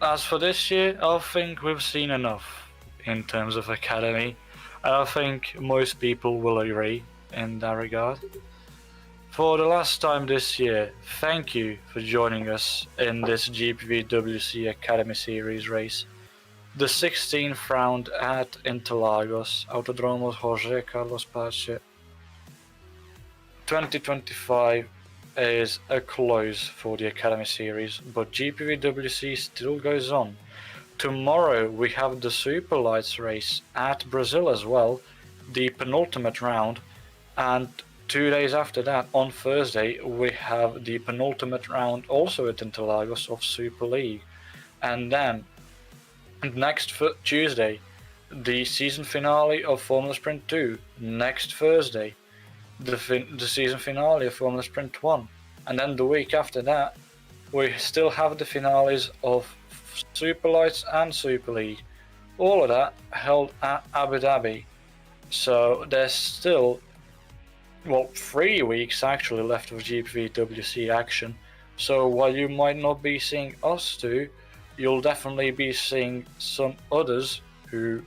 as for this year, I think we've seen enough in terms of Academy. I think most people will agree in that regard. For the last time this year, thank you for joining us in this GPVWC Academy Series race. The 16th round at Interlagos, Autodromo Jorge Carlos Pache. 2025 is a close for the Academy Series, but GPVWC still goes on. Tomorrow we have the Super Lights race at Brazil as well, the penultimate round, and 2 days after that, on Thursday, we have the penultimate round also at Interlagos of Super League. And then, next Tuesday, the season finale of Formula Sprint 2. Next Thursday, the season finale of Formula Sprint 1. And then the week after that, we still have the finales of Super Lights and Super League. All of that held at Abu Dhabi. So there's still, 3 weeks actually left of GPVWC action. So while you might not be seeing us two, you'll definitely be seeing some others who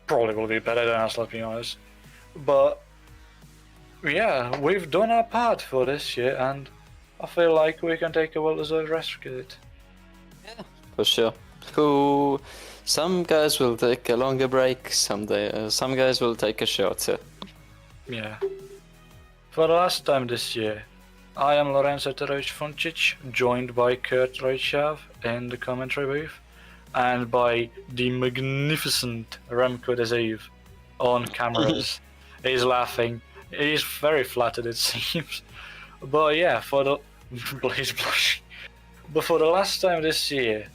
probably will be better than us, let's be honest. But yeah, we've done our part for this year, and I feel like we can take a well-deserved rest with it. Yeah, for sure. Some guys will take a longer break, some guys will take a shorter. Yeah. For the last time this year, I am Lorenzo Eterovic-Funcic, joined by Kert Rohtjarv in the commentary booth, and by the magnificent Remco de Zeeuw on cameras. He's laughing. He's very flattered, it seems. But yeah, for the Blaze blushing. But for the last time this year,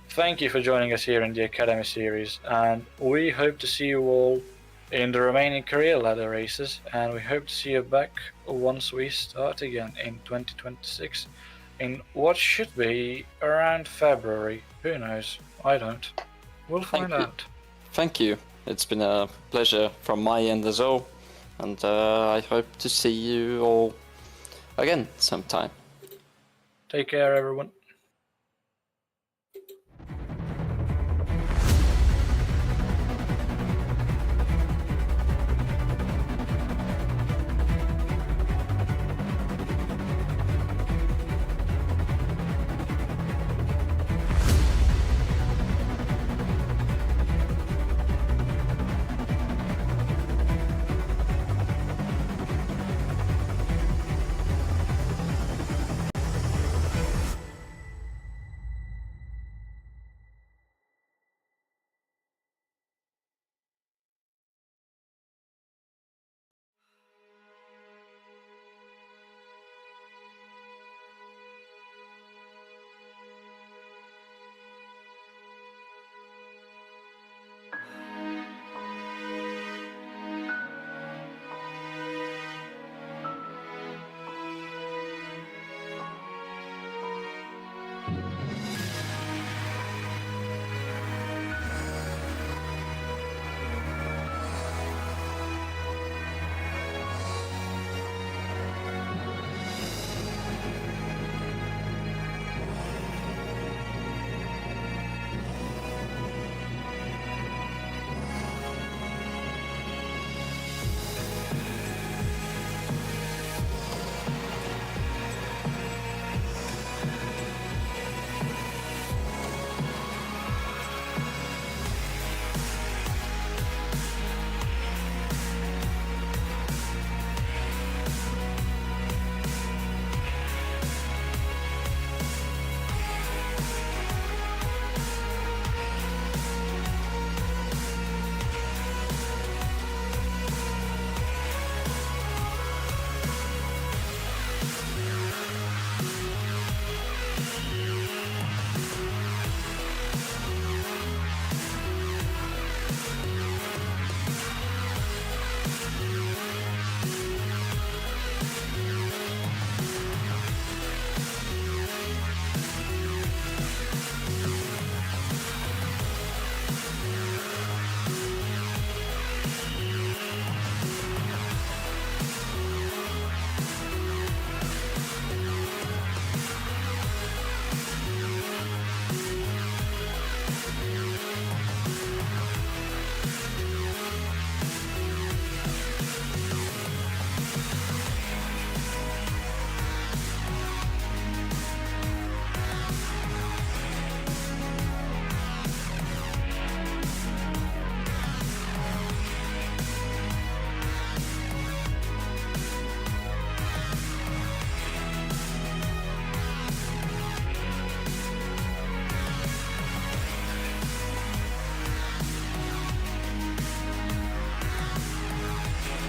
thank you for joining us here in the Academy series, and we hope to see you all in the remaining career ladder races, and we hope to see you back once we start again in 2026 in what should be around February. Who knows? I don't. We'll find out. Thank you. It's been a pleasure from my end as well, and I hope to see you all again sometime. Take care, everyone.